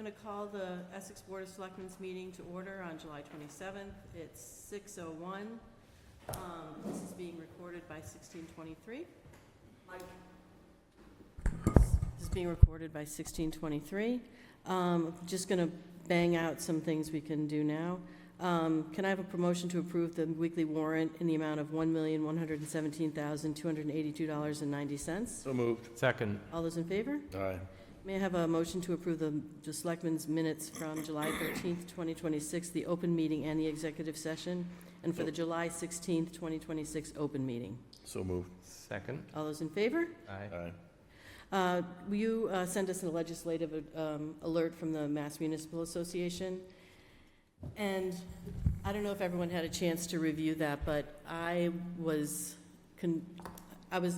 going to call the Essex Board of Selectmen's meeting to order on July 27th. It's 6:01. This is being recorded by 1623. This is being recorded by 1623. Just going to bang out some things we can do now. Can I have a promotion to approve the weekly warrant in the amount of $1,117,282.90? So moved. Second. All those in favor? Aye. May I have a motion to approve the Selectmen's minutes from July 13th, 2026, the open meeting and the executive session, and for the July 16th, 2026 open meeting? So moved. Second. All those in favor? Aye. Aye. Will you send us a legislative alert from the Mass Municipal Association? And I don't know if everyone had a chance to review that, but I was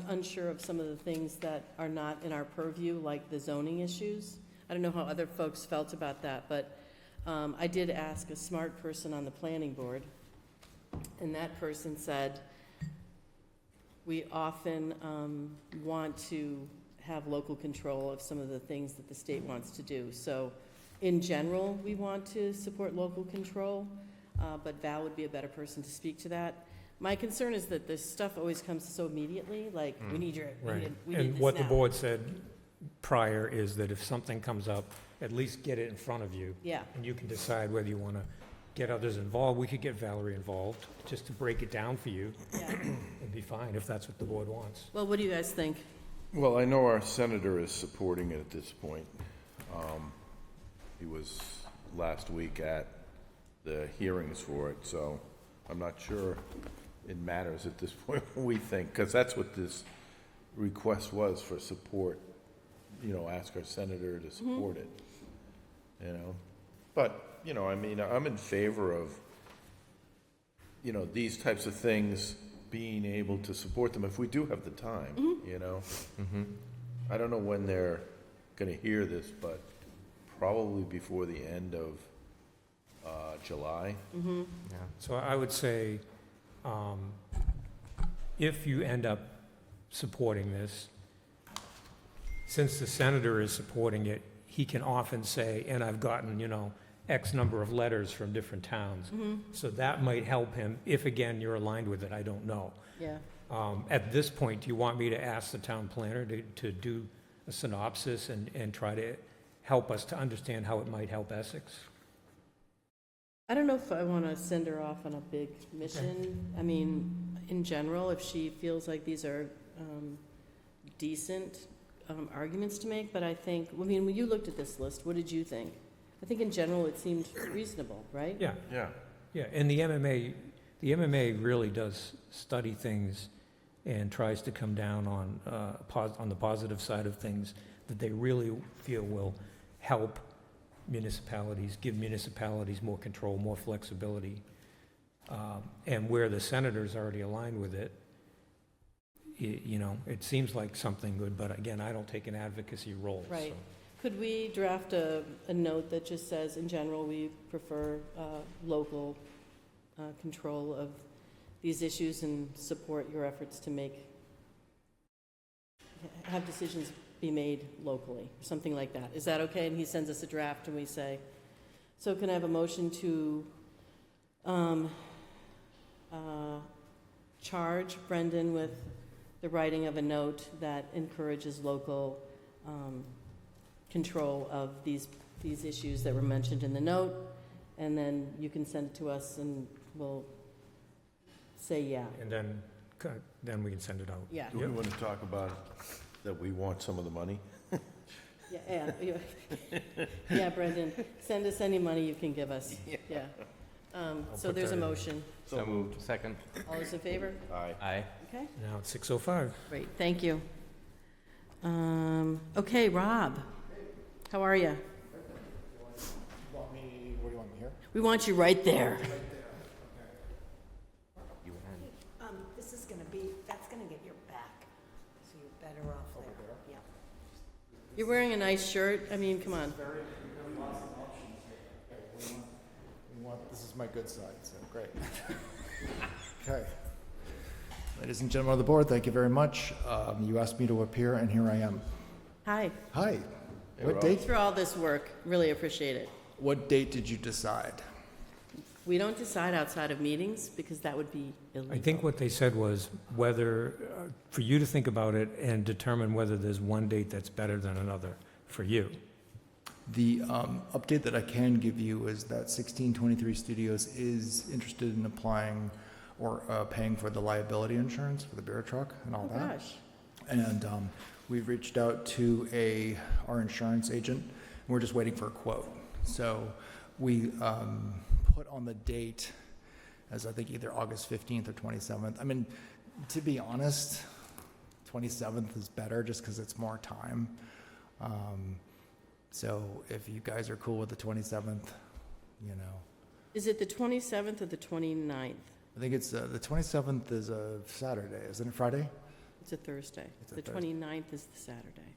unsure of some of the things that are not in our purview, like the zoning issues. I don't know how other folks felt about that, but I did ask a smart person on the planning board, and that person said, we often want to have local control of some of the things that the state wants to do. So in general, we want to support local control, but Val would be a better person to speak to that. My concern is that this stuff always comes so immediately, like, we need your, Right. we need And this what the now. board said prior is that if something comes up, at least get it in front of you, Yeah, and you can decide whether you want to get others involved. We could get Valerie involved, just to break it down for you. yeah. It'd be fine if that's what the board wants. Well, what do you guys think? Well, I know our senator is supporting it at this point. He was last week at the hearings for it, so I'm not sure it matters at this point what we think, because that's what this request was, for support. You know, ask our senator to support it, you know? But, you know, I mean, I'm in favor of, you know, these types of things, being able to support them if we do have the time, you know? I don't know when they're gonna hear this, but probably before the end of July. Mm-hmm. Yeah. So I would say, if you end up supporting this, since the senator is supporting it, he can often say, and I've gotten, X number of letters from different towns. So that might help him, if again, you're aligned with it, I don't know. Yeah. At this point, do you want me to ask the town planner to do a synopsis and try to help us to understand how it might help Essex? I don't know if I want to send her off on a big mission. I mean, in general, if she feels like these are decent arguments to make, but I think, when you looked at this list, what did you think? I think in general it seemed reasonable, right? Yeah, Yeah. yeah, and the MMA really does study things and tries to come down on the positive side of things that they really feel will help municipalities, give municipalities more control, more flexibility. And where the senator's already aligned with it, it seems like something good, but again, I don't take an advocacy role. Right. So. Could we draft a note that just says, in general, we prefer local control of these issues and support your efforts to have decisions be made locally, or something like that? Is that okay? And he sends us a draft and we say, so can I have a motion to charge Brendan with the writing of a note that encourages local control of these issues that were mentioned in the note, and then you can send it to us and we'll say yeah. And then we can send it out. Yeah. Do we want to talk about that we want some of the money? Yeah, yeah, Brendan, send us any money you can give us. Yeah. So put there's a that in. motion. So moved. Second. All those in favor? Aye. Aye. Okay, Now it's 6:05. great, thank you. Okay, Rob, how are you? Where do you want me here? We want you right there. You and. This is gonna be, that's gonna get your back, so you're better off there. Yeah. You're wearing a nice shirt, I mean, come on. This is my good side, so great. Okay. Ladies and gentlemen of the board, thank you very much. You asked me to appear, and here I am. Hi. Hi. Hey, What Rob. date? Thanks for all this work, really appreciate it. What date did you decide? We don't decide outside of meetings, because that would be illegal. I think what they said was whether, for you to think about it and determine whether there's one date that's better than another for you. The update that I can give you is that 1623 Studios is interested in applying or paying for the liability insurance for the beer truck and all Oh, that. gosh. And we've reached out to our insurance agent, and we're just waiting for a quote. So we put on the date as I think either August 15th or 27th. I mean, to be honest, 27th is better just because it's more time. So if you guys are cool with the 27th, you know. Is it the 27th or the 29th? I think it's, the 27th is a Saturday, isn't it Friday? It's a Thursday. It's a The Thursday. 29th is the Saturday.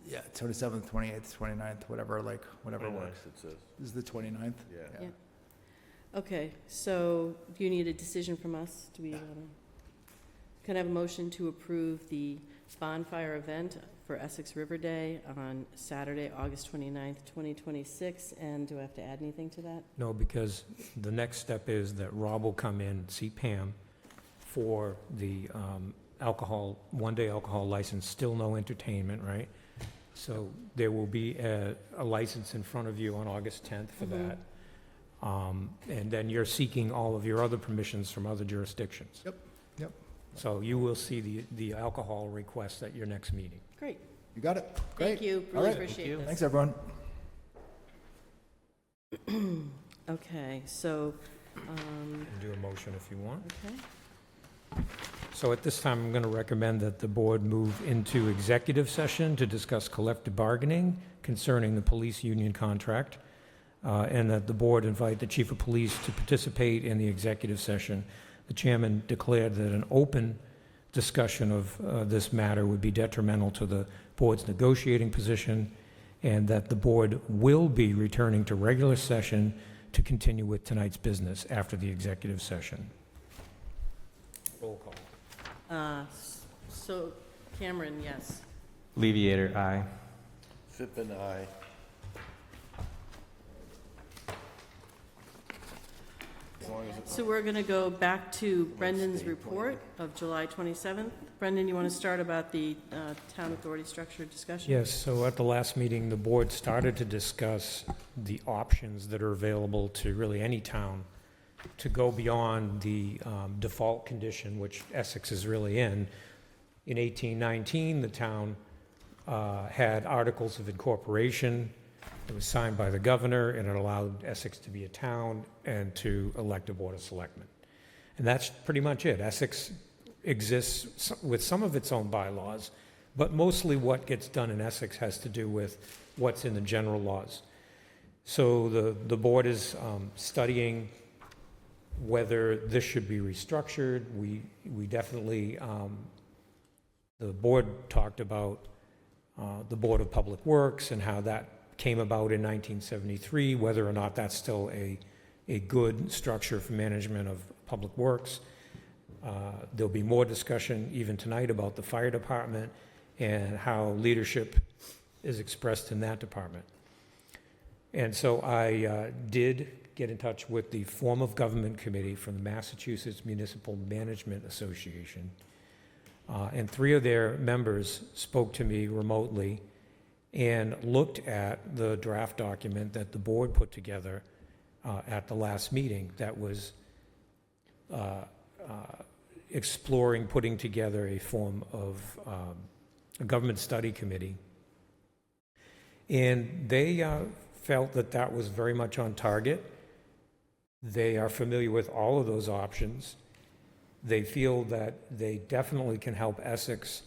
Yeah, 27th, 28th, 29th, whatever Very works. nice, it says. This is the 29th? Yeah. Yeah. Okay, so do you need a decision from us? Do we want to, can I have a motion to approve the bonfire event for Essex River Day on Saturday, August 29th, 2026? And do I have to add anything to that? No, because the next step is that Rob will come in, see Pam for the alcohol, one-day alcohol license, still no entertainment, right? So there will be a license in front of you on August 10th for Mhm. that. And then you're seeking all of your other permissions from other jurisdictions. Yep, yep. So you will see the alcohol request at your next meeting. Great, You got it? thank Great. you, All really right. appreciate this. Thanks, everyone. Okay, so, You can do a motion if you want. okay, So at this time, I'm going to recommend that the board move into executive session to discuss collective bargaining concerning the police union contract, and that the board invite the chief of police to participate in the executive session. The chairman declared that an open discussion of this matter would be detrimental to the board's negotiating position, and that the board will be returning to regular session to continue with tonight's business after the executive session. Roll call. So Cameron, yes. Alleviator, aye. Fippen, aye. As long as it's So we're going to go back to Brendan's stay report of July 27th. Brendan, you want to start about the town authority structure discussion? Yes, so at the last meeting, the board started to discuss the options that are available to really any town to go beyond the default condition, which Essex is really in. In 1819, the town had articles of incorporation. It was signed by the governor, and it allowed Essex to be a town and to elect a board of selectmen. And that's pretty much it. Essex exists with some of its own bylaws, but mostly what gets done in Essex has to do with what's in the general laws. So the board is studying whether this should be restructured. We definitely, the board talked about the Board of Public Works and how that came about in 1973, whether or not that's still a good structure for management of public works. There'll be more discussion even tonight about the fire department and how leadership is expressed in that department. And so I did get in touch with the Form of Government Committee from the Massachusetts Municipal Management Association. And 3 of their members spoke to me remotely and looked at the draft document that the board put together at the last meeting that was exploring putting together a form of a government study committee. And they felt that that was very much on target. They are familiar with all of those options. They feel that they definitely can help Essex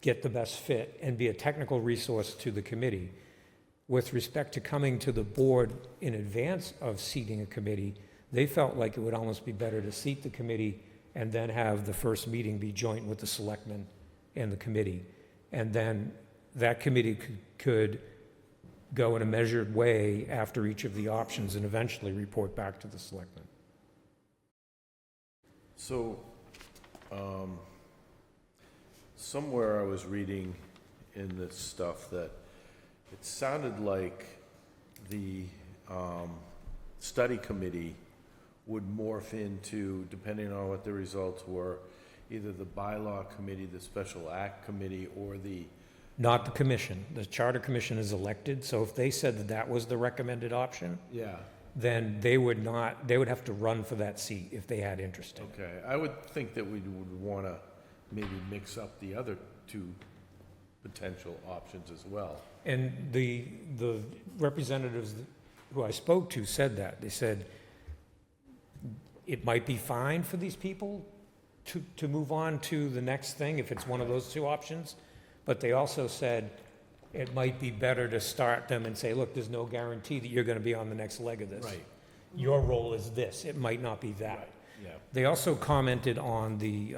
get the best fit and be a technical resource to the committee. With respect to coming to the board in advance of seating a committee, they felt like it would almost be better to seat the committee and then have the first meeting be joint with the selectmen and the committee. And then that committee could go in a measured way after each of the options and eventually report back to the selectmen. So, somewhere I was reading in this stuff that it sounded like the study committee would morph into, depending on what the results were, either the bylaw committee, the special act committee, or the, Not the commission. The charter commission is elected, so if they said that that was the recommended option, yeah, then they would have to run for that seat if they had interest in it. okay. I would think that we would want to maybe mix up the other two potential options as well. And the representatives who I spoke to said that. They said it might be fine for these people to move on to the next thing if it's one of those two options, but they also said it might be better to start them and say, look, there's no guarantee that you're going to be on the next leg of this. Right. Your role is this. It might not be that. Right, yeah. They also commented on the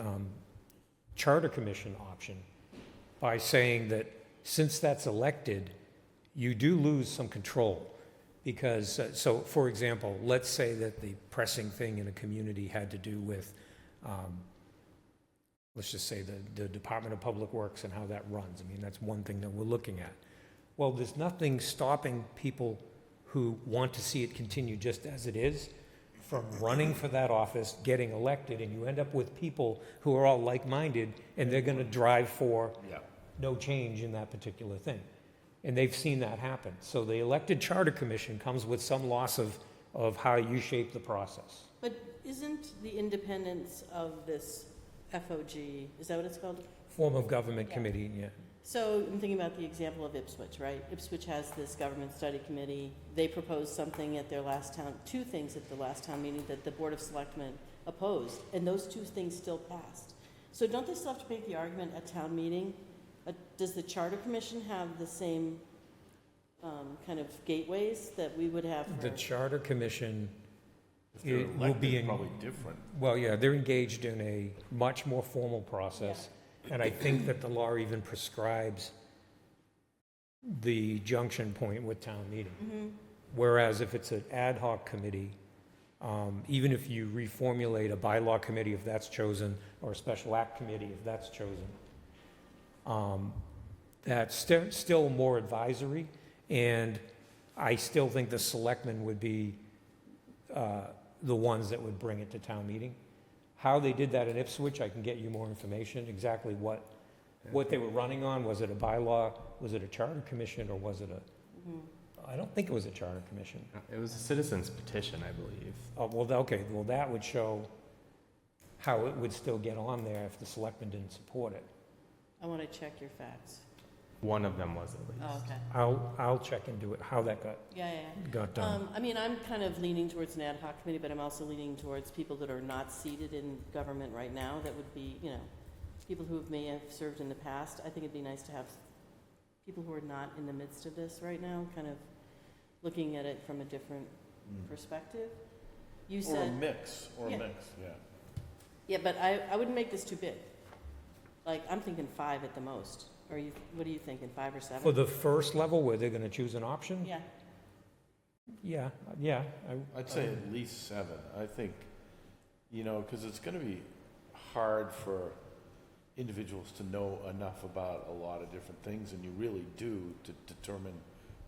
Charter Commission option by saying that since that's elected, you do lose some control. Because, so for example, let's say that the pressing thing in a community had to do with, let's just say the Department of Public Works and how that runs. I mean, that's one thing that we're looking at. Well, there's nothing stopping people who want to see it continue just as it is from running for that office, getting elected, and you end up with people who are all like-minded, and they're going to drive for Yeah. no change in that particular thing. And they've seen that happen. So the elected charter commission comes with some loss of how you shape the process. But isn't the independence of this FOG, is that what it's called? Form of government committee, yeah. So I'm thinking about the example of Ipswich, right? Ipswich has this government study committee. They proposed something at their last town, two things at the last town meeting that the Board of Selectmen opposed, and those two things still passed. So don't they still have to make the argument at town meeting? Does the Charter Commission have the same kind of gateways that we would have The for? charter commission, If they're it will elected, be, probably different. well, yeah, they're engaged in a much more formal process. And I think that the law even prescribes the junction point with town meeting. Mhm. Whereas if it's an ad hoc committee, even if you reformulate a bylaw committee if that's chosen, or a special act committee if that's chosen, that's still more advisory, and I still think the selectmen would be the ones that would bring it to town meeting. How they did that in Ipswich, I can get you more information, exactly what they were running on. Was it a bylaw, was it a charter commission, or was it a, Mhm. I don't think it was a charter commission. It was a citizen's petition, I believe. Oh, well, okay, well, that would show how it would still get on there if the selectmen didn't support it. I want to check your facts. One of them was at least. Oh, okay. I'll check into it, how that Yeah. got done. I mean, I'm kind of leaning towards an ad hoc committee, but I'm also leaning towards people that are not seated in government right now. That would be, people who may have served in the past. I think it'd be nice to have people who are not in the midst of this right now, kind of looking at it from a different perspective. You Or a said, mix, Yeah. yeah. yeah, but I wouldn't make this too big. Like, I'm thinking 5 at the most. Or what are you thinking, 5 or 7? For the first level where they're gonna choose an option? Yeah. Yeah. I'd say at least 7. I think, because it's going to be hard for individuals to know enough about a lot of different things, and you really do to determine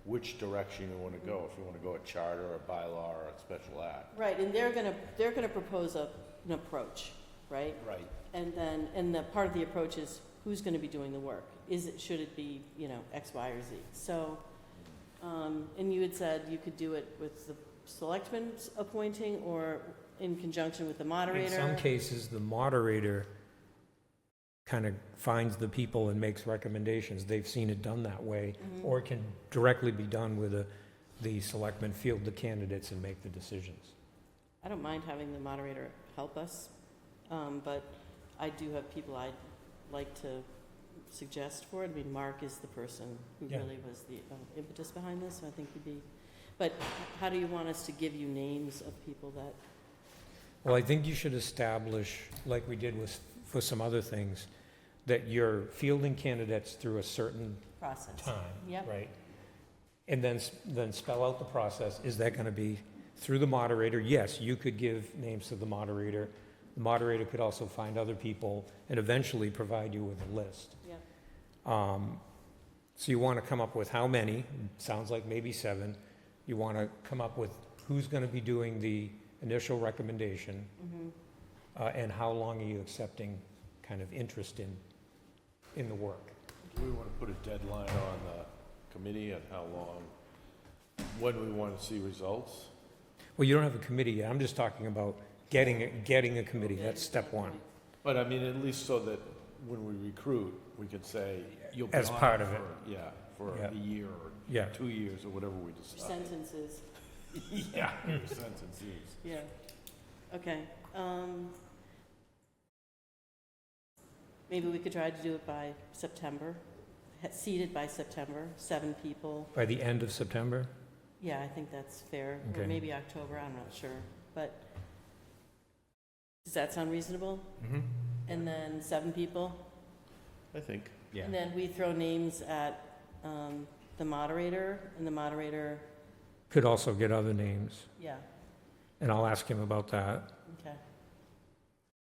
which direction you want to go, if you want to go a charter, a bylaw, or a special act. Right, and they're gonna propose an approach, right? Right. And the part of the approach is who's gonna be doing the work? Should it be, X, Y, or Z? So, and you had said you could do it with the selectmen appointing or in conjunction with the moderator? In some cases, the moderator kind of finds the people and makes recommendations. They've seen it done that way. Mhm. Or it can directly be done with the selectmen field the candidates and make the decisions. I don't mind having the moderator help us, but I do have people I'd like to suggest for it. I mean, Mark is the person who Yeah. really was the impetus behind this, so I think he'd be, but how do you want us to give you names of people that, Well, I think you should establish, like we did for some other things, that you're fielding candidates through a certain process? time, Yep. right? And then spell out the process. Is that gonna be through the moderator? Yes, you could give names to the moderator. The moderator could also find other people and eventually provide you with a list. Yep. So you want to come up with how many, sounds like maybe 7. You want to come up with who's going to be doing the initial recommendation, and how long are you accepting kind of interest in the work? Do we want to put a deadline on the committee and how long, when we want to see results? Well, you don't have a committee yet. I'm just talking about getting a committee. That's step 1. But I mean, at least so that when we recruit, we can say, you'll be As on part of it. For Yeah. a year or Yeah. 2 years or whatever we decide. Sentences, Yeah, sentences. yeah. Okay. Maybe we could try to do it by September, seated by September, 7 people. By the end of September? Yeah, I think that's fair, or Okay. maybe October, I'm not sure, but does that sound reasonable? Mm-hmm. And then 7 people? I think. Yeah. And then we throw names at the moderator, and the moderator, Could also get other names, yeah, and I'll ask him about that. okay.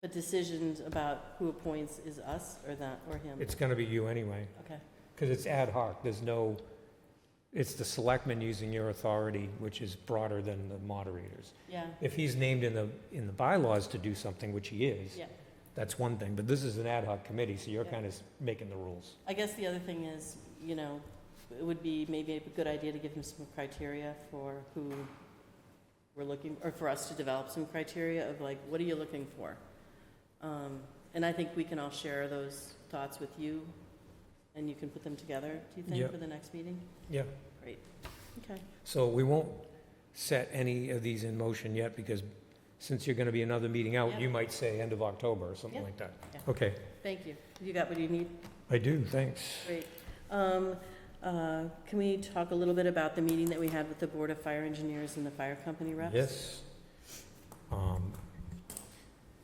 But decisions about who appoints is us, or that, or him? It's going to be you anyway, Okay, because it's ad hoc. It's the selectmen using your authority, which is broader than the moderators. yeah, If he's named in the bylaws to do something, which he is, yeah. that's one thing, but this is an ad hoc committee, so you're Yeah. kind of making the rules. I guess the other thing is, it would be maybe a good idea to give him some criteria for who we're looking, or for us to develop some criteria of like, what are you looking for? And I think we can all share those thoughts with you, and you can put them together, do you think, Yeah. for the next meeting? Yeah. Great, okay. So we won't set any of these in motion yet, because since you're going to be another meeting out, Yeah. you might say end of October or something Yeah. like that. Yeah. Okay, Thank you. You got what you need? I do, thanks. Great. Can we talk a little bit about the meeting that we had with the Board of Fire Engineers and the fire company reps? Yes.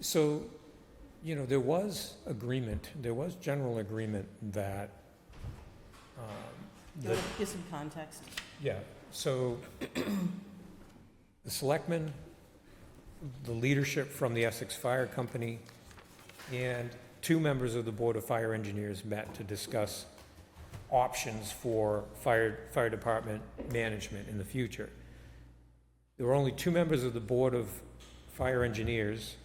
So, there was general agreement that, Do you want to give some context? yeah, so the selectmen, the leadership from the Essex Fire Company, and 2 members of the Board of Fire Engineers met to discuss options for fire department management in the future. There were only 2 members of the Board of Fire Engineers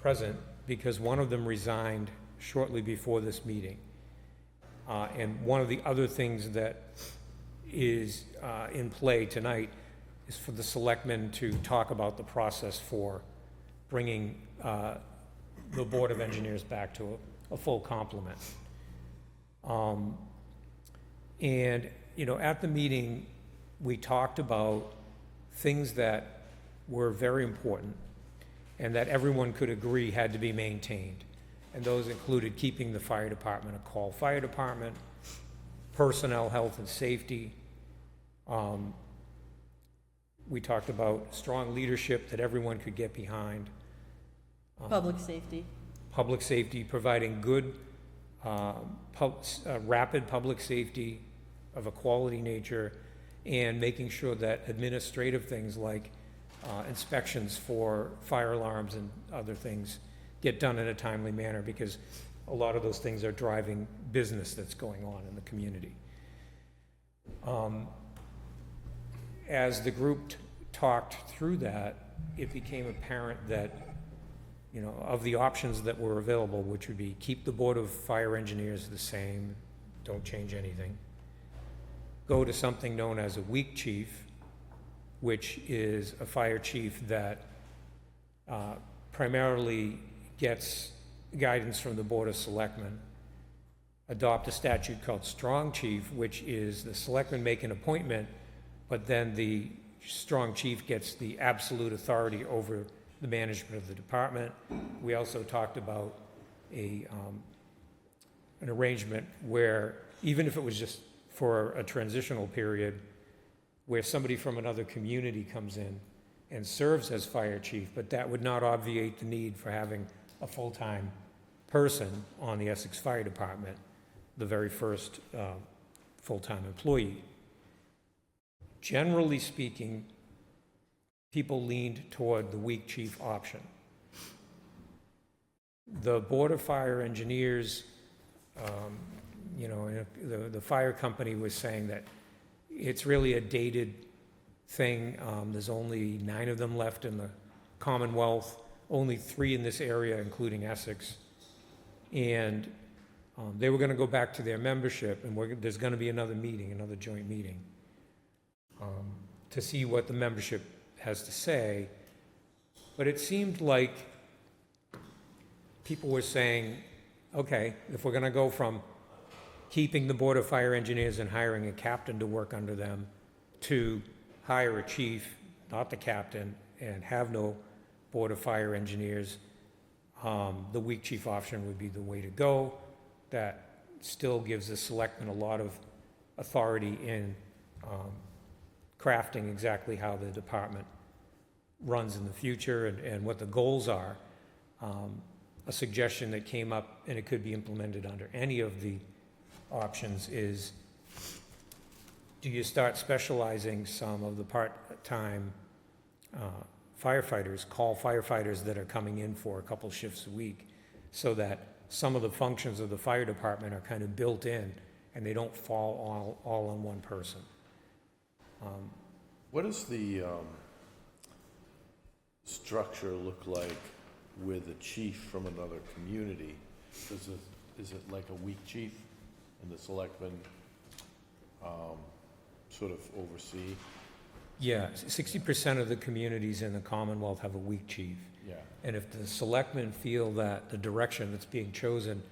present because one of them resigned shortly before this meeting. And one of the other things that is in play tonight is for the selectmen to talk about the process for bringing the Board of Engineers back to a full complement. And, at the meeting, we talked about things that were very important and that everyone could agree had to be maintained. And those included keeping the fire department a call fire department, personnel health and safety. We talked about strong leadership that everyone could get behind. Public safety. Public safety, providing good, rapid public safety of a quality nature, and making sure that administrative things like inspections for fire alarms and other things get done in a timely manner, because a lot of those things are driving business that's going on in the community. As the group talked through that, it became apparent that, of the options that were available, which would be keep the Board of Fire Engineers the same, don't change anything, go to something known as a weak chief, which is a fire chief that primarily gets guidance from the Board of Selectmen, adopt a statute called strong chief, which is the selectmen make an appointment, but then the strong chief gets the absolute authority over the management of the department. We also talked about an arrangement where, even if it was just for a transitional period, where somebody from another community comes in and serves as fire chief, but that would not obviate the need for having a full-time person on the Essex Fire Department, the very first full-time employee. Generally speaking, people leaned toward the weak chief option. The Board of Fire Engineers you know, and the fire company was saying that it's really a dated thing. There's only 9 of them left in the Commonwealth, only 3 in this area, including Essex. And they were gonna go back to their membership, and there's gonna be another meeting, another joint meeting, to see what the membership has to say. But it seemed like people were saying, okay, if we're gonna go from keeping the Board of Fire Engineers and hiring a captain to work under them, to hire a chief, not the captain, and have no Board of Fire Engineers, the weak chief option would be the way to go. That still gives the selectmen a lot of authority in crafting exactly how the department runs in the future and what the goals are. A suggestion that came up, and it could be implemented under any of the options, is do you start specializing some of the part-time firefighters, call firefighters that are coming in for a couple shifts a week, so that some of the functions of the fire department are kind of built in and they don't fall all on one person. What does the structure look like with a chief from another community? Is it like a weak chief and the selectmen sort of oversee? Yeah, 60% of the communities in the Commonwealth have a weak chief. Yeah, And if the selectmen feel that the direction that's being chosen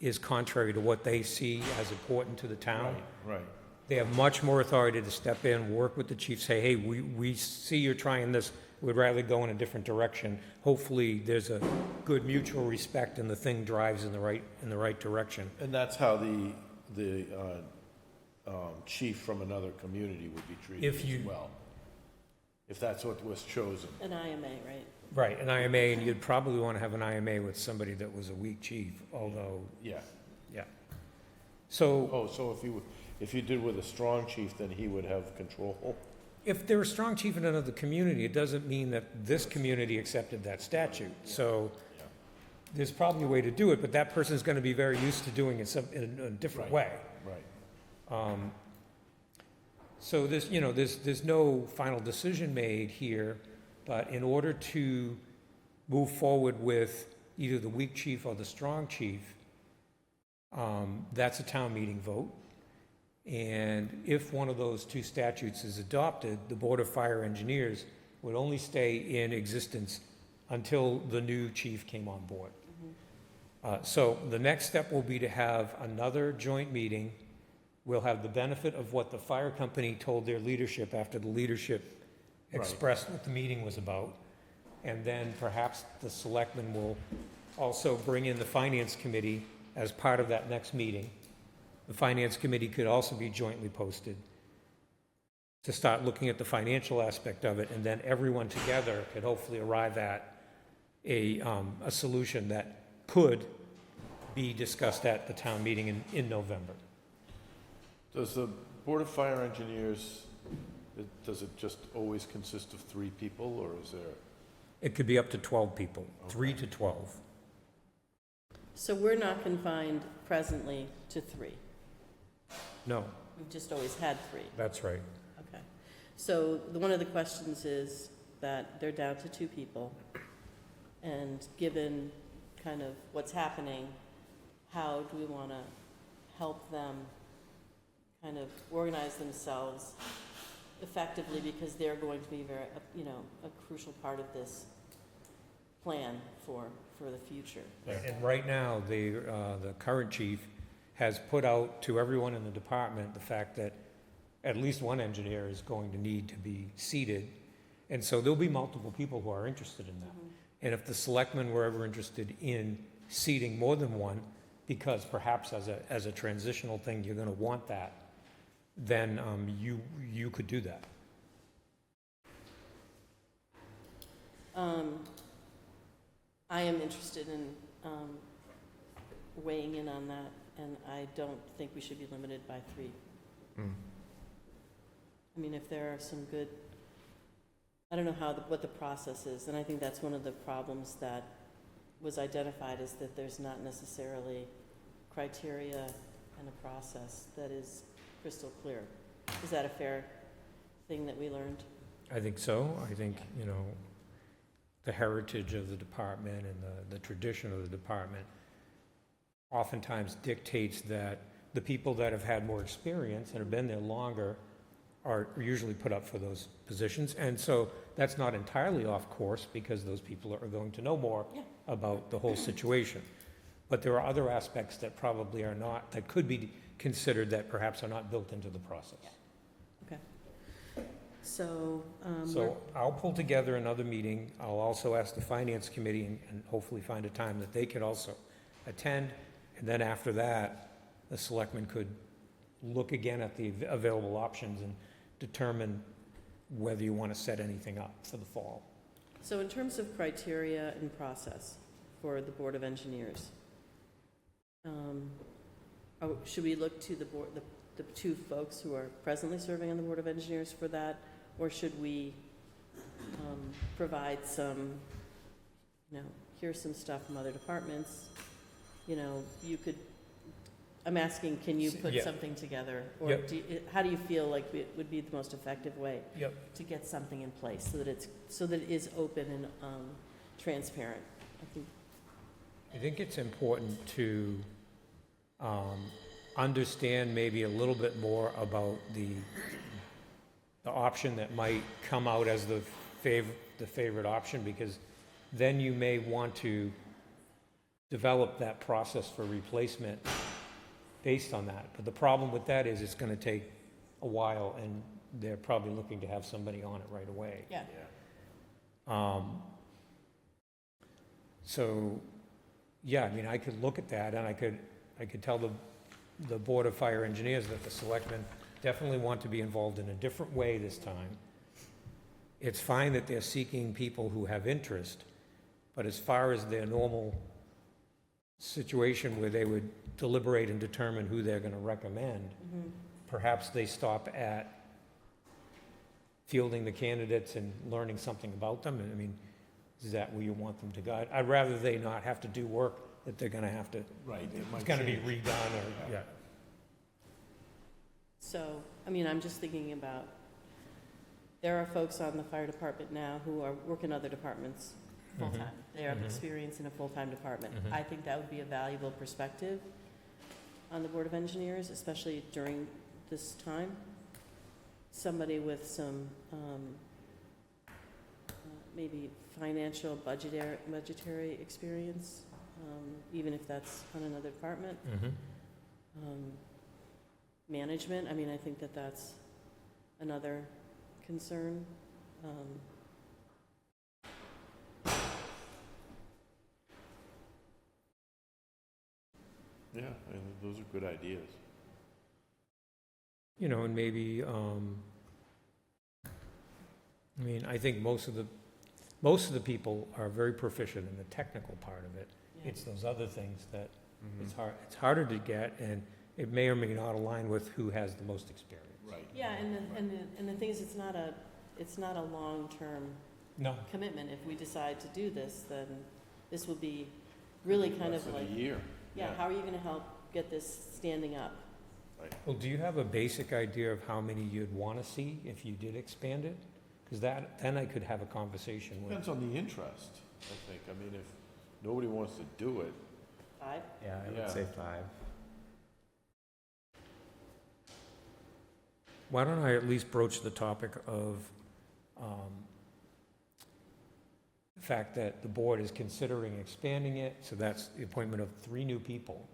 is contrary to what they see as important to the town, right. they have much more authority to step in, work with the chief, say, hey, we see you're trying this, we'd rather go in a different direction. Hopefully, there's a good mutual respect and the thing drives in the right direction. And that's how the chief from another community would be treated If you- as well, if that's what was chosen. An IMA, right? Right, an IMA, and you'd probably want to have an IMA with somebody that was a weak chief, although, Yeah. yeah. So Oh, so if you did with a strong chief, then he would have control? if they're a strong chief in another community, it doesn't mean that this community accepted that statute. So Yeah. there's probably a way to do it, but that person's going to be very used to doing it in a different Right. way. Right. So there's no final decision made here, but in order to move forward with either the weak chief or the strong chief, that's a town meeting vote. And if one of those 2 statutes is adopted, the Board of Fire Engineers would only stay in existence until the new chief came on board. So the next step will be to have another joint meeting. We'll have the benefit of what the fire company told their leadership after the leadership Right. expressed what the meeting was about. And then perhaps the selectmen will also bring in the finance committee as part of that next meeting. The finance committee could also be jointly posted to start looking at the financial aspect of it, and then everyone together could hopefully arrive at a solution that could be discussed at the town meeting in November. Does the Board of Fire Engineers, does it just always consist of 3 people, or is there? It could be up to 12 people, 3 to 12. So we're not confined presently to 3. No, We've just always had 3. that's right. Okay. So one of the questions is that they're down to 2 people. And given kind of what's happening, how do we want to help them kind of organize themselves effectively, because they're going to be very, a crucial part of this plan for the future. And right now, the current chief has put out to everyone in the department the fact that at least one engineer is going to need to be seated. And so there'll be multiple people who are interested in that. And if the selectmen were ever interested in seating more than one, because perhaps as a transitional thing, you're going to want that, then you could do that. I am interested in weighing in on that, and I don't think we should be limited by 3. I mean, if there are some good, I don't know what the process is, and I think that's one of the problems that was identified, is that there's not necessarily criteria and a process that is crystal clear. Is that a fair thing that we learned? I think so. I think, you know, the heritage of the department and the tradition of the department oftentimes dictates that the people that have had more experience and have been there longer are usually put up for those positions. And so that's not entirely off course, because those people are going to know more Yeah. about the whole situation. But there are other aspects that probably are not, that could be considered, that perhaps are not built into the process. So, So I'll pull together another meeting. I'll also ask the finance committee and hopefully find a time that they could also attend. And then after that, the selectmen could look again at the available options and determine whether you want to set anything up for the fall. so in terms of criteria and process for the Board of Engineers, should we look to the board, the two folks who are presently serving on the Board of Engineers for that? Or should we provide some, you know, here's some stuff from other departments? You know, you could, I'm asking, can you put Yeah. something together? Or Yep. how do you feel like it would be the most effective way Yep. to get something in place so that it is open and transparent? I think it's important to understand maybe a little bit more about the option that might come out as the favorite option, because then you may want to develop that process for replacement based on that. But the problem with that is it's going to take a while, and they're probably looking to have somebody on it right away. Yeah. So, yeah, I mean, I could look at that, and I could tell the Board of Fire Engineers that the selectmen definitely want to be involved in a different way this time. It's fine that they're seeking people who have interest, but as far as their normal situation where they would deliberate and determine who they're going to recommend, perhaps they stop at fielding the candidates and learning something about them. I mean, is that where you want them to go? I'd rather they not have to do work that they're going to have to, Right. it's going to be redone, or, yeah. So, I mean, I'm just thinking about, there are folks on the fire department now who are working other departments full-time. They have Mhm. experience in a full-time department. Mhm. I think that would be a valuable perspective on the Board of Engineers, especially during this time. Somebody with some, maybe financial budgetary experience, even if that's on another department. Management, I mean, I think that that's another concern. Yeah, I mean, those are good ideas. You know, and maybe, I mean, I think most of the people are very proficient in the technical part of it. Yeah. It's those other things that it's harder to get, and it may or may not align with who has the most experience. Right. Yeah, and the thing is, it's not a long-term No. commitment. If we decide to do this, then this will be really kind Less of than like, a year. yeah, how are you gonna help get this standing up? Well, do you have a basic idea of how many you'd want to see if you did expand it? Because then I could have a conversation with. Depends on the interest, I think. I mean, if nobody wants to do it, 5? Yeah, I Yeah. would say 5. Why don't I at least broach the topic of the fact that the board is considering expanding it, so that's the appointment of 3 new people,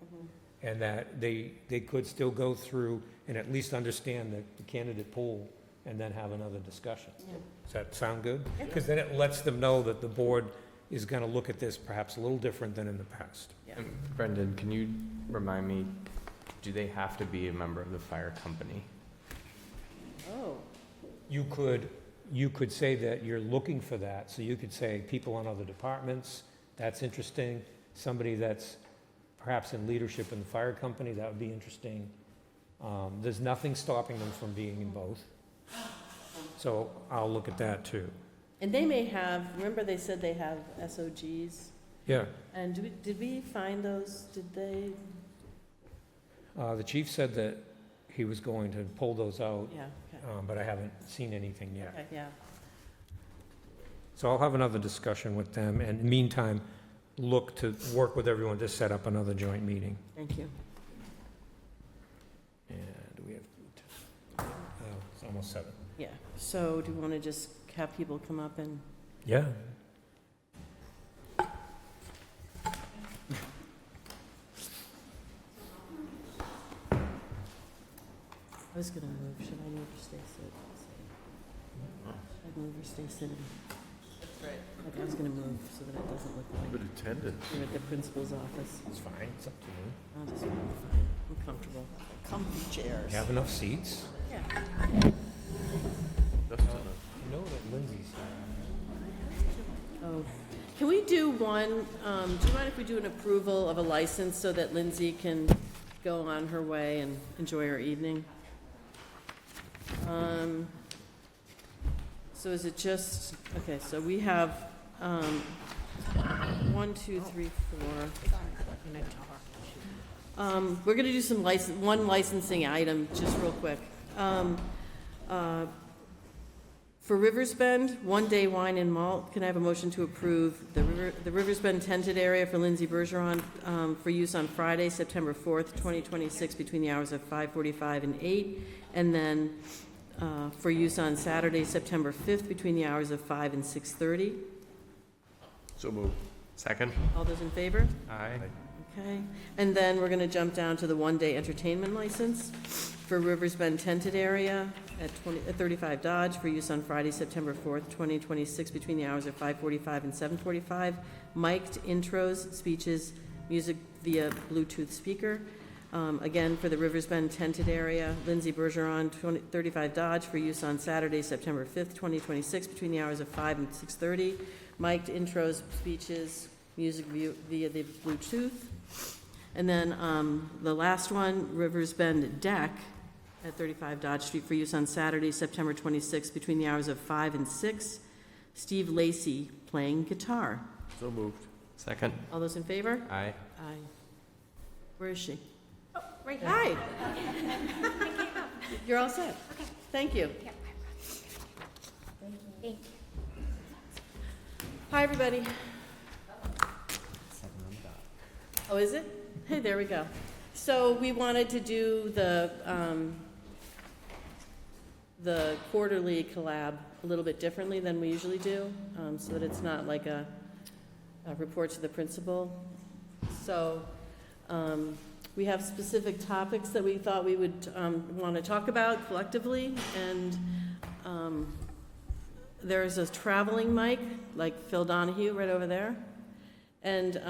and that they could still go through and at least understand the candidate pool and then have another discussion. Yeah. Does that sound good? Because then it lets them know that the board is going to look at this perhaps a little different than in the past. Yeah. And Brendan, can you remind me, do they have to be a member of the fire company? Oh, You could say that you're looking for that, so you could say people on other departments, that's interesting. Somebody that's perhaps in leadership in the fire company, that would be interesting. There's nothing stopping them from being in both. So I'll look at that too. and they may have, remember they said they have SOGs? Yeah. And did we find those? Did they? The chief said that he was going to pull those out, Yeah, okay, but I haven't seen anything yet. okay, yeah. So I'll have another discussion with them, and in the meantime, look to work with everyone to set up another joint meeting. Thank you. And we have, it's almost 7. Yeah, so do you want to just have people come up and, Yeah. I was gonna move, should I move or stay sit? Should I move or stay sitting? That's right. Okay, I was gonna move so that it doesn't look Good like attendance. you're at the principal's office. It's fine, it's up to you. I'll just move, fine, I'm comfortable. Comfy chairs. You have enough seats? Yeah. Just enough. You know that Lindsay's Oh, can we do one, do you mind if we do an approval of a license so that Lindsay can go on her way and enjoy her evening? So is it just, okay, so we have, 1, 2, 3, 4. We're gonna do some one licensing item, just real quick. For Rivers Bend, one-day wine and malt, can I have a motion to approve the Rivers Bend tented area for Lindsay Bergeron for use on Friday, September 4th, 2026, between the hours of 5:45 and 8, and then for use on Saturday, September 5th, between the hours of 5 and 6:30. So moved. Second? All those in favor? Aye. Okay, and then we're gonna jump down to the one-day entertainment license for Rivers Bend tented area at 35 Dodge for use on Friday, September 4th, 2026, between the hours of 5:45 and 7:45. Mic'd intros, speeches, music via Bluetooth speaker. Again, for the Rivers Bend tented area, Lindsay Bergeron, 35 Dodge, for use on Saturday, September 5th, 2026, between the hours of 5 and 6:30. Mic'd intros, speeches, music via the Bluetooth. And then the last one, Rivers Bend Deck at 35 Dodge Street for use on Saturday, September 26th, between the hours of 5 and 6. Steve Lacy playing guitar. So moved. Second? All those in favor? Aye. Aye. Where is she? Oh, right here. Hi. You're all set. Thank you. Thank you. Hi, everybody. Oh, is it? Hey, there we go. So we wanted to do the quarterly collab a little bit differently than we usually do, so that it's not like a report to the principal. So we have specific topics that we thought we would want to talk about collectively, and there's a traveling mic, like Phil Donahue right over there. And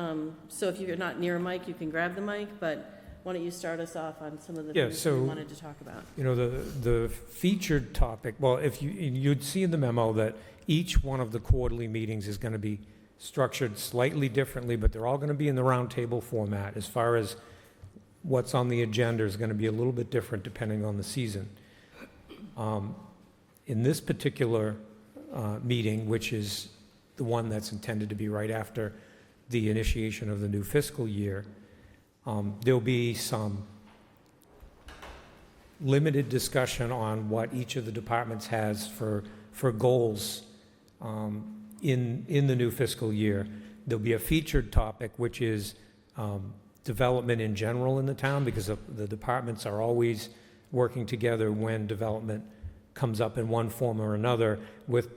so if you're not near a mic, you can grab the mic, but why don't you start us off on some of the Yeah, things so- we wanted to talk about? You know, the featured topic, well, if you'd see in the memo that each one of the quarterly meetings is going to be structured slightly differently, but they're all going to be in the roundtable format. As far as what's on the agenda is going to be a little bit different depending on the season. In this particular meeting, which is the one that's intended to be right after the initiation of the new fiscal year, there'll be some limited discussion on what each of the departments has for goals in the new fiscal year. There'll be a featured topic, which is development in general in the town, because the departments are always working together when development comes up in one form or another, with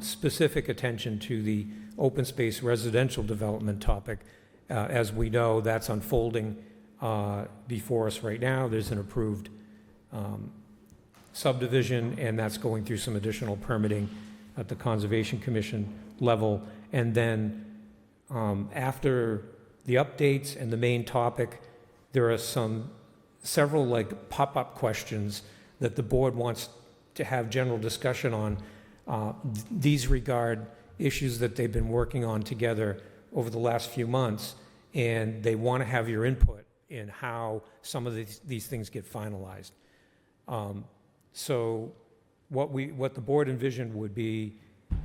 specific attention to the open space residential development topic. As we know, that's unfolding before us right now. There's an approved subdivision, and that's going through some additional permitting at the Conservation Commission level. And then after the updates and the main topic, there are several like pop-up questions that the board wants to have general discussion on. These regard issues that they've been working on together over the last few months, and they want to have your input in how some of these things get finalized. So what the board envisioned would be,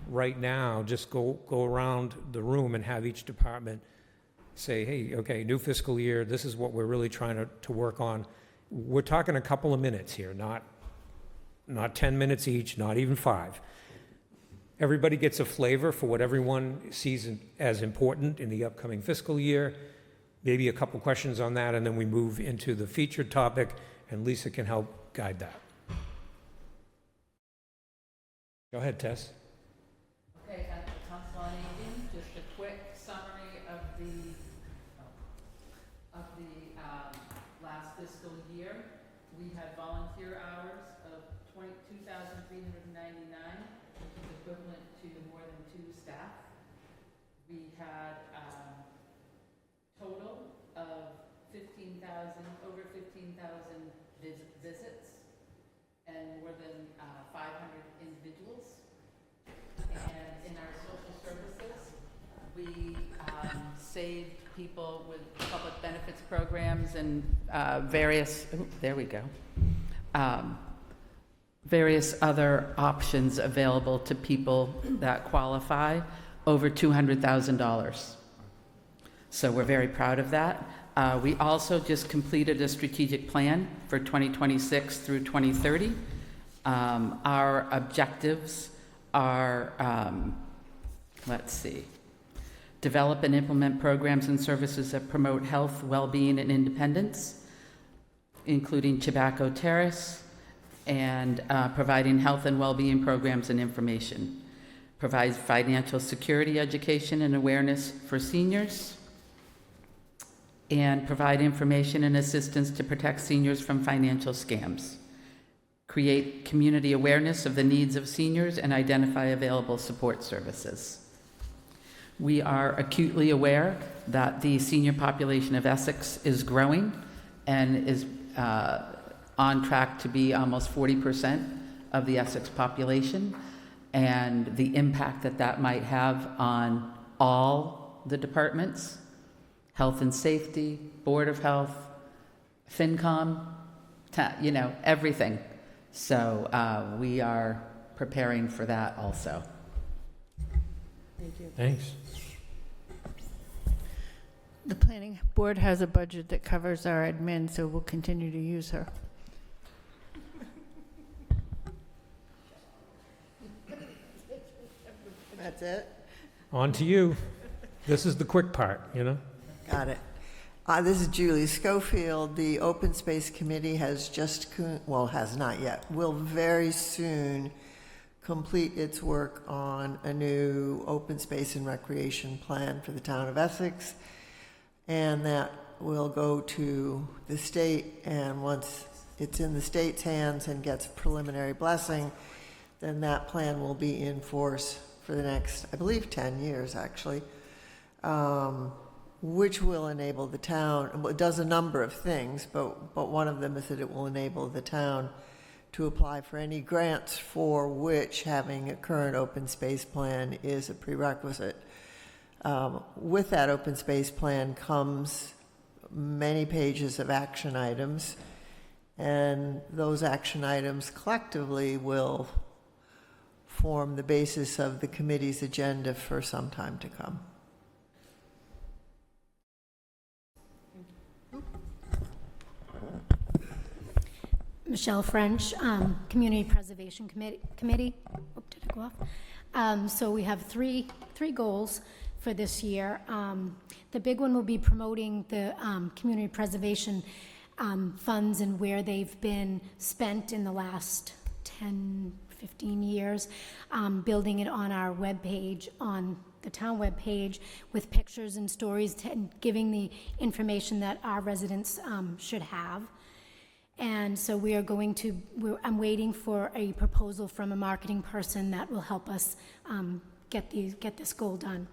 right now, just go around the room and have each department say, hey, okay, new fiscal year, this is what we're really trying to work on. We're talking a couple of minutes here, not 10 minutes each, not even 5. Everybody gets a flavor for what everyone sees as important in the upcoming fiscal year. Maybe a couple questions on that, and then we move into the featured topic, and Lisa can help guide that. Go ahead, Tess. Okay, at the Council on Aging, just a quick summary of the last fiscal year. We had volunteer hours of 2,399, which is equivalent to more than 2 staff. We had total of over 15,000 visits, and more than 500 individuals. And in our social services, we saved people with public benefits programs and various other options available to people that qualify, over $200,000. So we're very proud of that. We also just completed a strategic plan for 2026 through 2030. Our objectives are, develop and implement programs and services that promote health, well-being, and independence, including Tobacco Terrace, and providing health and well-being programs and information. Provides financial security education and awareness for seniors, and provide information and assistance to protect seniors from financial scams. Create community awareness of the needs of seniors and identify available support services. We are acutely aware that the senior population of Essex is growing and is on track to be almost 40% of the Essex population, and the impact that that might have on all the departments, health and safety, Board of Health, FinCom, everything. So we are preparing for that also. Thank you. Thanks. The planning board has a budget that covers our admin, so we'll continue to use her. That's it? On to you. This is the quick part, Got it. This is Julie Schofield. The Open Space Committee has has not yet, will very soon complete its work on a new open space and recreation plan for the town of Essex. And that will go to the state, and once it's in the state's hands and gets preliminary blessing, then that plan will be in force for the next, I believe, 10 years, actually, which will enable the town, it does a number of things, but one of them is that it will enable the town to apply for any grants for which having a current open space plan is a prerequisite. With that open space plan comes many pages of action items, and those action items collectively will form the basis of the committee's agenda for some time to come. Michelle French, Community Preservation Committee. Oh, did I go off? So we have three goals for this year. The big one will be promoting the community preservation funds and where they've been spent in the last 10, 15 years, building it on our webpage, on the town webpage, with pictures and stories, and giving the information that our residents should have. And so we are going to, I'm waiting for a proposal from a marketing person that will help us get this goal done.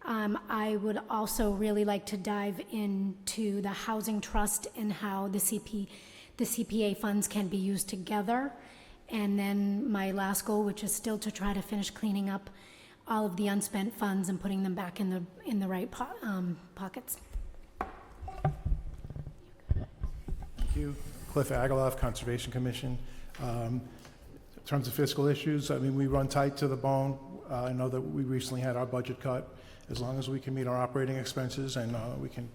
I would also really like to dive into the housing trust and how the CPA funds can be used together. And then my last goal, which is still to try to finish cleaning up all of the unspent funds and putting them back in the right pockets. Thank you. Cliff Agaloff, Conservation Commission. In terms of fiscal issues, I mean, we run tight to the bone. I know that we recently had our budget cut. as long as we can meet our operating expenses and we can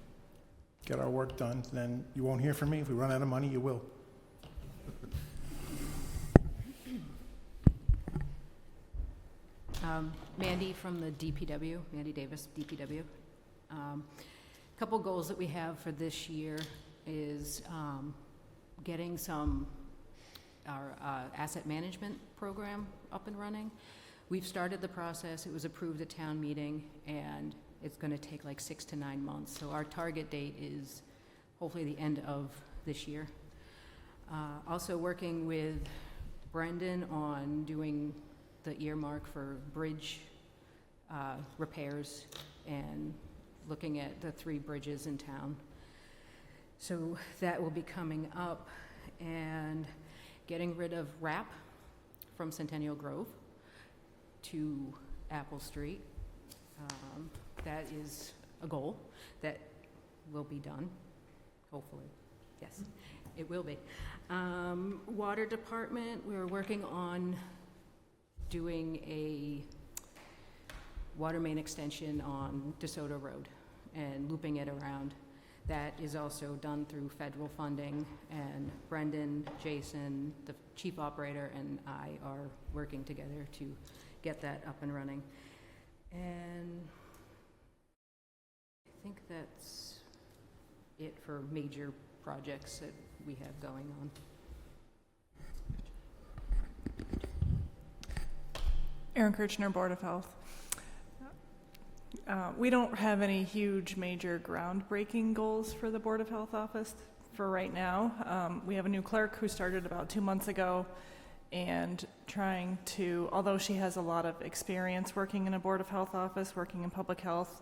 get our work done, then you won't hear from me. If we run out of money, you will. Mandy from the DPW, Mandy Davis, DPW. Couple goals that we have for this year is getting our asset management program up and running. We've started the process. It was approved at town meeting, and it's going to take like 6 to 9 months. So our target date is hopefully the end of this year. Also working with Brendan on doing the earmark for bridge repairs and looking at the 3 bridges in town. So that will be coming up, and getting rid of RAP from Centennial Grove to Apple Street. That is a goal that will be done, hopefully. Yes, it will be. Water Department, we're working on doing a water main extension on DeSoto Road and looping it around. That is also done through federal funding, and Brendan, Jason, the chief operator, and I are working together to get that up and running. And I think that's it for major projects that we have going on. Erin Kirchner, Board of Health. We don't have any huge major groundbreaking goals for the Board of Health office for right now. We have a new clerk who started about 2 months ago, and trying to, although she has a lot of experience working in a Board of Health office, working in public health,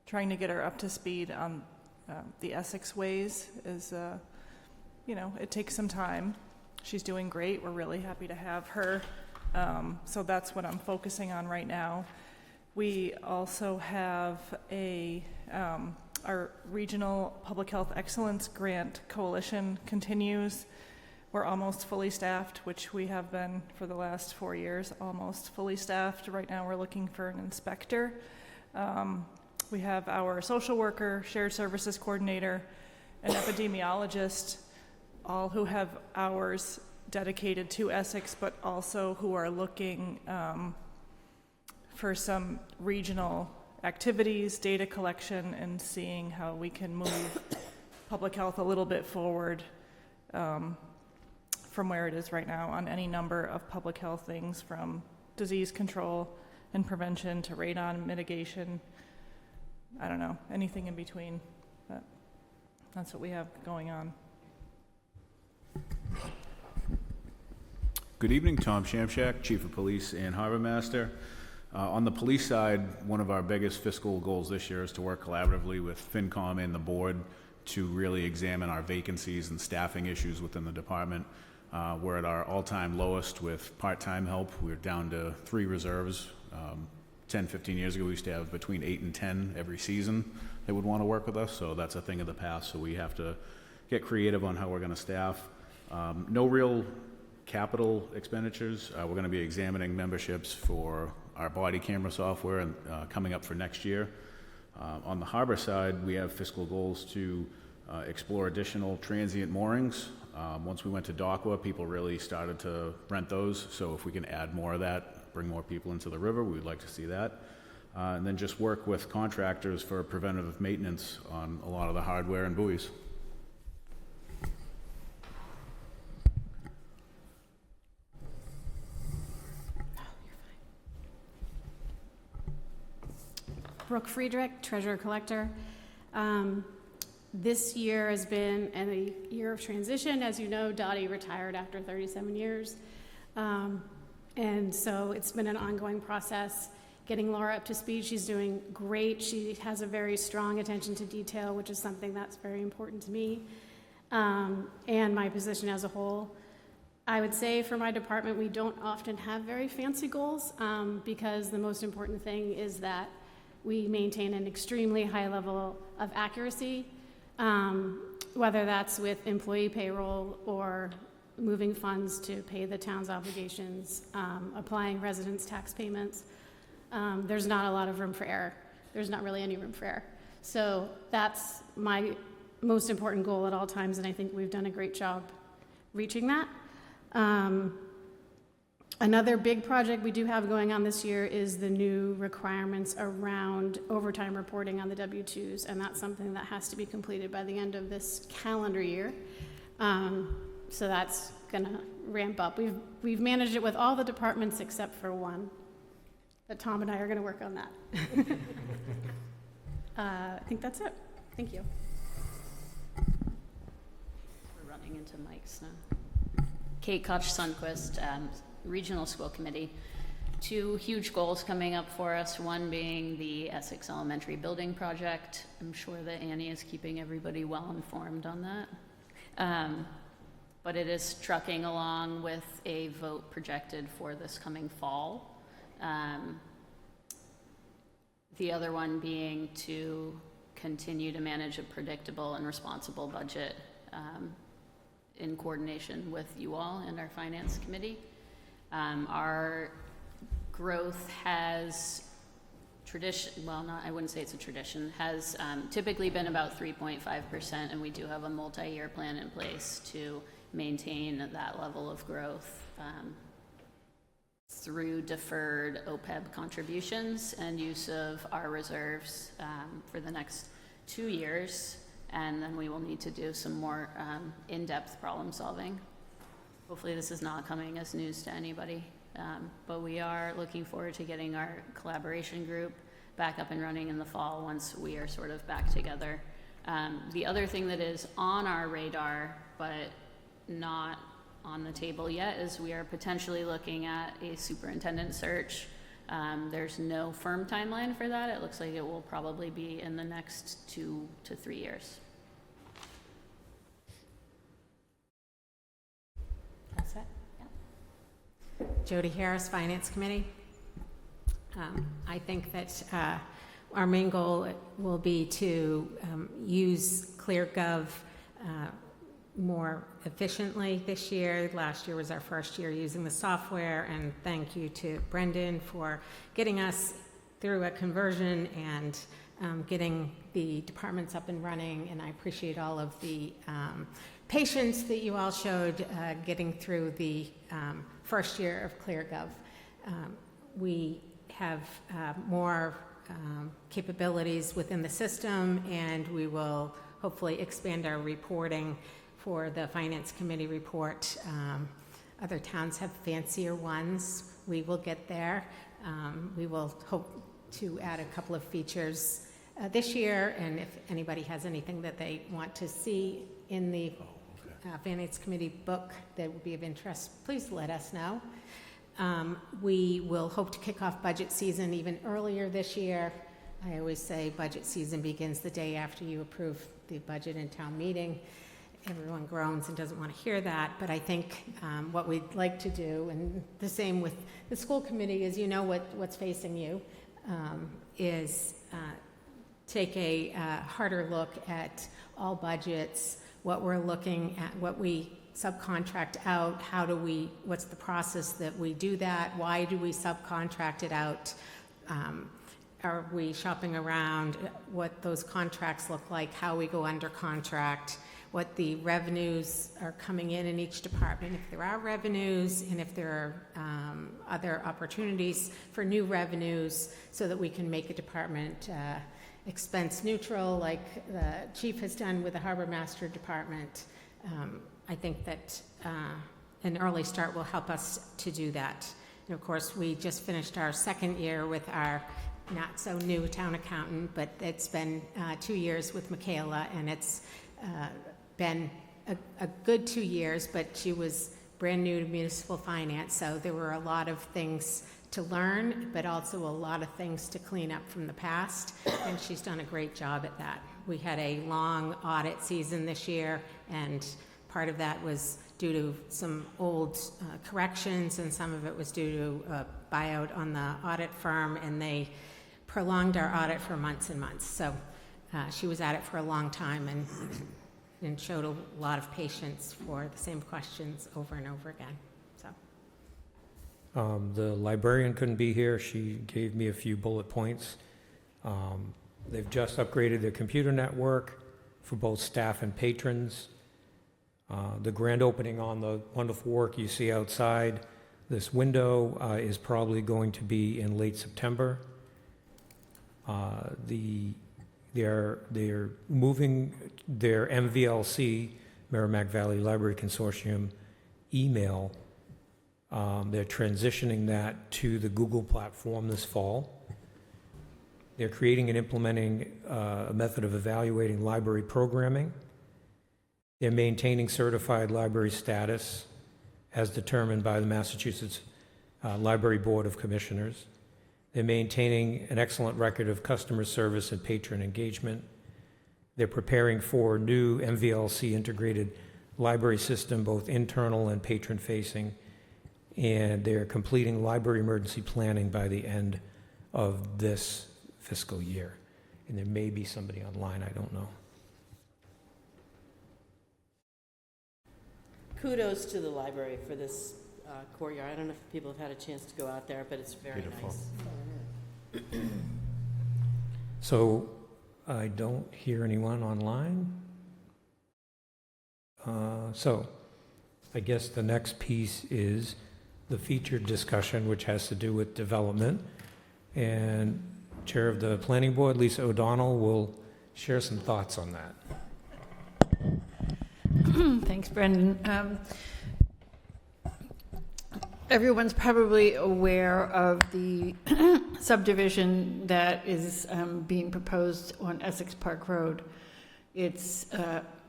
trying to get her up to speed on the Essex ways is, it takes some time. She's doing great. We're really happy to have her. So that's what I'm focusing on right now. We also have our Regional Public Health Excellence Grant Coalition continues. We're almost fully staffed, which we have been for the last 4 years, almost fully staffed. Right now we're looking for an inspector. We have our social worker, shared services coordinator, an epidemiologist, all who have hours dedicated to Essex, but also who are looking for some regional activities, data collection, and seeing how we can move public health a little bit forward from where it is right now on any number of public health things, from disease control and prevention to radon mitigation. I don't know, anything in between. But that's what we have going on. Good evening, Tom Shamshak, Chief of Police and Harbor Master. On the police side, one of our biggest fiscal goals this year is to work collaboratively with FinCom and the board to really examine our vacancies and staffing issues within the department. We're at our all-time lowest with part-time help. We're down to 3 reserves. 10, 15 years ago, we used to have between 8 and 10 every season that would want to work with us, so that's a thing of the past, so we have to get creative on how we're going to staff. No real capital expenditures. We're going to be examining memberships for our body camera software and coming up for next year. On the harbor side, we have fiscal goals to explore additional transient moorings. Once we went to DOCWA, people really started to rent those, so if we can add more of that, bring more people into the river, we'd like to see that. And then just work with contractors for preventative maintenance on a lot of the hardware and buoys. Brooke Friedrich, Treasurer Collector. This year has been a year of transition. As you know, Dottie retired after 37 years. And so it's been an ongoing process getting Laura up to speed. She's doing great. She has a very strong attention to detail, which is something that's very important to me, and my position as a whole. I would say for my department, we don't often have very fancy goals because the most important thing is that we maintain an extremely high level of accuracy, whether that's with employee payroll or moving funds to pay the town's obligations, applying residence tax payments. There's not a lot of room for error. there's not really any room for error. So that's my most important goal at all times, and I think we've done a great job reaching that. Another big project we do have going on this year is the new requirements around overtime reporting on the W-2s, and that's something that has to be completed by the end of this calendar year. So that's gonna ramp up. We've managed it with all the departments except for one, but Tom and I are gonna work on that. I think that's it. Thank you. We're running into mics now. Kate Koch-Sundquist, Regional School Committee. 2 huge goals coming up for us, one being the Essex Elementary Building Project. I'm sure that Annie is keeping everybody well informed on that. But it is trucking along with a vote projected for this coming fall. The other one being to continue to manage a predictable and responsible budget in coordination with you all and our Finance Committee. Our growth has I wouldn't say it's a tradition, has typically been about 3.5%, and we do have a multi-year plan in place to maintain that level of growth through deferred OPEB contributions and use of our reserves for the next 2 years, and then we will need to do some more in-depth problem solving. Hopefully this is not coming as news to anybody, but we are looking forward to getting our collaboration group back up and running in the fall once we are sort of back together. The other thing that is on our radar, but not on the table yet, is we are potentially looking at a superintendent search. There's no firm timeline for that. It looks like it will probably be in the next 2 to 3 years. That's it? Yeah. Jody Harris, Finance Committee. I think that our main goal will be to use ClearGov more efficiently this year. Last year was our first year using the software, and thank you to Brendan for getting us through a conversion and getting the departments up and running, and I appreciate all of the patience that you all showed getting through the first year of ClearGov. We have more capabilities within the system, and we will hopefully expand our reporting for the Finance Committee report. Other towns have fancier ones. We will get there. We will hope to add a couple of features this year, and if anybody has anything that they want to see in the Finance Committee book that would be of interest, please let us know. We will hope to kick off budget season even earlier this year. I always say budget season begins the day after you approve the budget in town meeting. Everyone groans and doesn't want to hear that, but I think what we'd like to do, and the same with the school committee, is you know what's facing you, is take a harder look at all budgets, what we're looking at, what we subcontract out, what's the process that we do that, why do we subcontract it out, are we shopping around, what those contracts look like, how we go under contract, what the revenues are coming in each department, if there are revenues, and if there are other opportunities for new revenues, so that we can make a department expense neutral, like the chief has done with the harbor master department. I think that an early start will help us to do that. And of course, we just finished our second year with our not so new town accountant, but it's been 2 years with Michaela, and it's been a good 2 years, but she was brand new to municipal finance, so there were a lot of things to learn, but also a lot of things to clean up from the past, and she's done a great job at that. We had a long audit season this year, and part of that was due to some old corrections, and some of it was due to a buyout on the audit firm, and they prolonged our audit for months and months. So she was at it for a long time and showed a lot of patience for the same questions over and over again. So the librarian couldn't be here. She gave me a few bullet points. They've just upgraded their computer network for both staff and patrons. The grand opening on the wonderful work you see outside this window is probably going to be in late September. They're moving their MVLC, Merrimack Valley Library Consortium, email. They're transitioning that to the Google platform this fall. They're creating and implementing a method of evaluating library programming. They're maintaining certified library status as determined by the Massachusetts Library Board of Commissioners. They're maintaining an excellent record of customer service and patron engagement. They're preparing for new MVLC integrated library system, both internal and patron-facing, and they're completing library emergency planning by the end of this fiscal year. And there may be somebody online, I don't know. Kudos to the library for this courtyard. I don't know if people have had a chance to go out there, but it's very Beautiful. nice. So I don't hear anyone online. So I guess the next piece is the featured discussion, which has to do with development. And Chair of the Planning Board, Lisa O'Donnell, will share some thoughts on that. Thanks, Brendan. Everyone's probably aware of the subdivision that is being proposed on Essex Park Road. It's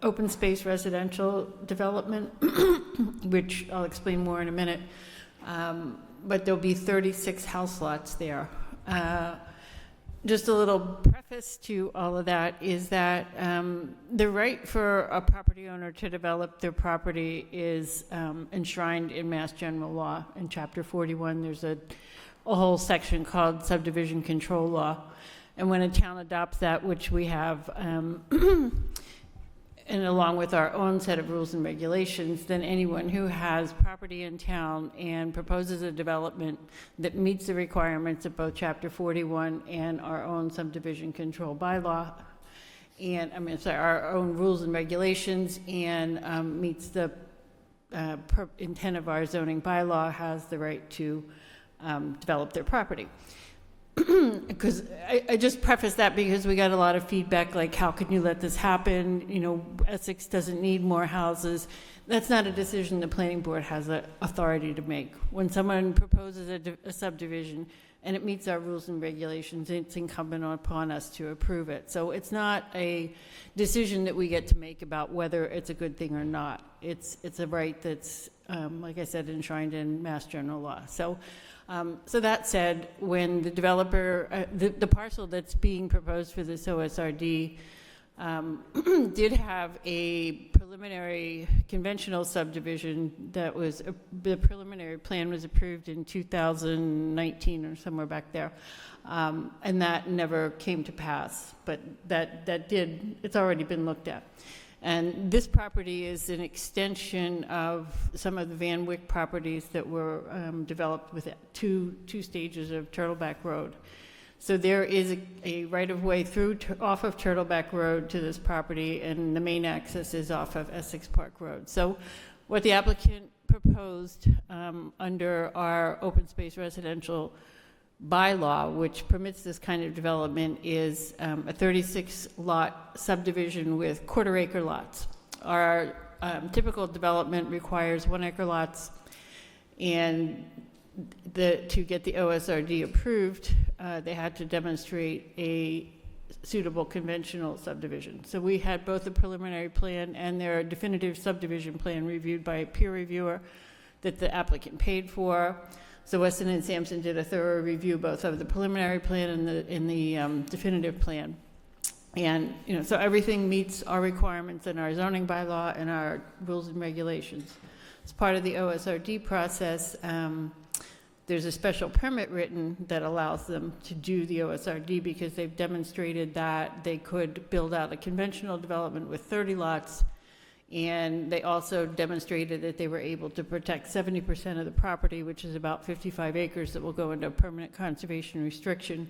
open space residential development, which I'll explain more in a minute. But there'll be 36 house lots there. Just a little preface to all of that is that the right for a property owner to develop their property is enshrined in Mass General Law. In Chapter 41, there's a whole section called Subdivision Control Law. And when a town adopts that, which we have, and along with our own set of rules and regulations, then anyone who has property in town and proposes a development that meets the requirements of both Chapter 41 and our own subdivision control bylaw, and our own rules and regulations, and meets the intent of our zoning bylaw, has the right to develop their property. Because I just preface that because we got a lot of feedback like, how can you let this happen? You know, Essex doesn't need more houses. That's not a decision the planning board has the authority to make. When someone proposes a subdivision and it meets our rules and regulations, it's incumbent upon us to approve it. So it's not a decision that we get to make about whether it's a good thing or not. It's a right that's, like I said, enshrined in Mass General Law. So that said, when the developer, the parcel that's being proposed for this OSRD did have a preliminary conventional subdivision that was, the preliminary plan was approved in 2019 or somewhere back there, and that never came to pass, but that did, it's already been looked at. And this property is an extension of some of the Van Wyck properties that were developed with two stages of Turtleback Road. So there is a right-of-way through off of Turtleback Road to this property, and the main access is off of Essex Park Road. So what the applicant proposed under our open space residential bylaw, which permits this kind of development, is a 36-lot subdivision with quarter-acre lots. Our typical development requires 1-acre lots, and to get the OSRD approved, they had to demonstrate a suitable conventional subdivision. So we had both a preliminary plan and their definitive subdivision plan reviewed by a peer reviewer that the applicant paid for. So Weston and Sampson did a thorough review both of the preliminary plan and the definitive plan. And, so everything meets our requirements in our zoning bylaw and our rules and regulations. As part of the OSRD process, there's a special permit written that allows them to do the OSRD because they've demonstrated that they could build out a conventional development with 30 lots. And they also demonstrated that they were able to protect 70% of the property, which is about 55 acres that will go into permanent conservation restriction,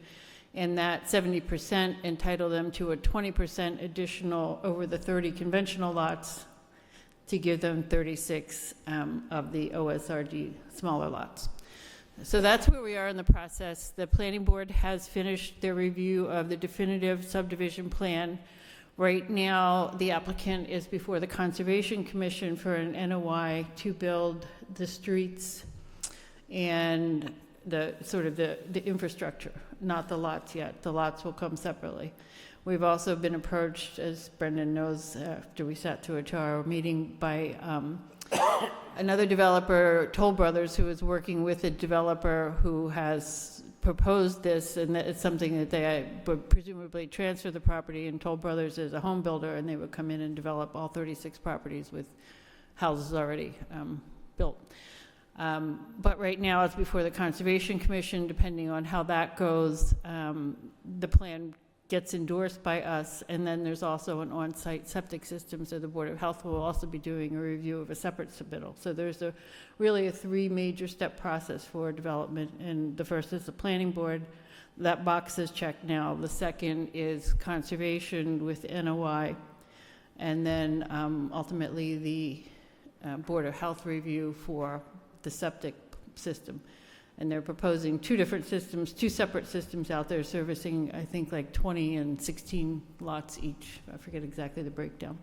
and that 70% entitle them to a 20% additional over the 30 conventional lots to give them 36 of the OSRD smaller lots. So that's where we are in the process. The planning board has finished their review of the definitive subdivision plan. Right now, the applicant is before the Conservation Commission for an NOI to build the streets and the sort of the infrastructure, not the lots yet. The lots will come separately. We've also been approached, as Brendan knows, after we sat through a tower meeting, by another developer, Toll Brothers, who is working with a developer who has proposed this, and that it's something that they would presumably transfer the property, and Toll Brothers is a home builder, and they would come in and develop all 36 properties with houses already built. But right now it's before the Conservation Commission. Depending on how that goes, the plan gets endorsed by us, and then there's also an on-site septic system, so the Board of Health will also be doing a review of a separate submittal. So there's really a 3 major step process for development, and the first is the planning board. That box is checked now. The second is conservation with NOI, and then ultimately the Board of Health review for the septic system. And they're proposing 2 different systems, 2 separate systems out there servicing, I think, like 20 and 16 lots each. I forget exactly the breakdown.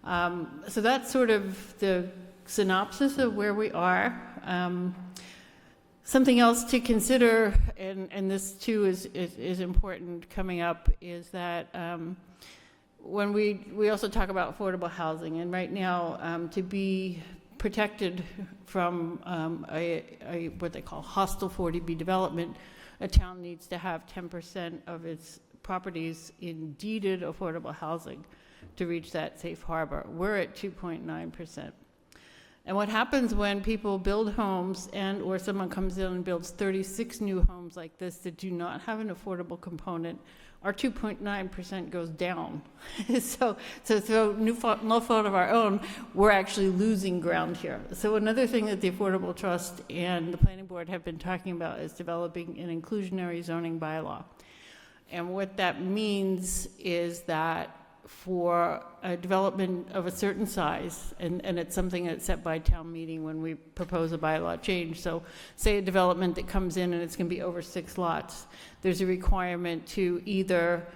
So that's sort of the synopsis of where we are. Something else to consider, and this too is important coming up, is that when we also talk about affordable housing, and right now to be protected from what they call hostile 40B development, a town needs to have 10% of its properties in deeded affordable housing to reach that safe harbor. We're at 2.9%. And what happens when people build homes or someone comes in and builds 36 new homes like this that do not have an affordable component, our 2.9% goes down. so no fault of our own, we're actually losing ground here. So another thing that the Affordable Trust and the Planning Board have been talking about is developing an inclusionary zoning bylaw. And what that means is that for a development of a certain size, and it's something that's set by town meeting when we propose a bylaw change. So say a development that comes in and it's going to be over 6 lots, there's a requirement to either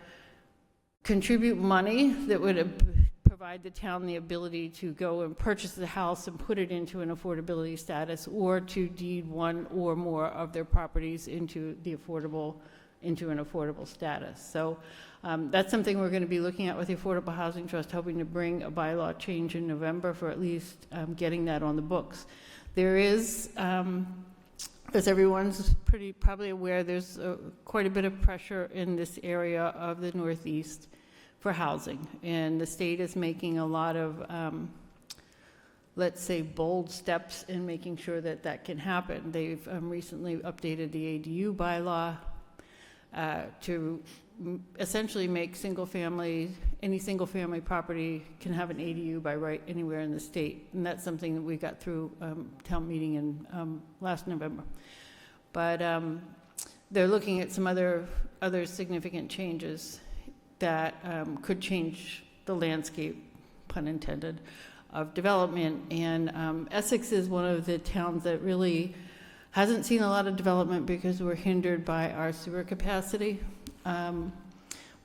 contribute money that would provide the town the ability to go and purchase the house and put it into an affordability status, or to deed 1 or more of their properties into an affordable status. So that's something we're going to be looking at with the Affordable Housing Trust, hoping to bring a bylaw change in November for at least getting that on the books. There is, as everyone's probably aware, there's quite a bit of pressure in this area of the Northeast for housing, and the state is making a lot of let's say bold steps in making sure that that can happen. They've recently updated the ADU bylaw to essentially make any single family property can have an ADU by right anywhere in the state. And that's something that we got through town meeting in last November. But they're looking at some other significant changes that could change the landscape, pun intended, of development. And Essex is one of the towns that really hasn't seen a lot of development because we're hindered by our sewer capacity.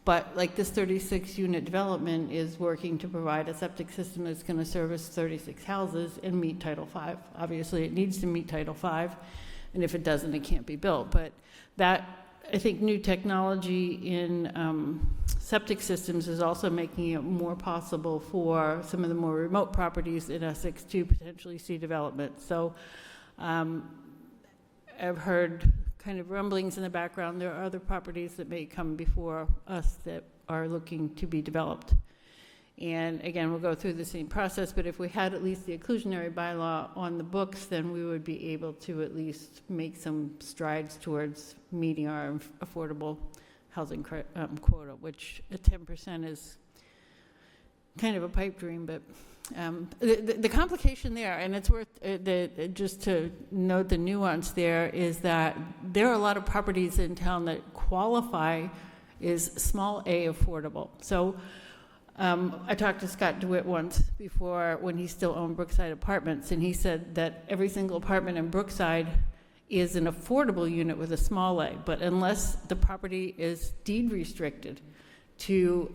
But like this 36 unit development is working to provide a septic system that's going to service 36 houses and meet Title V. Obviously it needs to meet Title V, and if it doesn't, it can't be built. But that, I think, new technology in septic systems is also making it more possible for some of the more remote properties in Essex to potentially see development. So I've heard kind of rumblings in the background. There are other properties that may come before us that are looking to be developed. And again, we'll go through the same process, but if we had at least the inclusionary bylaw on the books, then we would be able to at least make some strides towards meeting our affordable housing quota, which at 10% is kind of a pipe dream, but the complication there, and it's worth just to note the nuance there, is that there are a lot of properties in town that qualify as small A affordable. So I talked to Scott DeWitt once before when he still owned Brookside Apartments, and he said that every single apartment in Brookside is an affordable unit with a small A, but unless the property is deed restricted to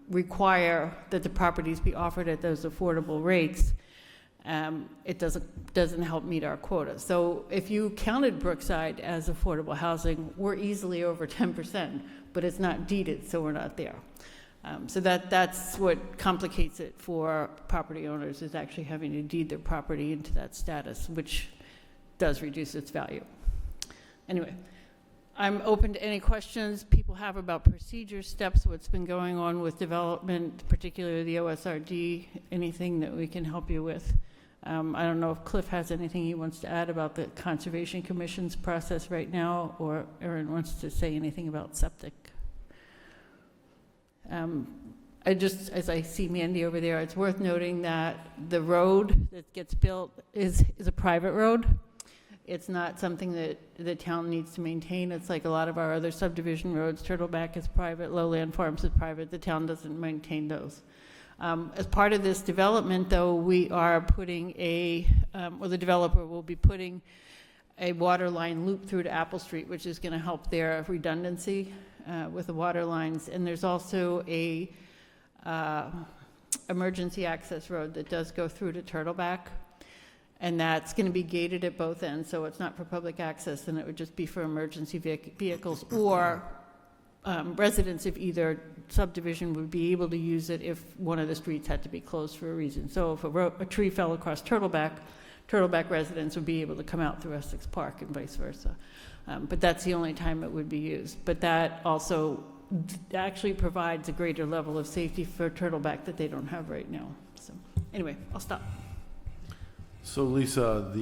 require that the properties be offered at those affordable rates, it doesn't help meet our quota. So if you counted Brookside as affordable housing, we're easily over 10%, but it's not deeded, so we're not there. So that's what complicates it for property owners, is actually having to deed their property into that status, which does reduce its value. Anyway, I'm open to any questions people have about procedure steps, what's been going on with development, particularly the OSRD, anything that we can help you with. I don't know if Cliff has anything he wants to add about the Conservation Commission's process right now, or Erin wants to say anything about septic. As I see Mandy over there, it's worth noting that the road that gets built is a private road. It's not something that the town needs to maintain. It's like a lot of our other subdivision roads. Turtleback is private, Lowland Farms is private. The town doesn't maintain those. As part of this development, though, we are putting the developer will be putting a water line loop through to Apple Street, which is going to help their redundancy with the water lines. And there's also a emergency access road that does go through to Turtleback. And that's going to be gated at both ends, so it's not for public access, and it would just be for emergency vehicles or residents of either subdivision would be able to use it if one of the streets had to be closed for a reason. So if a tree fell across Turtleback residents would be able to come out through Essex Park and vice versa. But that's the only time it would be used. But that also actually provides a greater level of safety for Turtleback that they don't have right now. So anyway, I'll stop. So Lisa,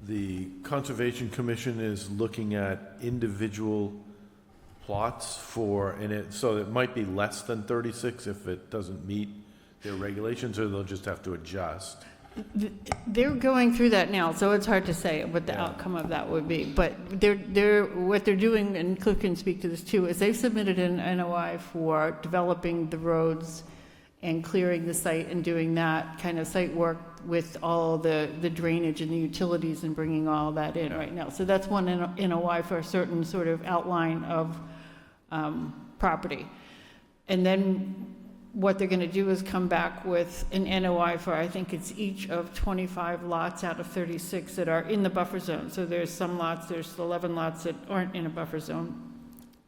the Conservation Commission is looking at individual plots so it might be less than 36 if it doesn't meet their regulations, or they'll just have to adjust. They're going through that now, so it's hard to say what the outcome of that would be. But what they're doing, and Cliff can speak to this too, is they've submitted an NOI for developing the roads and clearing the site and doing that kind of site work with all the drainage and the utilities and bringing all that in right now. So that's one NOI for a certain sort of outline of property. And then what they're going to do is come back with an NOI for, I think it's each of 25 lots out of 36 that are in the buffer zone. So there's 11 lots that aren't in a buffer zone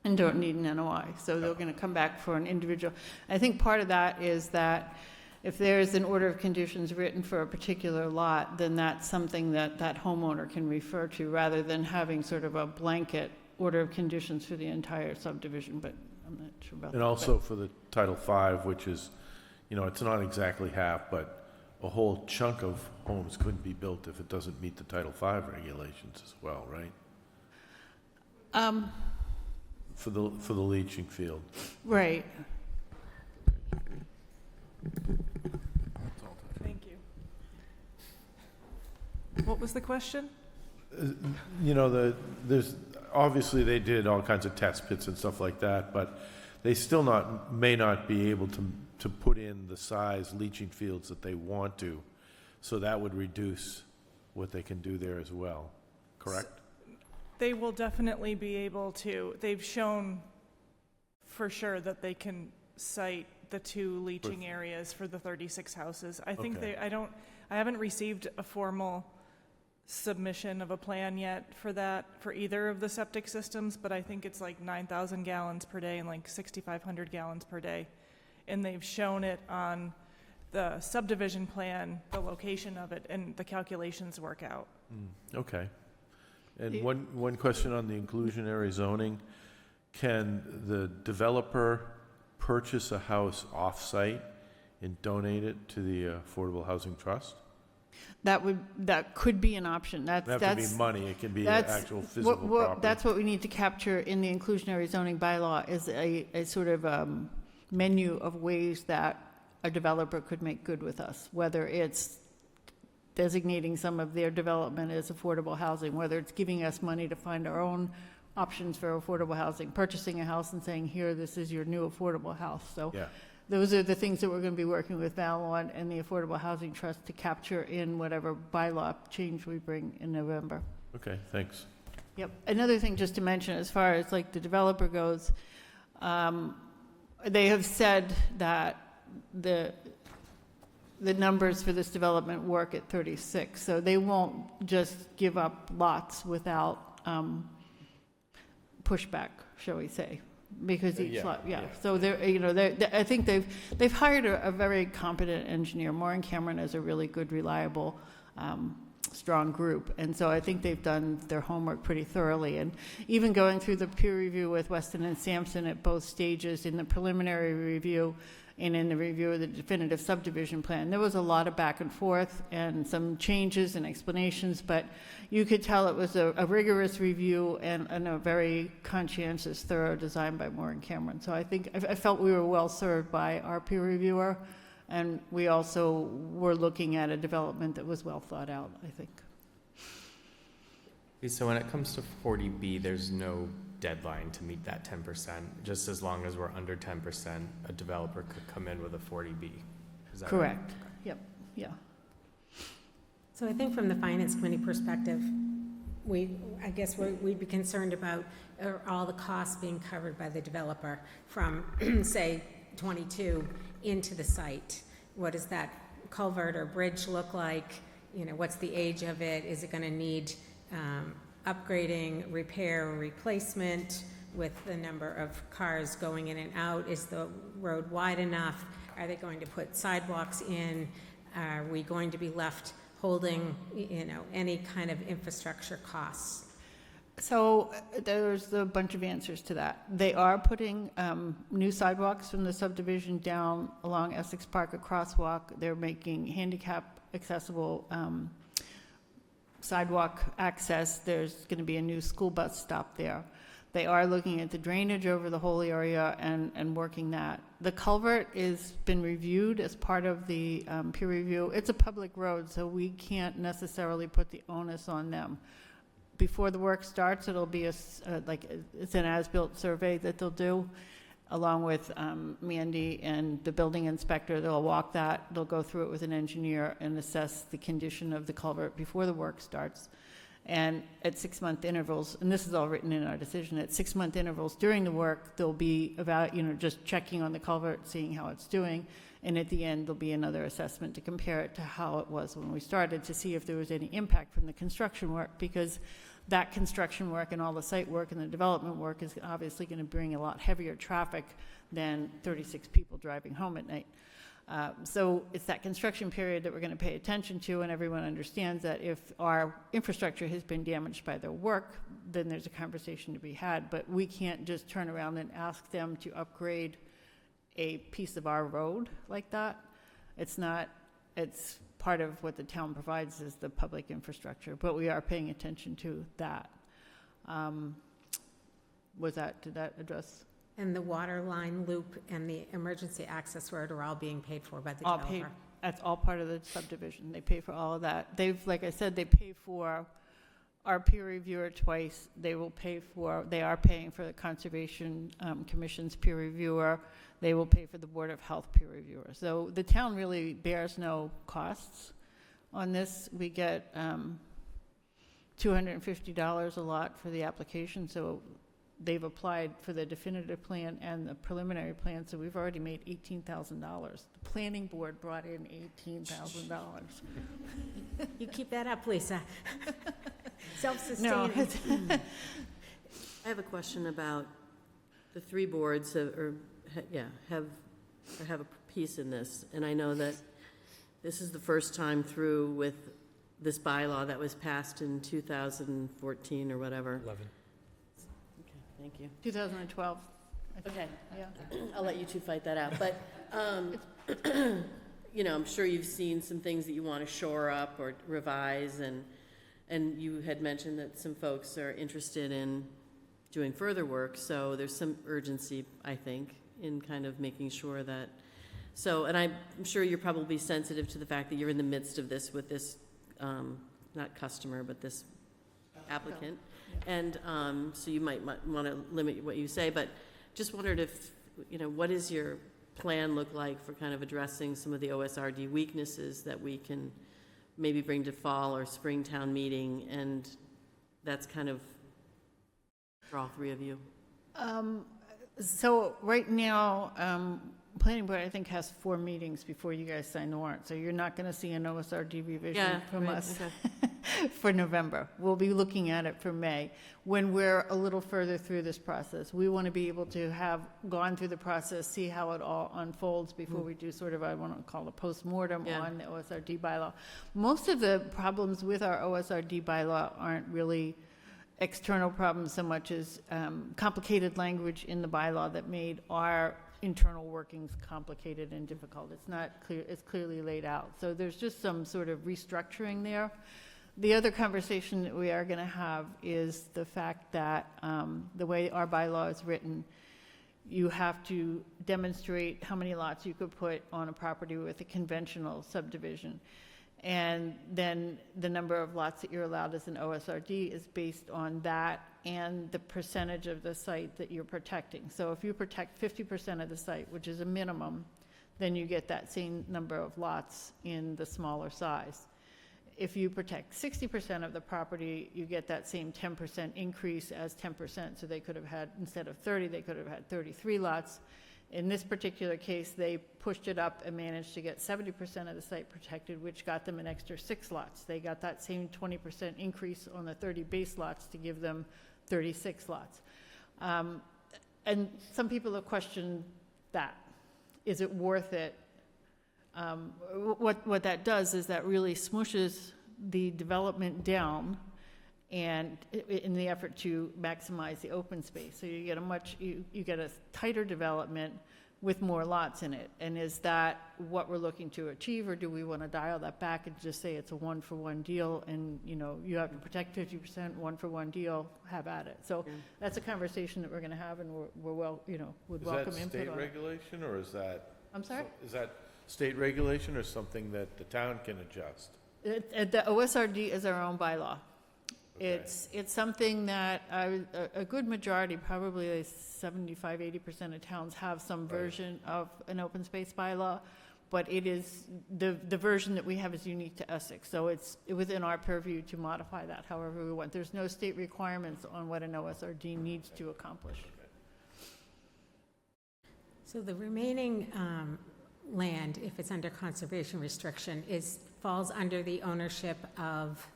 and don't need an NOI. So they're going to come back for an individual. I think part of that is that if there's an order of conditions written for a particular lot, then that's something that that homeowner can refer to rather than having sort of a blanket order of conditions for the entire subdivision, but I'm not sure about that. And also for the Title V, which is, it's not exactly half, but a whole chunk of homes couldn't be built if it doesn't meet the Title V regulations as well, right? For the leaching field. Right. Thank you. What was the question? There's obviously they did all kinds of test pits and stuff like that, but they still may not be able to put in the size leaching fields that they want to, so that would reduce what they can do there as well. Correct? They will definitely be able to. They've shown for sure that they can site the 2 leaching areas for the 36 houses. I think I haven't received a formal submission of a plan yet for either of the septic systems, but I think it's like 9,000 gallons per day and like 6,500 gallons per day. And they've shown it on the subdivision plan, the location of it, and the calculations work out. Okay. And one question on the inclusionary zoning. Can the developer purchase a house off-site and donate it to the Affordable Housing Trust? That could be an option. It doesn't have to be money, it can be actual physical property. That's what we need to capture in the inclusionary zoning bylaw, is a sort of menu of ways that a developer could make good with us, whether it's designating some of their development as affordable housing, whether it's giving us money to find our own options for affordable housing, purchasing a house and saying, here, this is your new affordable house. So Yeah. those are the things that we're going to be working with Val on and the Affordable Housing Trust to capture in whatever bylaw change we bring in November. Okay, thanks. Yep. Another thing just to mention, as far as like the developer goes, they have said that the numbers for this development work at 36, so they won't just give up lots without pushback, shall we say, because each lot, So they're, you know, I think they've hired a very competent engineer. Moore and Cameron is a really good, reliable, strong group, and so I think they've done their homework pretty thoroughly. And even going through the peer review with Weston and Sampson at both stages, in the preliminary review and in the review of the definitive subdivision plan, there was a lot of back and forth and some changes and explanations, but you could tell it was a rigorous review and a very conscientious, thorough design by Moore and Cameron. So I think I felt we were well served by our peer reviewer, and we also were looking at a development that was well thought out, I think. So when it comes to 40B, there's no deadline to meet that 10%. Just as long as we're under 10%, a developer could come in with a 40B. Is that Correct. right? Yep. Yeah. So I think from the Finance Committee perspective, I guess we'd be concerned about all the costs being covered by the developer from, say, 22 into the site. What does that culvert or bridge look like? You know, what's the age of it? Is it going to need upgrading, repair, or replacement with the number of cars going in and out? Is the road wide enough? Are they going to put sidewalks in? Are we going to be left holding, you know, any kind of infrastructure costs? So there's a bunch of answers to that. They are putting new sidewalks from the subdivision down along Essex Park, a crosswalk. They're making handicap accessible sidewalk access. There's going to be a new school bus stop there. They are looking at the drainage over the whole area and working that. The culvert has been reviewed as part of the peer review. It's a public road, so we can't necessarily put the onus on them. Before the work starts, it'll be it's an as-built survey that they'll do, along with Mandy and the building inspector. They'll walk that, they'll go through it with an engineer and assess the condition of the culvert before the work starts. And at 6-month intervals, and this is all written in our decision, at 6-month intervals during the work, they'll be about, just checking on the culvert, seeing how it's doing. And at the end, there'll be another assessment to compare it to how it was when we started, to see if there was any impact from the construction work, because that construction work and all the site work and the development work is obviously going to bring a lot heavier traffic than 36 people driving home at night. So it's that construction period that we're going to pay attention to, and everyone understands that if our infrastructure has been damaged by their work, then there's a conversation to be had. But we can't just turn around and ask them to upgrade a piece of our road like that. It's part of what the town provides is the public infrastructure, but we are paying attention to that. Did that address? And the water line loop and the emergency access road are all being paid for by the developer? That's all part of the subdivision. They pay for all of that. Like I said, they pay for our peer reviewer twice. They are paying for the Conservation Commission's peer reviewer. They will pay for the Board of Health peer reviewer. So the town really bears no costs on this. We get $250 a lot for the application, so they've applied for the definitive plan and the preliminary plan, so we've already made $18,000. The planning board brought in $18,000. You keep that up, Lisa. No, Self-sustaining. I have a question about the three boards have a piece in this, and I know that this is the first time through with this bylaw that was passed in 2014 or whatever. 11. Okay, thank you. 2012. Okay. Yeah. I'll let you two fight that out, but, I'm sure you've seen some things that you want to shore up or revise, and you had mentioned that some folks are interested in doing further work, so there's some urgency, I think, in kind of making sure that, and I'm sure you're probably sensitive to the fact that you're in the midst of this with this not customer, but this applicant. And so you might want to limit what you say, but just wondered if, what does your plan look like for kind of addressing some of the OSRD weaknesses that we can maybe bring to fall or spring town meeting? And that's kind of for all three of you. So right now, Planning Board, I think, has 4 meetings before you guys sign the warrant. So you're not going to see an OSRD revision from us for November. We'll be looking at it for May. When we're a little further through this process, we want to be able to have gone through the process, see how it all unfolds before we do sort of, I want to call it postmortem on the OSRD bylaw. Most of the problems with our OSRD bylaw aren't really external problems so much as complicated language in the bylaw that made our internal workings complicated and difficult. It's not clear, it's clearly laid out. So there's just some sort of restructuring there. The other conversation that we are going to have is the fact that the way our bylaw is written, you have to demonstrate how many lots you could put on a property with a conventional subdivision. And then the number of lots that you're allowed as an OSRD is based on that and the percentage of the site that you're protecting. So if you protect 50% of the site, which is a minimum, then you get that same number of lots in the smaller size. If you protect 60% of the property, you get that same 10% increase as 10%. So they could have had, instead of 30, they could have had 33 lots. In this particular case, they pushed it up and managed to get 70% of the site protected, which got them an extra 6 lots. They got that same 20% increase on the 30 base lots to give them 36 lots. And some people have questioned that. Is it worth it? What that does is that really smooshes the development down, and in the effort to maximize the open space. So you get you get a tighter development with more lots in it. And is that what we're looking to achieve, or do we want to dial that back and just say it's a 1-for-1 deal, and you have to protect 50%, 1-for-1 deal, have at it. So that's a conversation that we're going to have, and we're would welcome input on it. Is that state regulation, or is that? I'm sorry? Is that state regulation or something that the town can adjust? The OSRD is our own bylaw. Okay. It's something that a good majority, probably 75-80% of towns have some version of an open space bylaw, but it is the version that we have is unique to Essex. So it's within our purview to modify that however we want. There's no state requirements on what an OSRD needs to accomplish. So the remaining land, if it's under conservation restriction, falls under the ownership of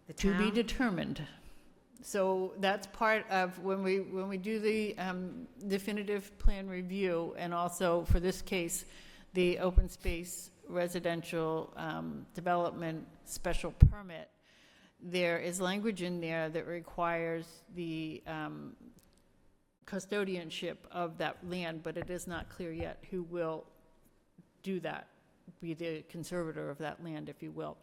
the town? To be determined. So that's part of when we do the definitive plan review, and also for this case, the open space residential development special permit. There is language in there that requires the custodianship of that land, but it is not clear yet who will do that, be the conservator of that land, if you will.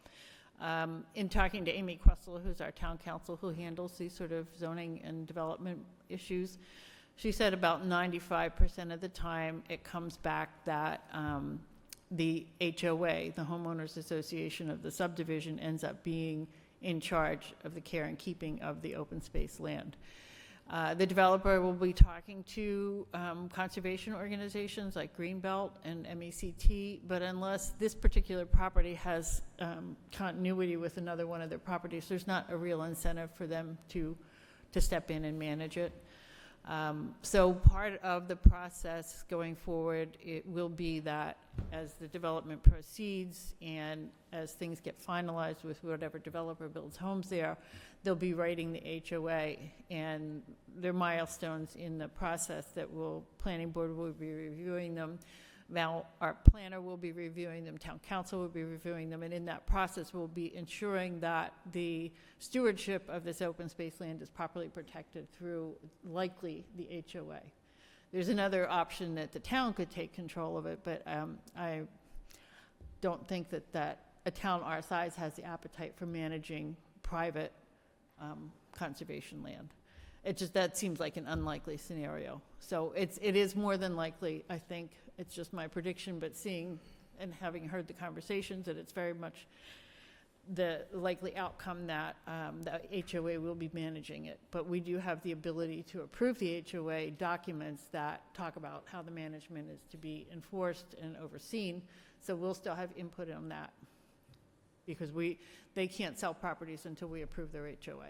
In talking to Amy Questle, who's our town council, who handles these sort of zoning and development issues, she said about 95% of the time it comes back that the HOA, the homeowners association of the subdivision, ends up being in charge of the care and keeping of the open space land. The developer will be talking to conservation organizations like Greenbelt and MECT, but unless this particular property has continuity with another one of their properties, there's not a real incentive for them to step in and manage it. So part of the process going forward, it will be that as the development proceeds and as things get finalized with whatever developer builds homes there, they'll be writing the HOA, and there are milestones in the process that planning board will be reviewing them. Now, our planner will be reviewing them, town council will be reviewing them, and in that process, we'll be ensuring that the stewardship of this open space land is properly protected through likely the HOA. There's another option that the town could take control of it, but I don't think that a town our size has the appetite for managing private conservation land. That seems like an unlikely scenario. So it is more than likely, I think. It's just my prediction, but seeing and having heard the conversations, that it's very much the likely outcome that the HOA will be managing it. But we do have the ability to approve the HOA documents that talk about how the management is to be enforced and overseen. So we'll still have input on that, because they can't sell properties until we approve their HOA.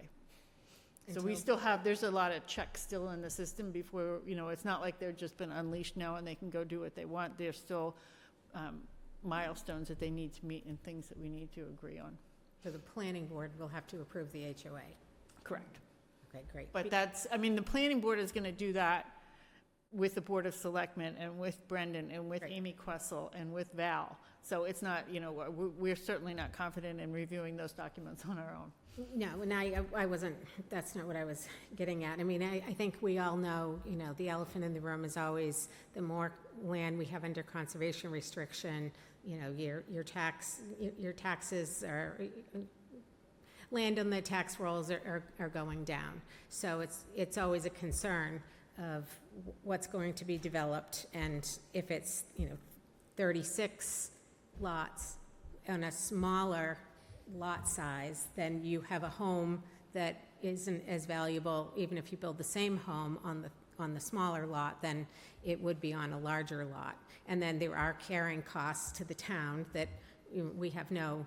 So we still have, there's a lot of checks still in the system before, it's not like they've just been unleashed now and they can go do what they want. There's still milestones that they need to meet and things that we need to agree on. So the planning board will have to approve the HOA. Correct. Okay, great. But the planning board is going to do that with the Board of Selectmen and with Brendan and with Amy Questle and with Val. So it's not, we're certainly not confident in reviewing those documents on our own. No, and I wasn't, that's not what I was getting at. I mean, I think we all know, the elephant in the room is always the more land we have under conservation restriction, your taxes are, land on the tax rolls are going down. So it's always a concern of what's going to be developed, and if it's, 36 lots on a smaller lot size, then you have a home that isn't as valuable, even if you build the same home on the smaller lot, than it would be on a larger lot. And then there are carrying costs to the town that we have no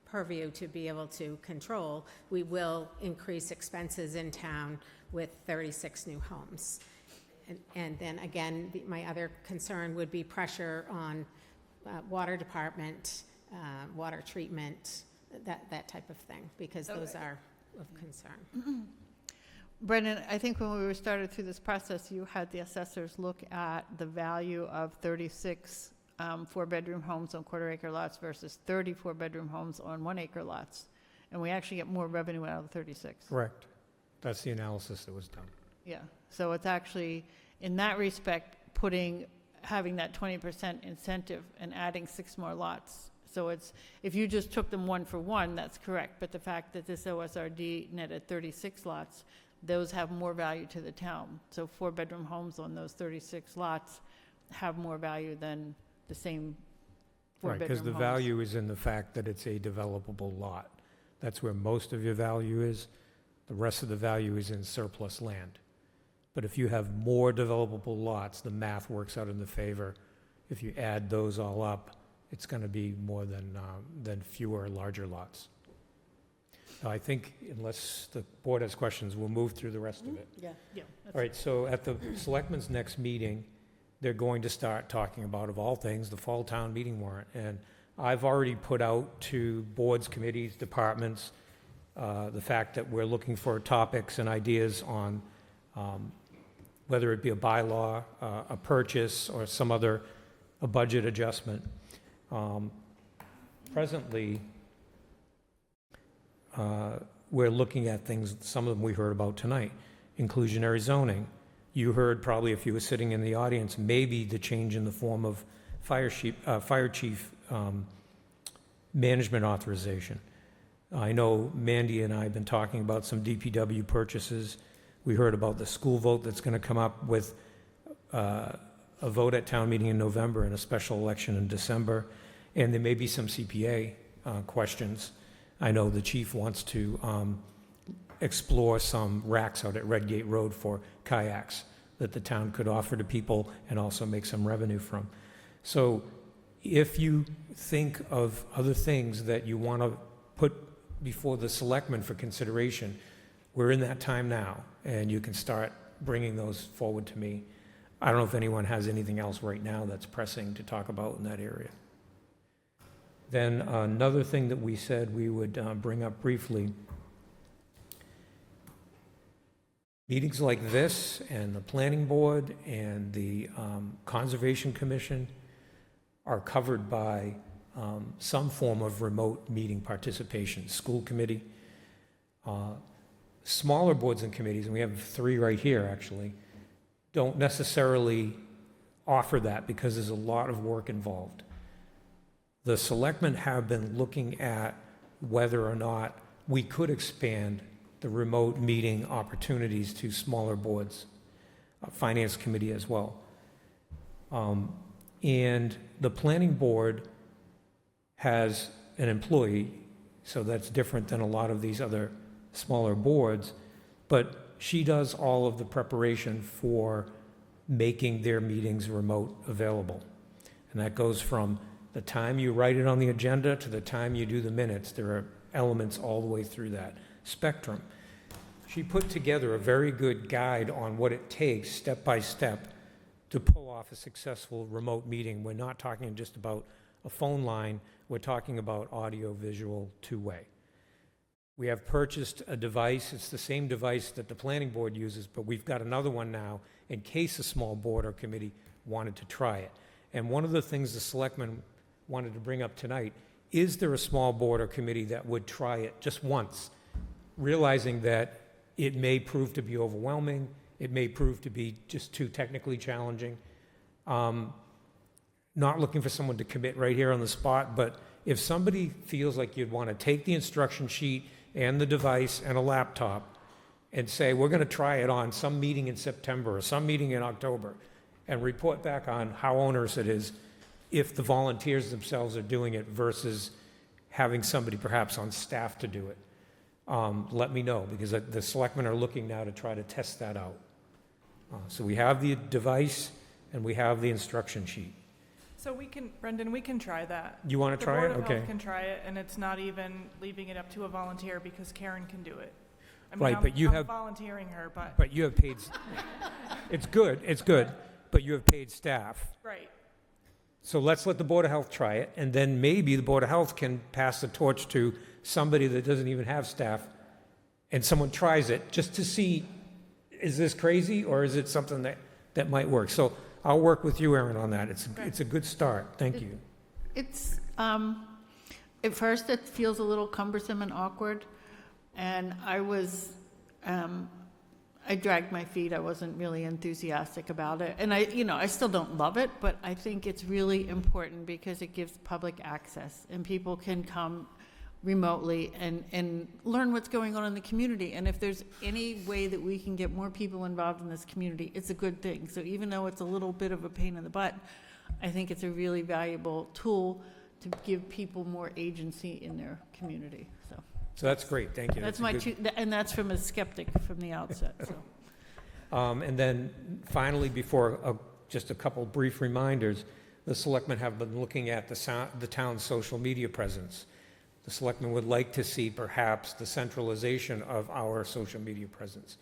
purview to be able to control. We will increase expenses in town with 36 new homes. And then again, my other concern would be pressure on water department, water treatment, that type of thing, because those are of concern. Brendan, I think when we started through this process, you had the assessors look at the value of 36 four-bedroom homes on quarter-acre lots versus 30 four-bedroom homes on one-acre lots. And we actually get more revenue out of the 36. Correct. That's the analysis that was done. Yeah, so it's actually, in that respect, having that 20% incentive and adding 6 more lots. So if you just took them one for one, that's correct. But the fact that this OSRD netted 36 lots, those have more value to the town. So 4-bedroom homes on those 36 lots have more value than the same 4-bedroom Right, because the homes. value is in the fact that it's a developable lot. That's where most of your value is. The rest of the value is in surplus land. But if you have more developable lots, the math works out in the favor. If you add those all up, it's going to be more than fewer larger lots. Now, I think unless the board has questions, we'll move through the rest of it. Yeah. All right, so at the Selectmen's next meeting, they're going to start talking about, of all things, the fall town meeting warrant. And I've already put out to boards, committees, departments, the fact that we're looking for topics and ideas on whether it be a bylaw, a purchase, or some other, a budget adjustment. Presently, we're looking at things, some of them we heard about tonight, inclusionary zoning. You heard probably, if you were sitting in the audience, maybe the change in the form of fire chief management authorization. I know Mandy and I have been talking about some DPW purchases. We heard about the school vote that's going to come up with a vote at town meeting in November and a special election in December. And there may be some CPA questions. I know the chief wants to explore some racks out at Redgate Road for kayaks that the town could offer to people and also make some revenue from. So if you think of other things that you want to put before the selectmen for consideration, we're in that time now, and you can start bringing those forward to me. I don't know if anyone has anything else right now that's pressing to talk about in that area. Then another thing that we said we would bring up briefly, meetings like this and the planning board and the Conservation Commission are covered by some form of remote meeting participation. School committee, smaller boards and committees, and we have 3 right here actually, don't necessarily offer that because there's a lot of work involved. The selectmen have been looking at whether or not we could expand the remote meeting opportunities to smaller boards, finance committee as well. And the planning board has an employee, so that's different than a lot of these other smaller boards, but she does all of the preparation for making their meetings remote available. And that goes from the time you write it on the agenda to the time you do the minutes. There are elements all the way through that spectrum. She put together a very good guide on what it takes, step by step, to pull off a successful remote meeting. We're not talking just about a phone line, we're talking about audio, visual, two-way. We have purchased a device. It's the same device that the planning board uses, but we've got another one now in case a small board or committee wanted to try it. And one of the things the selectmen wanted to bring up tonight, is there a small board or committee that would try it just once, realizing that it may prove to be overwhelming, it may prove to be just too technically challenging. Not looking for someone to commit right here on the spot, but if somebody feels like you'd want to take the instruction sheet and the device and a laptop and say, we're going to try it on some meeting in September or some meeting in October, and report back on how onerous it is if the volunteers themselves are doing it versus having somebody perhaps on staff to do it. Let me know, because the selectmen are looking now to try to test that out. So we have the device and we have the instruction sheet. So we can, Brendan, we can try that. You want to try it? The Board of Okay. Health can try it, and it's not even leaving it up to a volunteer because Karen can do it. I mean, Right, but you I'm have- volunteering her, but. But you have paid, it's good, but you have paid staff. Right. So let's let the Board of Health try it, and then maybe the Board of Health can pass the torch to somebody that doesn't even have staff, and someone tries it just to see, is this crazy, or is it something that might work? So I'll work with you, Erin, on that. It's a good start. Thank you. It's, at first it feels a little cumbersome and awkward, and I dragged my feet. I wasn't really enthusiastic about it. And I still don't love it, but I think it's really important because it gives public access and people can come remotely and learn what's going on in the community. And if there's any way that we can get more people involved in this community, it's a good thing. So even though it's a little bit of a pain in the butt, I think it's a really valuable tool to give people more agency in their community. So that's great. Thank you. That's a my good- and that's from a skeptic from the outset. So. And then finally, before just a couple brief reminders, the selectmen have been looking at the town's social media presence. The selectmen would like to see perhaps the centralization of our social media presence.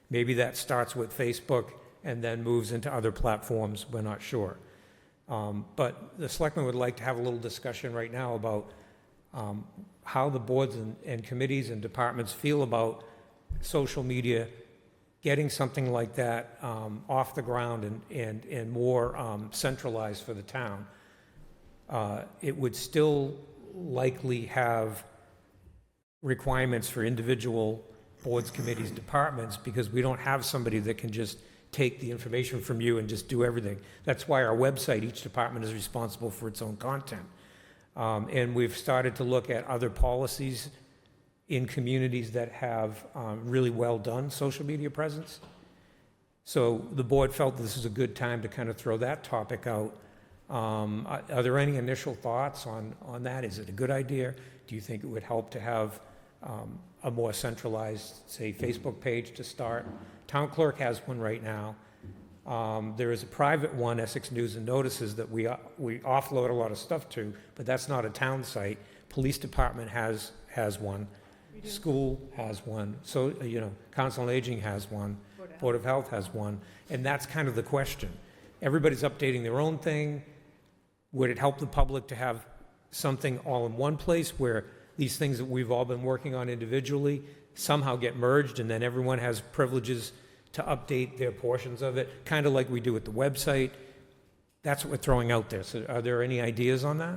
Maybe that starts with Facebook and then moves into other platforms. We're not sure. But the selectmen would like to have a little discussion right now about how the boards and committees and departments feel about social media, getting something like that off the ground and more centralized for the town. It would still likely have requirements for individual boards, committees, departments, because we don't have somebody that can just take the information from you and just do everything. That's why our website, each department is responsible for its own content. And we've started to look at other policies in communities that have really well done social media presence. So the board felt this is a good time to kind of throw that topic out. Are there any initial thoughts on that? Is it a good idea? Do you think it would help to have a more centralized, say, Facebook page to start? Town clerk has one right now. There is a private one, Essex News and Notices, that we offload a lot of stuff to, but that's not a town site. Police department has one. School has one. So, Council on Aging has one. Board of Health has one. And that's kind of the question. Everybody's updating their own thing. Would it help the public to have something all in one place where these things that we've all been working on individually somehow get merged, and then everyone has privileges to update their portions of it, kind of like we do with the website? That's what we're throwing out there. So are there any ideas on that?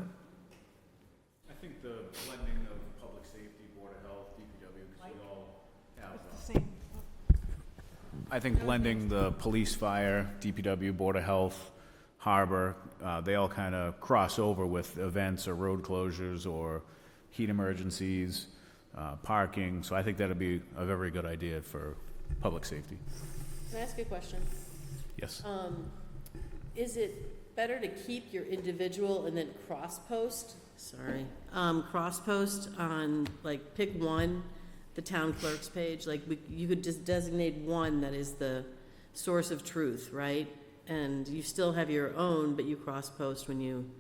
I think the blending of public safety, Board of Health, DPW, because we all have. It's the same. I think blending the police, fire, DPW, Board of Health, Harbor, they all kind of cross over with events or road closures or heat emergencies, parking. So I think that'd be a very good idea for public safety. Can I ask a question? Yes. Is it better to keep your individual and then cross-post sorry, cross-post on, like, pick one, the town clerk's page, like, you could just designate one that is the source of truth, right? And you still have your own, but you cross-post when you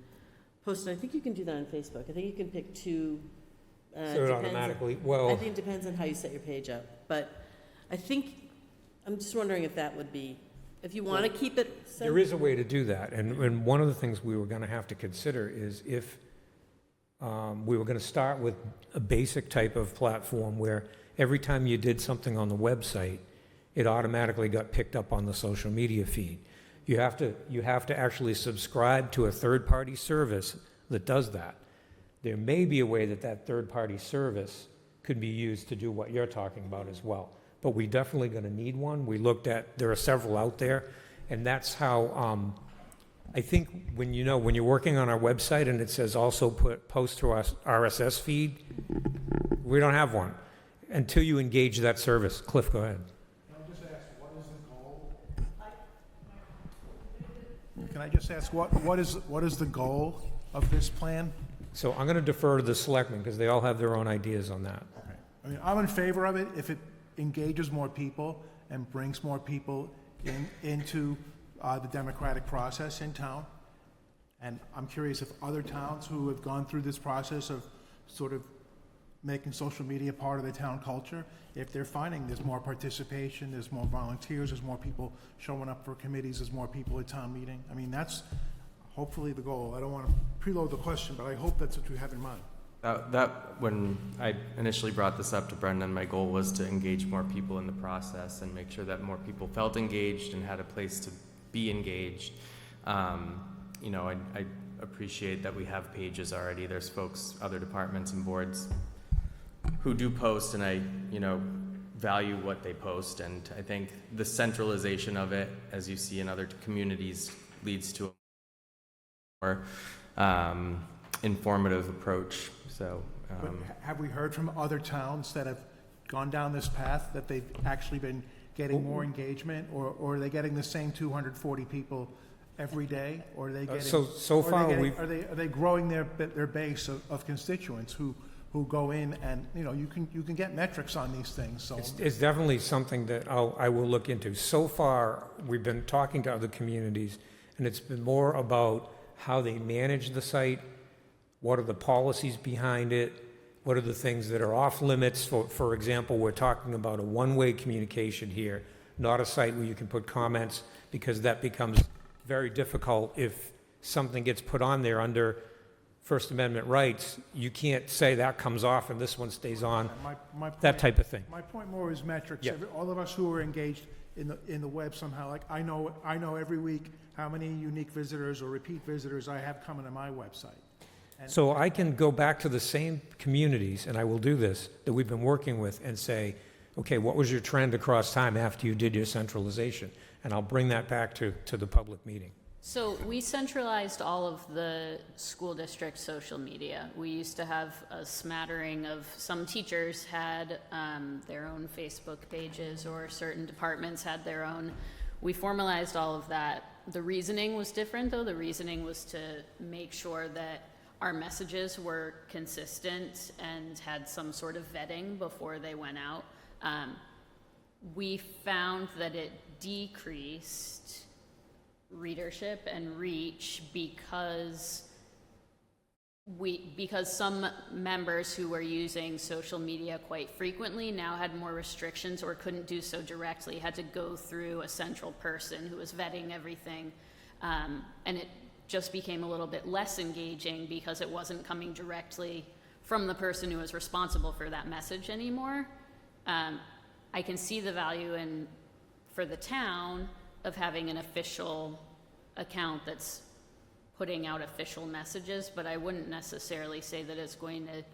post, and I think you can do that on Facebook. I think you can pick two. So it depends on- automatically, I well, think it depends on how you set your page up, but I think, I'm just wondering if that would be, if you want to keep it. there is a way to do that, and one of the things we were gonna have to consider is if we were gonna start with a basic type of platform where every time you did something on the website, it automatically got picked up on the social media feed. You have to actually subscribe to a third-party service that does that. There may be a way that that third-party service could be used to do what you're talking about as well. But we definitely gonna need one. We looked at, there are several out there, and that's how, I think when you're working on our website and it says also post to our RSS feed, we don't have one until you engage that service. Cliff, go ahead. Can I just ask, what is the goal of this plan? So I'm gonna defer to the selectmen because they all have their own ideas on that. I mean, I'm in favor of it if it engages more people and brings more people into the democratic process in town. And I'm curious if other towns who have gone through this process of sort of making social media part of the town culture, if they're finding there's more participation, there's more volunteers, there's more people showing up for committees, there's more people at town meeting. I mean, that's hopefully the goal. I don't want to preload the question, but I hope that's what you have in mind. When I initially brought this up to Brendan, my goal was to engage more people in the process and make sure that more people felt engaged and had a place to be engaged. I appreciate that we have pages already. There's folks, other departments and boards who do post, and I value what they post. And I think the centralization of it, as you see in other communities, leads to a more informative approach. So, But have we heard from other towns that have gone down this path, that they've actually been getting more engagement, or are they getting the same 240 people every day, or are they getting? So far we've. Are they growing their base of constituents who go in, and you can get metrics on these things. So It's definitely something that I will look into. So far, we've been talking to other communities, and it's been more about how they manage the site, what are the policies behind it, what are the things that are off limits. For example, we're talking about a one-way communication here, not a site where you can put comments, because that becomes very difficult if something gets put on there under First Amendment rights. You can't say that comes off and this one stays on, that type of thing. My point more is metrics. Yeah. All of us who are engaged in the web somehow, like I know every week how many unique visitors or repeat visitors I have coming to my website. So I can go back to the same communities, and I will do this, that we've been working with, and say, okay, what was your trend across time after you did your centralization? And I'll bring that back to the public meeting. So we centralized all of the school district social media. We used to have a smattering of, some teachers had their own Facebook pages, or certain departments had their own. We formalized all of that. The reasoning was different, though. The reasoning was to make sure that our messages were consistent and had some sort of vetting before they went out. We found that it decreased readership and reach because some members who were using social media quite frequently now had more restrictions, or couldn't do so directly, had to go through a central person who was vetting everything, and it just became a little bit less engaging because it wasn't coming directly from the person who was responsible for that message anymore. I can see the value for the town of having an official account that's putting out official messages, but I wouldn't necessarily say that it's going to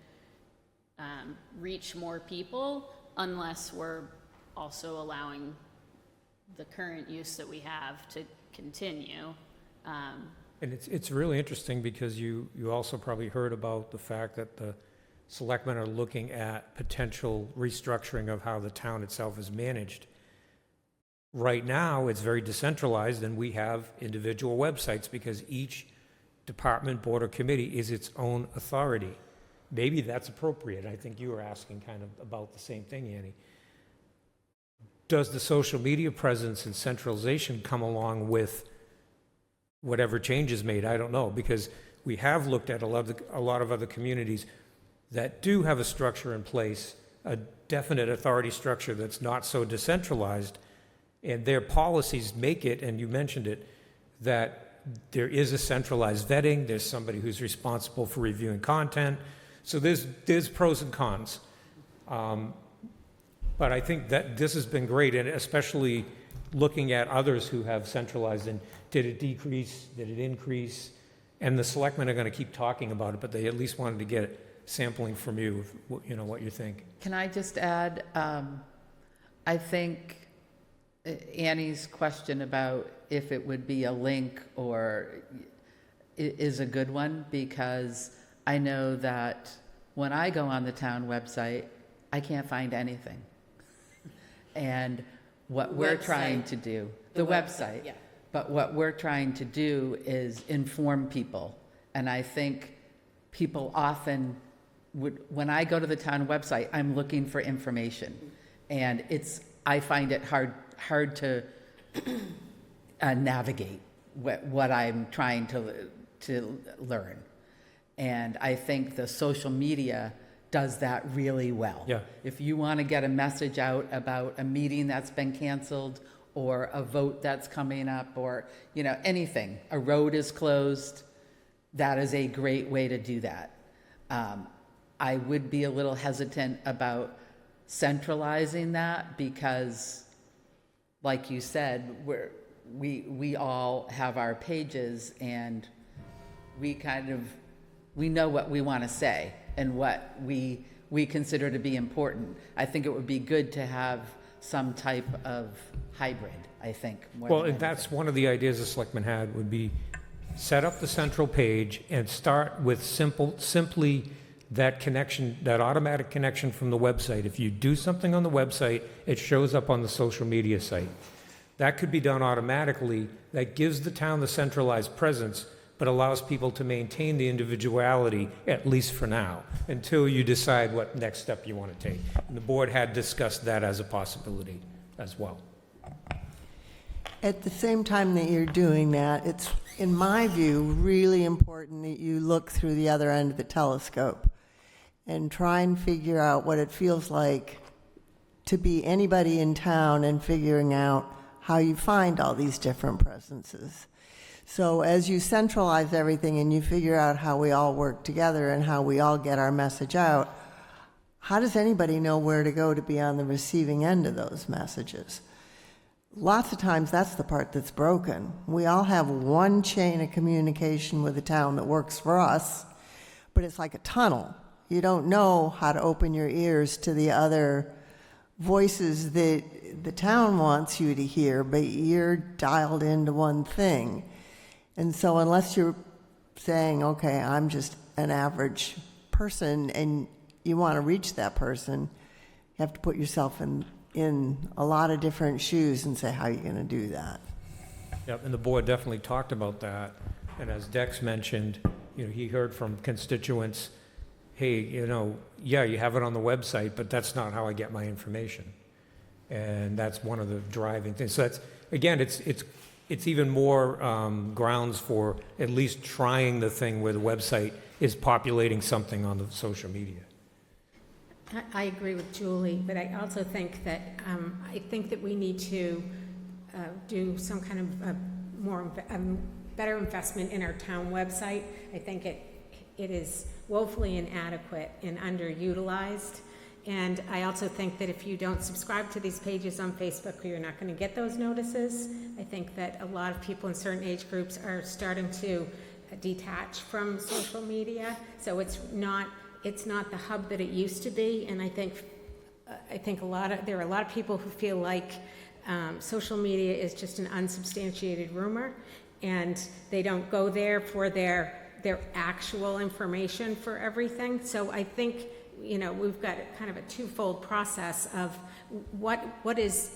reach more people unless we're also allowing the current use that we have to continue. And it's really interesting because you also probably heard about the fact that the selectmen are looking at potential restructuring of how the town itself is managed. Right now, it's very decentralized, and we have individual websites because each department, board, or committee is its own authority. Maybe that's appropriate. I think you were asking kind of about the same thing, Annie. Does the social media presence and centralization come along with whatever changes made? I don't know, because we have looked at a lot of other communities that do have a structure in place, a definite authority structure that's not so decentralized, and their policies make it, and you mentioned it, that there is a centralized vetting, there's somebody who's responsible for reviewing content. So there's pros and cons. But I think that this has been great, and especially looking at others who have centralized, and did it decrease, did it increase? And the selectmen are going to keep talking about it, but they at least wanted to get sampling from you, what you think. Can I just add, I think Annie's question about if it would be a link or is a good one, because I know that when I go on the town website, I can't find anything. And what we're trying to do, the website, yeah. but what we're trying to do is inform people. And I think people often when I go to the town website, I'm looking for information. And I find it hard to navigate what I'm trying to learn. And I think the social media does that really well. Yeah. If you want to get a message out about a meeting that's been canceled or a vote that's coming up or, anything, a road is closed, that is a great way to do that. I would be a little hesitant about centralizing that because, like you said, we all have our pages and we know what we want to say and what we consider to be important. I think it would be good to have some type of hybrid, I think. Well, and that's one of the ideas the selectmen had, would be set up the central page and start with simply that connection, that automatic connection from the website. If you do something on the website, it shows up on the social media site. That could be done automatically. That gives the town the centralized presence, but allows people to maintain the individuality, at least for now, until you decide what next step you want to take. And the board had discussed that as a possibility as well. At the same time that you're doing that, it's, in my view, really important that you look through the other end of the telescope and try and figure out what it feels like to be anybody in town and figuring out how you find all these different presences. So as you centralize everything and you figure out how we all work together and how we all get our message out, how does anybody know where to go to be on the receiving end of those messages? Lots of times that's the part that's broken. We all have one chain of communication with the town that works for us, but it's like a tunnel. You don't know how to open your ears to the other voices that the town wants you to hear, but you're dialed into one thing. And so unless you're saying, okay, I'm just an average person, and you want to reach that person, you have to put yourself in a lot of different shoes and say, how are you going to do that? Yep, and the board definitely talked about that. And as Dex mentioned, he heard from constituents, hey, yeah, you have it on the website, but that's not how I get my information. And that's one of the driving things. So that's, again, it's even more grounds for at least trying the thing where the website is populating something on the social media. I agree with Julie, but I also think that we need to do some kind of better investment in our town website. I think it is woefully inadequate and underutilized. And I also think that if you don't subscribe to these pages on Facebook, you're not going to get those notices. I think that a lot of people in certain age groups are starting to detach from social media. So it's not the hub that it used to be. And I think there are a lot of people who feel like social media is just an unsubstantiated rumor, and they don't go there for their actual information for everything. So I think we've got kind of a twofold process of what is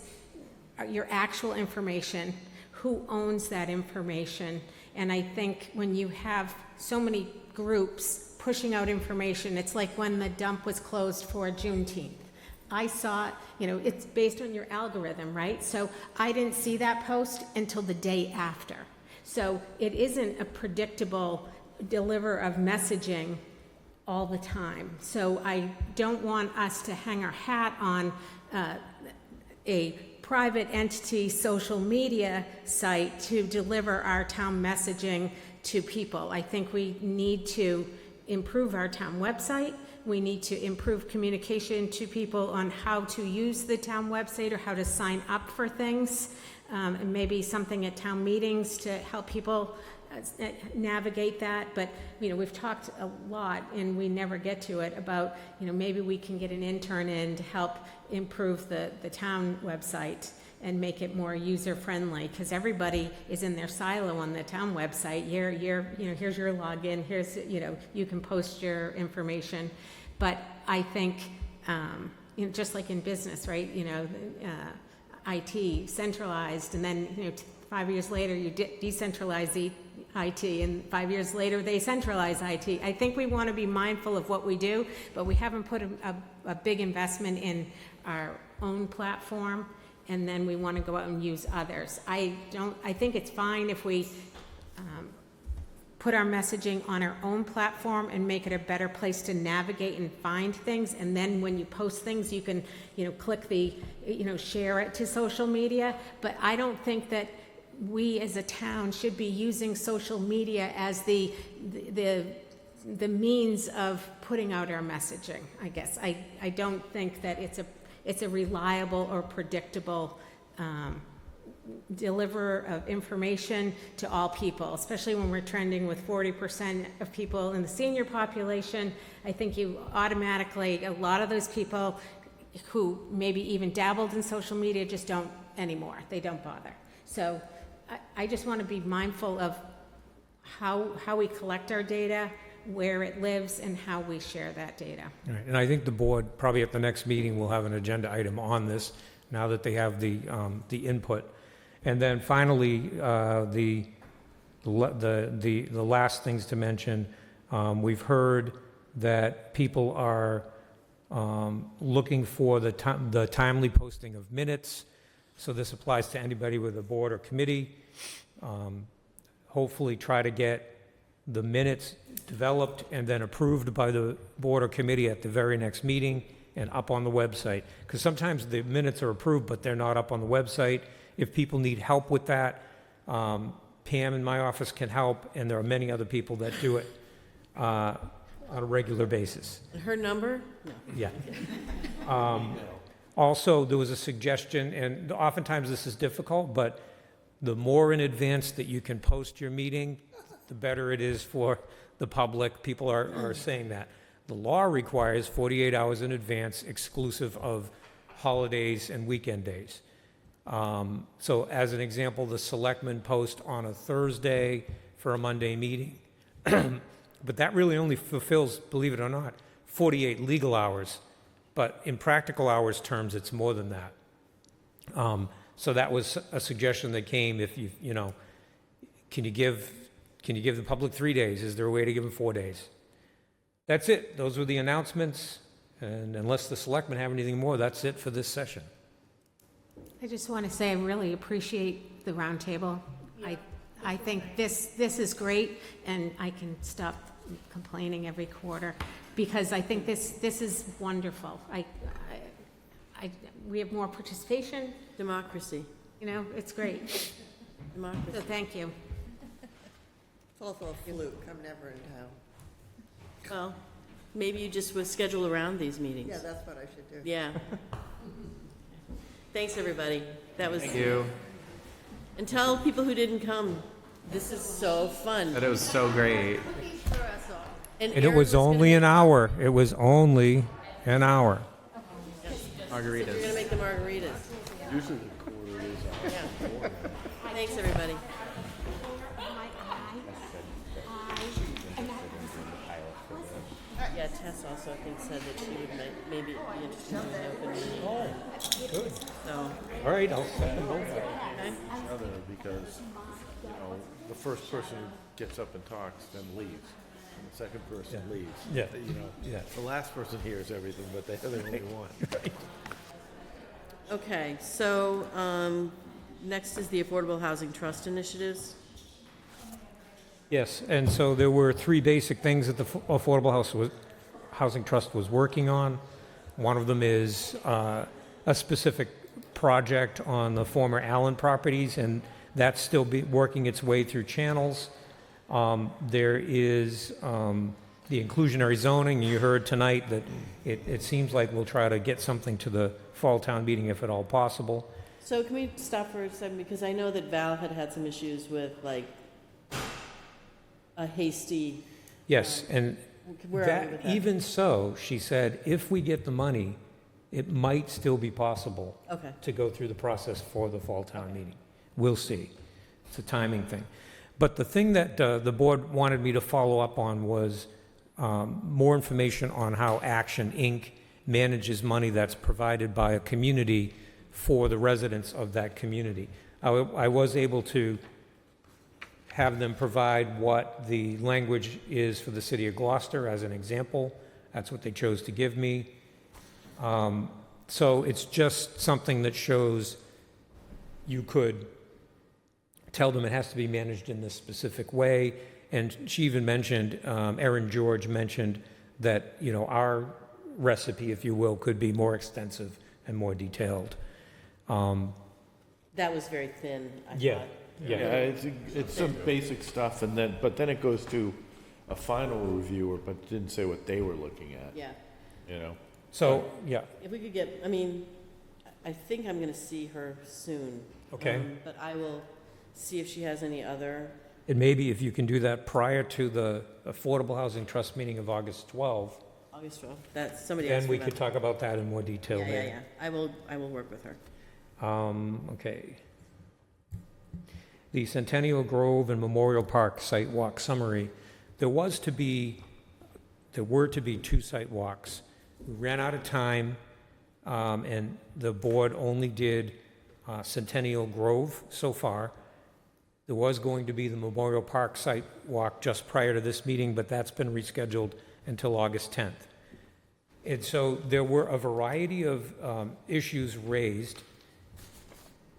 your actual information, who owns that information, And I think when you have so many groups pushing out information, it's like when the dump was closed for Juneteenth. I saw, it's based on your algorithm, right? So I didn't see that post until the day after. So it isn't a predictable deliver of messaging all the time. So I don't want us to hang our hat on a private entity social media site to deliver our town messaging to people. I think we need to improve our town website. We need to improve communication to people on how to use the town website or how to sign up for things, and maybe something at town meetings to help people navigate that. But we've talked a lot, and we never get to it, about maybe we can get an intern in to help improve the town website and make it more user-friendly, because everybody is in their silo on the town website. Here's your login, here's, you can post your information. But I think, just like in business, right, IT centralized, and then, 5 years later, you decentralize the IT, and 5 years later, they centralize IT. I think we want to be mindful of what we do, but we haven't put a big investment in our own platform, and then we want to go out and use others. I think it's fine if we put our messaging on our own platform and make it a better place to navigate and find things, and then when you post things, you can, click the, share it to social media. But I don't think that we as a town should be using social media as the means of putting out our messaging, I guess. I don't think that it's a reliable or predictable deliverer of information to all people, especially when we're trending with 40% of people in the senior population. I think you automatically, a lot of those people who maybe even dabbled in social media just don't anymore. They don't bother. So I just want to be mindful of how we collect our data, where it lives, and how we share that data. All right, and I think the board, probably at the next meeting, will have an agenda item on this, now that they have the input. And then finally, the last things to mention, we've heard that people are looking for the timely posting of minutes. So this applies to anybody with a board or committee. Hopefully try to get the minutes developed and then approved by the board or committee at the very next meeting and up on the website. Because sometimes the minutes are approved, but they're not up on the website. If people need help with that, Pam in my office can help, and there are many other people that do it on a regular basis. Her number? No. Yeah. Also, there was a suggestion, and oftentimes this is difficult, but the more in advance that you can post your meeting, the better it is for the public. People are saying that. The law requires 48 hours in advance, exclusive of holidays and weekend days. So as an example, the selectmen post on a Thursday for a Monday meeting. But that really only fulfills, believe it or not, 48 legal hours. But in practical hours terms, it's more than that. So that was a suggestion that came. If can you give the public 3 days? Is there a way to give them 4 days? That's it. Those were the announcements. And unless the selectmen have anything more, that's it for this session. I just want to say I really appreciate the roundtable. Yeah. I think this is great, and I can stop complaining every quarter, because I think this is wonderful. We have more participation. Democracy. It's great. Democracy. So thank you. It's also a fluke. I'm never in town. Well, maybe you just would schedule around these meetings. Yeah, that's what I should do. Yeah. Thanks, everybody. That was. Thank you. And tell people who didn't come, this is so fun. That it was so great. And it was only an hour. It was only an hour. Margaritas. We're gonna make the margaritas. Usually the quarter is Yeah. Thanks, everybody. Yeah, Tess also, I think, said that she would maybe be interested in the open meeting. Oh, good. So, All right, I'll send them both. okay. because you know, the first person who gets up and talks then leaves, and the second person leaves. Yeah. You know, Yeah. the last person hears everything, but they're the only one. Okay, so, next is the Affordable Housing Trust initiatives. Yes, and so there were three basic things that the Affordable Housing Trust was working on. One of them is a specific project on the former Allen properties, and that's still working its way through channels. There is the inclusionary zoning. You heard tonight that it seems like we'll try to get something to the fall town meeting if at all possible. So can we stop for a second, because I know that Val had some issues with like a hasty. Yes, and Where are we with that? even so, she said, if we get the money, it might still be possible Okay. to go through the process for the fall town meeting. We'll see. It's a timing thing. But the thing that the board wanted me to follow up on was more information on how Action Inc. manages money that's provided by a community for the residents of that community. I was able to have them provide what the language is for the city of Gloucester as an example. That's what they chose to give me. So it's just something that shows you could tell them it has to be managed in this specific way. And she even mentioned, Erin George mentioned that, you know, our recipe, if you will, could be more extensive and more detailed. That was very thin, I Yeah. thought. Yeah, it's some basic stuff, and then it goes to a final reviewer, but didn't say what they were looking at, Yeah. you know? So, yeah, If we could get, I mean, I think I'm gonna see her soon. Okay. But I will see if she has any other, and maybe if you can do that prior to the Affordable Housing Trust meeting of August 12th, August 12th, that's, somebody then asked we for could that. talk about that in more detail Yeah, there. yeah, yeah. I will work with her. Okay. The Centennial Grove and Memorial Park site walk summary. There were to be 2 site walks. We ran out of time, and the board only did Centennial Grove so far. There was going to be the Memorial Park site walk just prior to this meeting, but that's been rescheduled until August 10th. And so there were a variety of issues raised,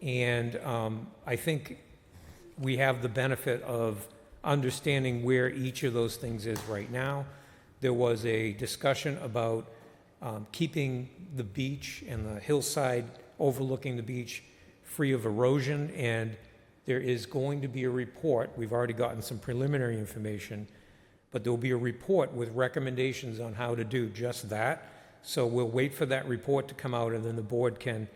and I think we have the benefit of understanding where each of those things is right now. There was a discussion about keeping the beach and the hillside overlooking the beach free of erosion, and there is going to be a report. We've already gotten some preliminary information, but there will be a report with recommendations on how to do just that. So we'll wait for that report to come out, and then the board can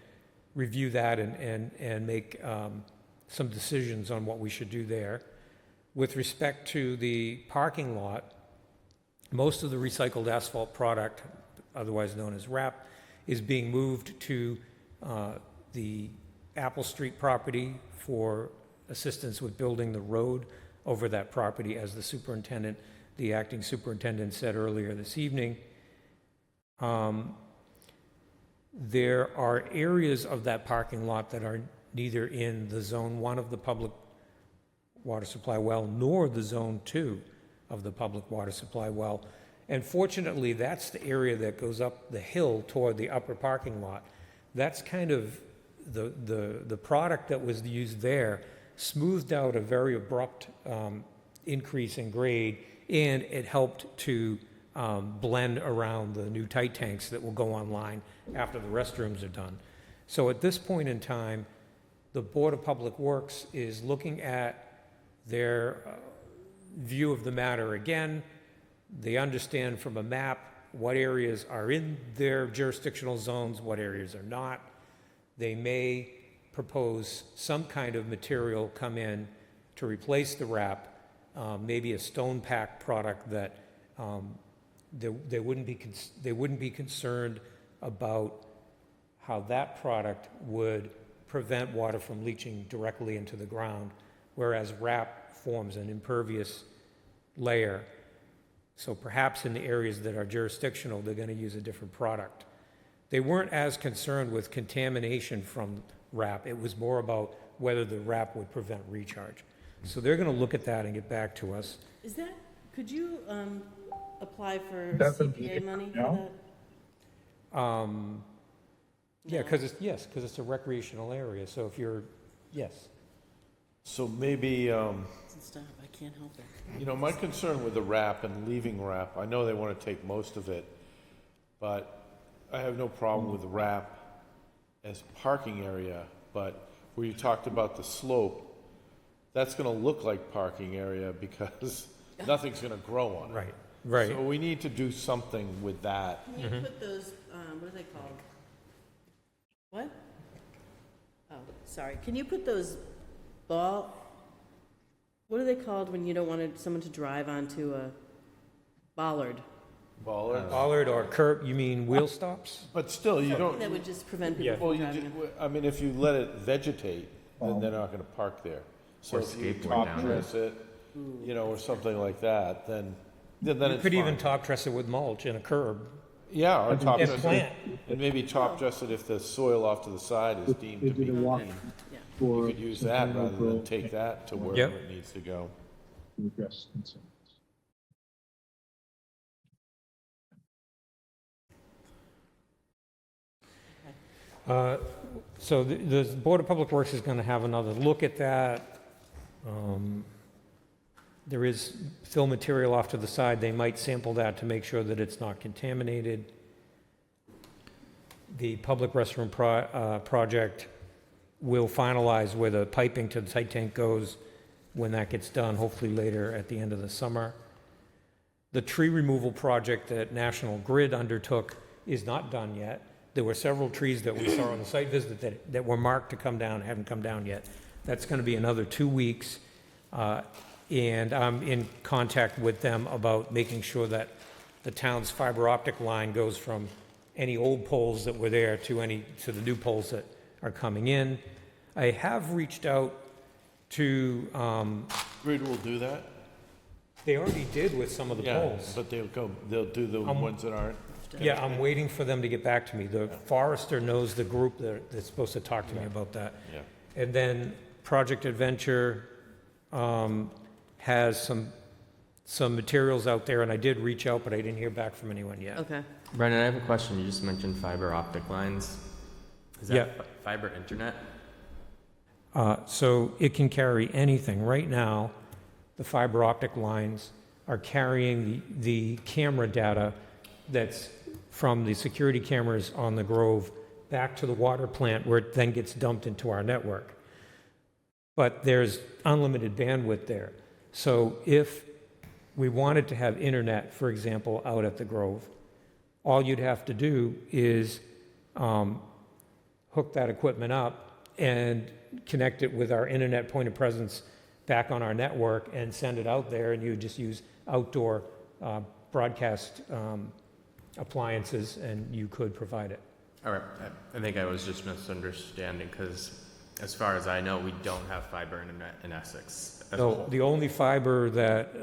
review that and make some decisions on what we should do there. With respect to the parking lot, most of the recycled asphalt product, otherwise known as RAP, is being moved to the Apple Street property for assistance with building the road over that property, as the acting superintendent said earlier this evening. There are areas of that parking lot that are neither in the Zone 1 of the public water supply well, nor the Zone 2 of the public water supply well. And fortunately, that's the area that goes up the hill toward the upper parking lot. That's kind of the product that was used there smoothed out a very abrupt increase in grade, and it helped to blend around the new tight tanks that will go online after the restrooms are done. So at this point in time, the Board of Public Works is looking at their view of the matter again. They understand from a map what areas are in their jurisdictional zones, what areas are not. They may propose some kind of material come in to replace the wrap, maybe a stone pack product that they wouldn't be concerned about how that product would prevent water from leaching directly into the ground, whereas wrap forms an impervious layer. So perhaps in the areas that are jurisdictional, they're going to use a different product. They weren't as concerned with contamination from wrap. It was more about whether the wrap would prevent recharge. So they're going to look at that and get back to us. Is that, could you apply for CPA money for that? Yeah, because it's a recreational area, so if you're, yes. So maybe, Stop, I can't help it. you know, my concern with the wrap and leaving wrap, I know they want to take most of it, but I have no problem with the wrap as parking area, but where you talked about the slope, that's going to look like parking area because nothing's going to grow on it. Right, right. So we need to do something with that. Can you put those, what are they called? What? Oh, sorry. Can you put those what are they called when you don't want someone to drive onto a bollard? Bollard or curb, you mean wheel stops? But still, you don't. That would just prevent people Well, from driving. I mean, if you let it vegetate, then they're not gonna park there. So Or if you skateboard top down dress it, you know, or something like that, then You it's could even fine. top dress it with mulch and a curb. Yeah, or top And dress plant. it, and maybe top dress it if the soil off to the side is deemed to be clean. You could use that rather than take that to wherever it needs to go. So the Board of Public Works is going to have another look at that. There is fill material off to the side. They might sample that to make sure that it's not contaminated. The public restroom project will finalize where the piping to the tight tank goes when that gets done, hopefully later at the end of the summer. The tree removal project that National Grid undertook is not done yet. There were several trees that we saw on the site visit that were marked to come down, haven't come down yet. That's going to be another 2 weeks. And I'm in contact with them about making sure that the town's fiber optic line goes from any old poles that were there to the new poles that are coming in. I have reached out to, Grid will do that? they already did with some of the Yeah, poles. but they'll do the ones that aren't. Yeah, I'm waiting for them to get back to me. The forester knows the group that's supposed to talk to me about that. Yeah. And then Project Adventure has some materials out there, and I did reach out, but I didn't hear back from anyone yet. Okay. Brendan, I have a question. You just mentioned fiber optic lines. Is that Yeah. Fiber internet? So it can carry anything. Right now, the fiber optic lines are carrying the camera data that's from the security cameras on the Grove back to the water plant where it then gets dumped into our network. But there's unlimited bandwidth there. So if we wanted to have internet, for example, out at the Grove, all you'd have to do is hook that equipment up and connect it with our internet point of presence back on our network and send it out there, and you just use outdoor broadcast appliances, and you could provide it. All right. I think I was just misunderstanding because as far as I know, we don't have fiber internet in Essex as a So whole. the only fiber that,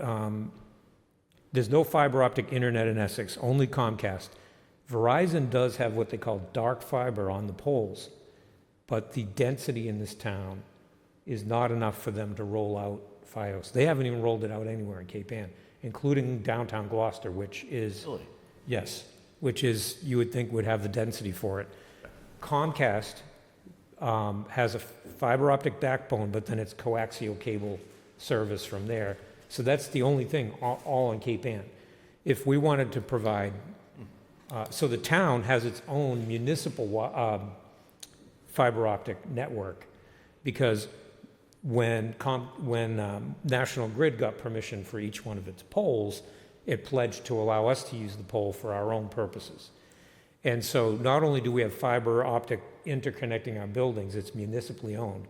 there's no fiber optic internet in Essex, only Comcast. Verizon does have what they call dark fiber on the poles, but the density in this town is not enough for them to roll out Fios. They haven't even rolled it out anywhere in Cape Ann, including downtown Gloucester, which is... Really? Yes, which is, you would think would have the density for it. Comcast has a fiber optic backbone, but then it's coaxial cable service from there. So that's the only thing, all in Cape Ann. If we wanted to provide, so the town has its own municipal fiber optic network, because when National Grid got permission for each one of its poles, it pledged to allow us to use the pole for our own purposes. And so not only do we have fiber optic interconnecting our buildings, it's municipally owned,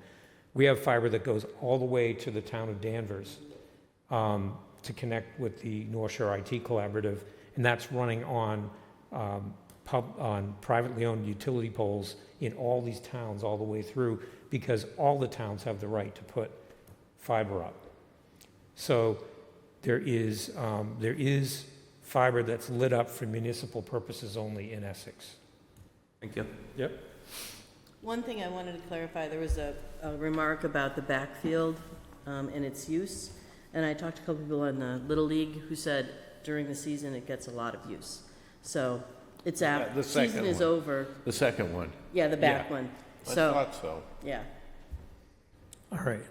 we have fiber that goes all the way to the town of Danvers to connect with the North Shore IT Collaborative, and that's running on privately owned utility poles in all these towns all the way through, because all the towns have the right to put fiber up. So there is fiber that's lit up for municipal purposes only in Essex. Thank you. Yep. One thing I wanted to clarify, there was a remark about the backfield and its use. And I talked to a couple people in the Little League who said during the season it gets a lot of use. So it's out, The second season is one. over. The second one. Yeah, the back Yeah. one. I So, thought so. yeah. All right.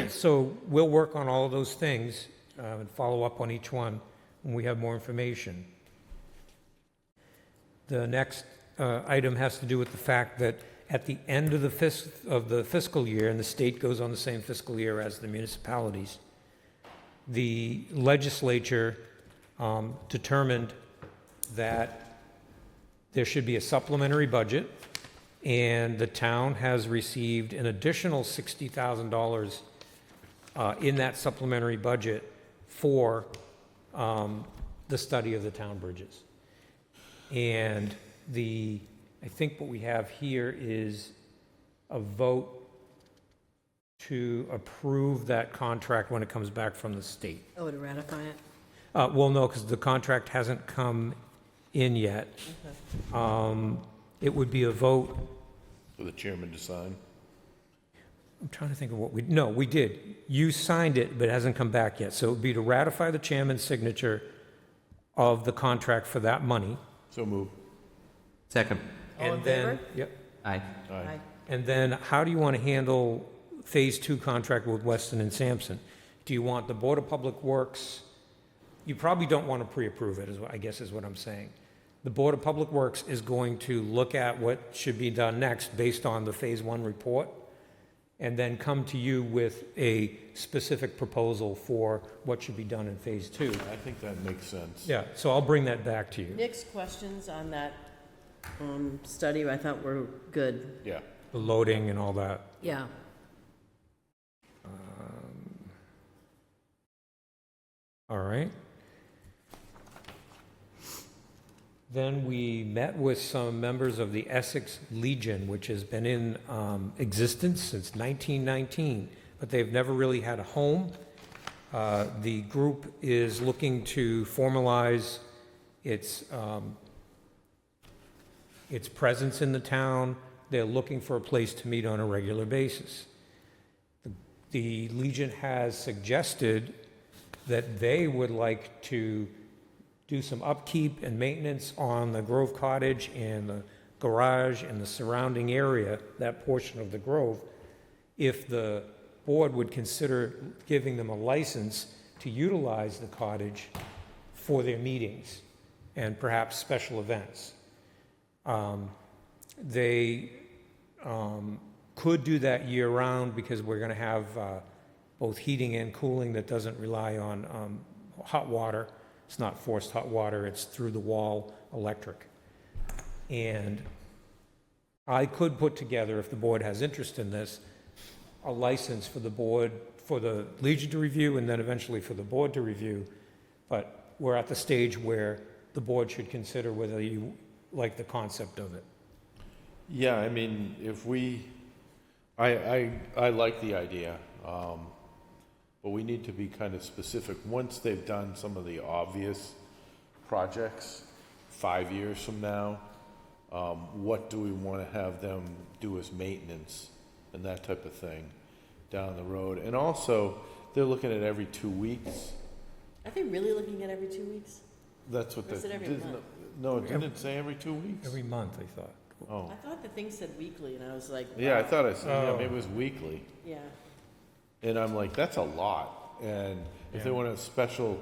So we'll work on all of those things and follow up on each one when we have more information. The next item has to do with the fact that at the end of the fiscal year, and the state goes on the same fiscal year as the municipalities, the legislature determined that there should be a supplementary budget, and the town has received an additional $60,000 in that supplementary budget for the study of the town bridges. And I think what we have here is a vote to approve that contract when it comes back from the state. Oh, to ratify it? Well, no, because the contract hasn't come in yet. Okay. It would be a vote. For the chairman to sign. I'm trying to think of what no, we did. You signed it, but it hasn't come back yet. So it would be to ratify the chairman's signature of the contract for that money. So move. Second. All in favor? Yep. Aye. Aye. And then how do you want to handle Phase 2 contract with Weston and Sampson? Do you want the Board of Public Works? You probably don't want to pre-approve it, I guess is what I'm saying. The Board of Public Works is going to look at what should be done next based on the Phase 1 report, and then come to you with a specific proposal for what should be done in Phase 2. I think that makes sense. Yeah, so I'll bring that back to you. Nick's questions on that study I thought were good. Yeah. The loading and all that. Yeah. All right. Then we met with some members of the Essex Legion, which has been in existence since 1919, but they've never really had a home. The group is looking to formalize its presence in the town. They're looking for a place to meet on a regular basis. The Legion has suggested that they would like to do some upkeep and maintenance on the Grove Cottage and the garage and the surrounding area, that portion of the Grove, if the board would consider giving them a license to utilize the cottage for their meetings and perhaps special events. They could do that year-round because we're going to have both heating and cooling that doesn't rely on hot water. It's not forced hot water, it's through-the-wall electric. And I could put together, if the board has interest in this, a license for the board, for the Legion to review, and then eventually for the board to review. But we're at the stage where the board should consider whether you like the concept of it. Yeah, I mean, if we, I like the idea, but we need to be kind of specific. Once they've done some of the obvious projects, 5 years from now, what do we want to have them do as maintenance and that type of thing down the road? And also, they're looking at every 2 weeks. Are they really looking at every 2 weeks? That's what Or is it every month? No, didn't it say every 2 weeks? Every month, I thought. Oh. I thought the thing said weekly, and I was like, Yeah, I wow. thought I said, yeah, Oh. maybe it was weekly. Yeah. And I'm like, that's a lot. And if they Yeah. want to have special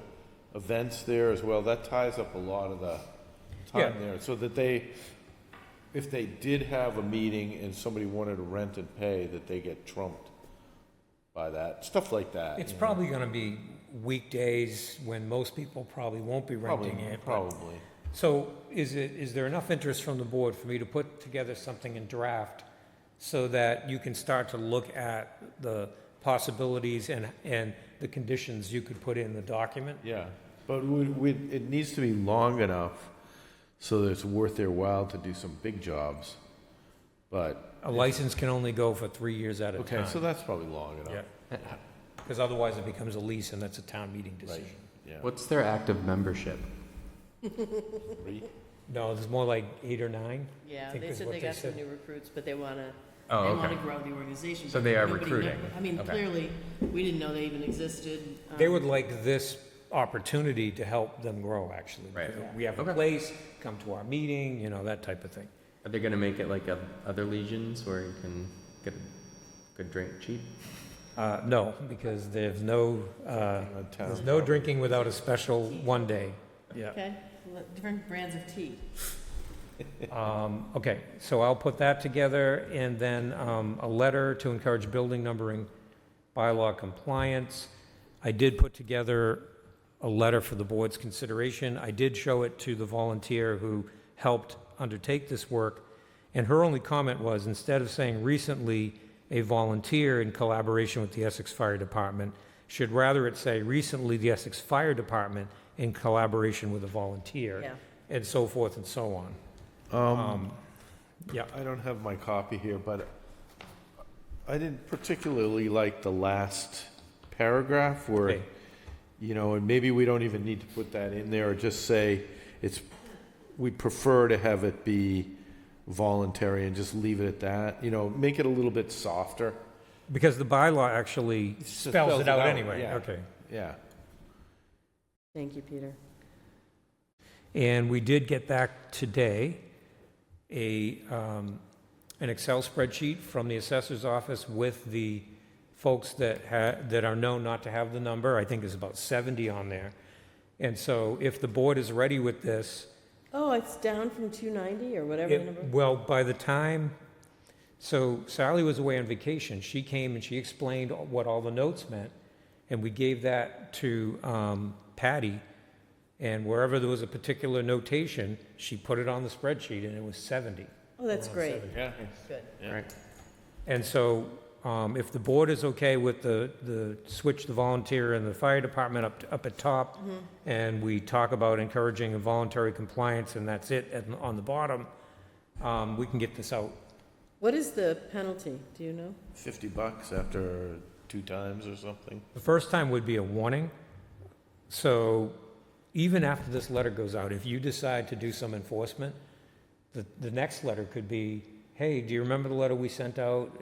events there as well, that ties up a lot of the time Yeah. there. So that if they did have a meeting and somebody wanted to rent and pay, that they get trumped by that. Stuff like that. It's you know. probably going to be weekdays when most people probably won't be renting it. but- Probably. So is there enough interest from the board for me to put together something in draft so that you can start to look at the possibilities and the conditions you could put in the document? Yeah. But it needs to be long enough so that it's worth their while to do some big jobs. But A license can only go for 3 years at a time. okay, so that's probably long enough. Yeah. Because otherwise it becomes a lease and that's a town meeting decision. Yeah. What's their active membership? 3? No, there's more like 8 or 9. Yeah, think they is said what they they got some said. new recruits, but they want to Oh, They want okay. to grow the organization. So but they are nobody recruiting. I mean, Okay. clearly, we didn't know they even existed. They would like this opportunity to help them grow, actually. Right. We have a Okay. place, come to our meeting, you know, that type of thing. Are they gonna make it like other legions where you can get a good drink cheap? No, because there's no drinking without a special one day. Yeah. Okay, different brands of tea. Okay, so I'll put that together, and then a letter to encourage building numbering bylaw compliance. I did put together a letter for the board's consideration. I did show it to the volunteer who helped undertake this work, and her only comment was, instead of saying recently, a volunteer in collaboration with the Essex Fire Department, should rather it say recently the Essex Fire Department in collaboration with a volunteer, Yeah. and so forth and so on. Yeah. I don't have my copy here, but I didn't particularly like the last paragraph where, Okay. you know, and maybe we don't even need to put that in there, or just say we prefer to have it be voluntary and just leave it at that, you know, make it a little bit softer. Because the bylaw actually spells it out anyway. yeah. Okay. Yeah. Thank you, Peter. And we did get back today an Excel spreadsheet from the assessor's office with the folks that are known not to have the number. I think there's about 70 on there. And so if the board is ready with this, Oh, it's down from 290 or whatever the number? well, by the time, so Sally was away on vacation. She came and she explained what all the notes meant, and we gave that to Patty, and wherever there was a particular notation, she put it on the spreadsheet, and it was 70. Oh, that's great. Yeah. Good. Right. And so if the board is okay with the switch the volunteer and the fire department up at top, and we talk about encouraging voluntary compliance, and that's it on the bottom, we can get this out. What is the penalty? Do you know? $50 after 2 times or something. The first time would be a warning. So even after this letter goes out, if you decide to do some enforcement, the next letter could be, hey, do you remember the letter we sent out,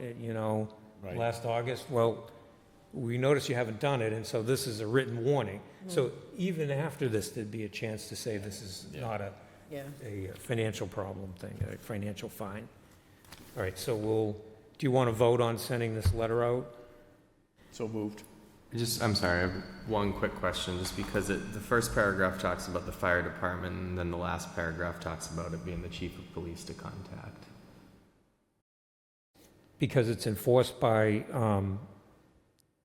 Right. last August? Well, we noticed you haven't done it, and so this is a written warning. So even after this, there'd be a chance to say this is not Yeah. a financial problem thing, a financial fine. All right, so do you want to vote on sending this letter out? So moved. I'm sorry, I have one quick question, just because the first paragraph talks about the fire department, and then the last paragraph talks about it being the chief of police to contact. Because it's enforced by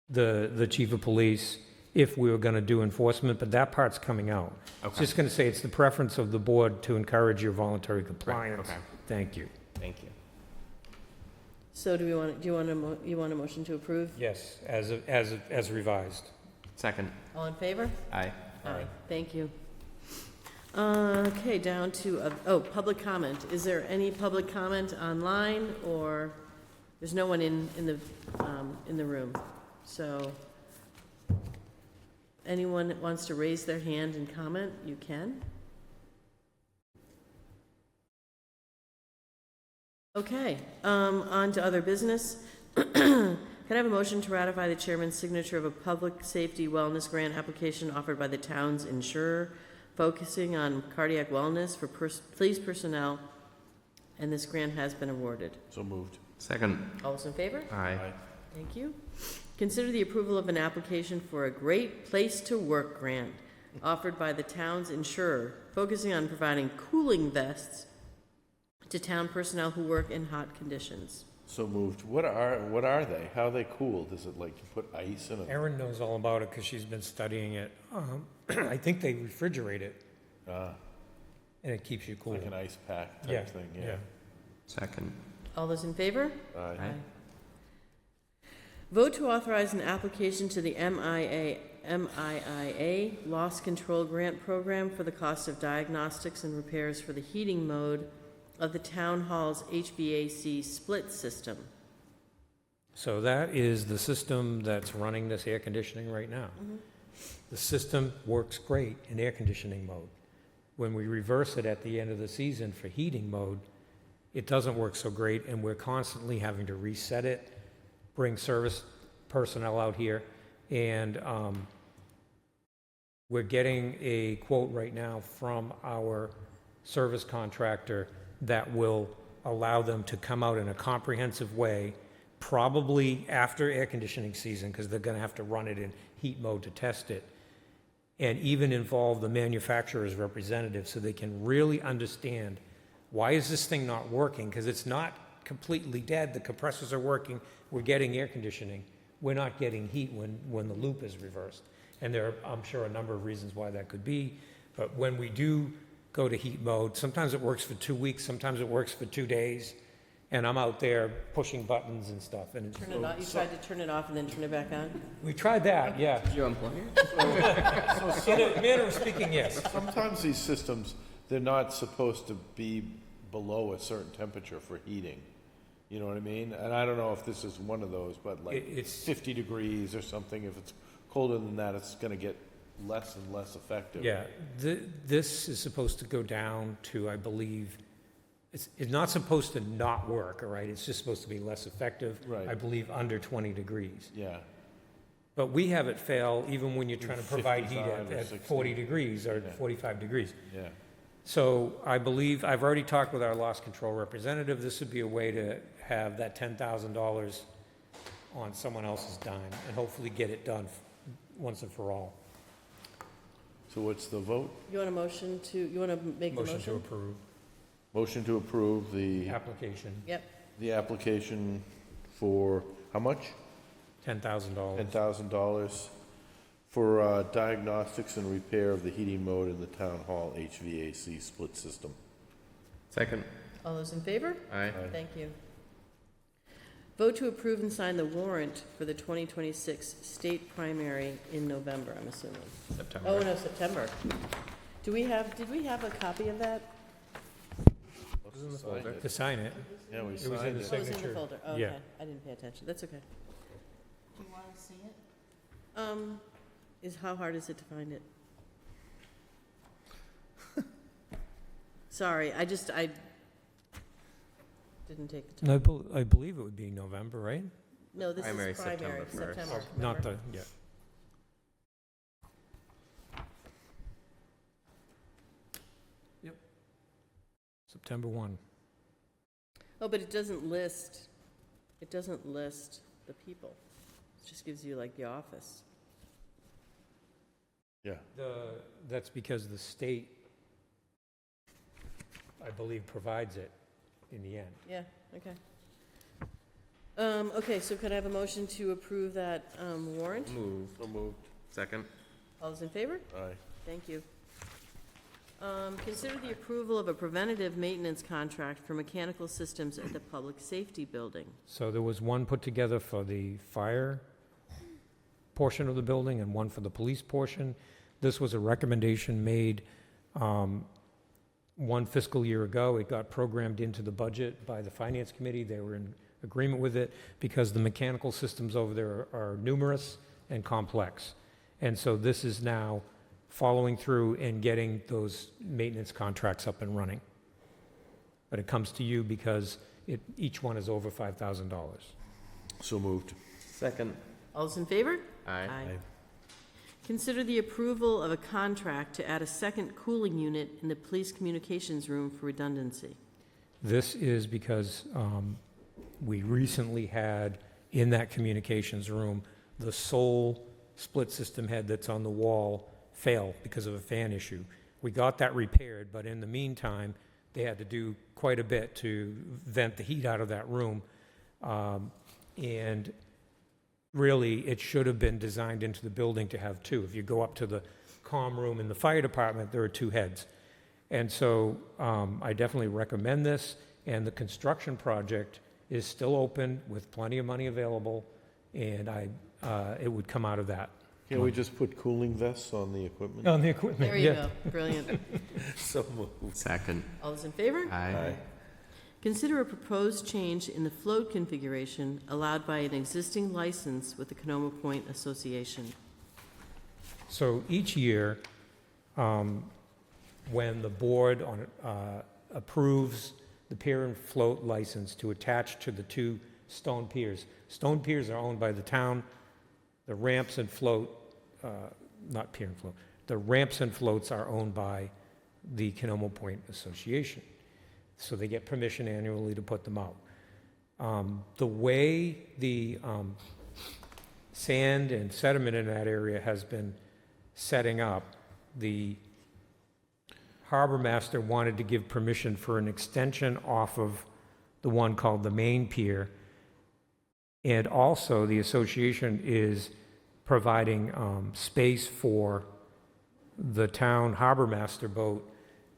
the chief of police if we were going to do enforcement, but that part's coming out. It's Okay. just going to say it's the preference of the board to encourage your voluntary compliance. okay. Thank you. Thank you. So do you want a motion to approve? Yes, as revised. Second. All in favor? Aye. Aye. Thank you. Okay, down to, public comment. Is there any public comment online, or there's no one in the room? So anyone that wants to raise their hand and comment, you can. Okay, on to other business. Can I have a motion to ratify the chairman's signature of a public safety wellness grant application offered by the town's insurer, focusing on cardiac wellness for police personnel, and this grant has been awarded? So moved. Second. All those in favor? Aye. Thank you. Consider the approval of an application for a Great Place to Work grant offered by the town's insurer, focusing on providing cooling vests to town personnel who work in hot conditions. So moved. What are they? How are they cooled? Is it like you put ice in them? Erin knows all about it because she's been studying it. I think they refrigerate it, and it keeps you cool. Like an ice pack Yeah, type thing, yeah. Second. All those in favor? Aye. Aye. Vote to authorize an application to the MIA Loss Control Grant Program for the cost of diagnostics and repairs for the heating mode of the town hall's HVAC split system. So that is the system that's running this air conditioning right now. The system works great in air conditioning mode. When we reverse it at the end of the season for heating mode, it doesn't work so great, and we're constantly having to reset it, bring service personnel out here, and we're getting a quote right now from our service contractor that will allow them to come out in a comprehensive way, probably after air conditioning season, because they're going to have to run it in heat mode to test it, and even involve the manufacturer's representative so they can really understand, why is this thing not working? Because it's not completely dead. The compressors are working. We're getting air conditioning. We're not getting heat when the loop is reversed. And there are, I'm sure, a number of reasons why that could be. But when we do go to heat mode, sometimes it works for 2 weeks, sometimes it works for 2 days. And I'm out there pushing buttons and stuff. And Turn it off. You tried to turn it off and then turn it back on? we tried that, yeah. Did you unplug it? In a manner of speaking, yes. Sometimes these systems, they're not supposed to be below a certain temperature for heating. You know what I mean? And I don't know if this is one of those, but like It's 50 degrees or something, if it's colder than that, it's gonna get less and less effective. Yeah, this is supposed to go down to, I believe, it's not supposed to not work, all right? It's just supposed to be less effective. Right. I believe under 20 degrees. Yeah. But we have it fail even when you're trying to provide heat 55 or at 60. 40 degrees or Yeah. 45 degrees. Yeah. So I believe, I've already talked with our loss control representative, this would be a way to have that $10,000 on someone else's dime and hopefully get it done once and for all. So what's the vote? You want a motion to, you want to make the motion? Motion to approve. Motion to approve the Application, Yep. application for, how much? $10,000. $10,000 for diagnostics and repair of the heating mode in the town hall HVAC split system. Second. All those in favor? Aye. Thank you. Vote to approve and sign the warrant for the 2026 state primary in November, I'm assuming. September. Oh, no, September. Did we have a copy of that? It was in the folder. To sign it. Yeah, we It was in signed the it. Oh, it was in the signature. folder. Oh, Yeah. okay. I didn't pay attention. That's okay. Do you want to see it? How hard is it to find it? Sorry, I didn't take the time. No, I believe it would be November, right? No, this Primary is primary, September first. September. Not remember? the, yeah. Yep. September 1. Oh, but it doesn't list the people. It just gives you like the office. Yeah. That's because the state, I believe, provides it in the end. Yeah, okay. Okay, so could I have a motion to approve that warrant? So moved. Second. All those in favor? Aye. Thank you. Consider the approval of a preventative maintenance contract for mechanical systems at the Public Safety Building. So there was one put together for the fire portion of the building and one for the police portion. This was a recommendation made one fiscal year ago. It got programmed into the budget by the Finance Committee. They were in agreement with it because the mechanical systems over there are numerous and complex. And so this is now following through and getting those maintenance contracts up and running. But it comes to you because each one is over $5,000. So moved. Second. All those in favor? Aye. Consider the approval of a contract to add a second cooling unit in the police communications room for redundancy. This is because we recently had, in that communications room, the sole split system head that's on the wall fail because of a fan issue. We got that repaired, but in the meantime, they had to do quite a bit to vent the heat out of that room. And really, it should have been designed into the building to have two. If you go up to the comm room in the fire department, there are two heads. And so I definitely recommend this, and the construction project is still open with plenty of money available, and it would come out of that. Can we just put cooling vests on the equipment? On the equipment, There you yeah. go, brilliant. So moved. Second. All those in favor? Aye. Consider a proposed change in the float configuration allowed by an existing license with the Canoma Point Association. So each year, when the board approves the pier and float license to attach to the 2 stone piers. Stone piers are owned by the town. The ramps and float, not pier and float, the ramps and floats are owned by the Canomo Point Association. So they get permission annually to put them out. The way the sand and sediment in that area has been setting up, the harbor master wanted to give permission for an extension off of the one called the main pier. And also, the association is providing space for the town harbor master boat,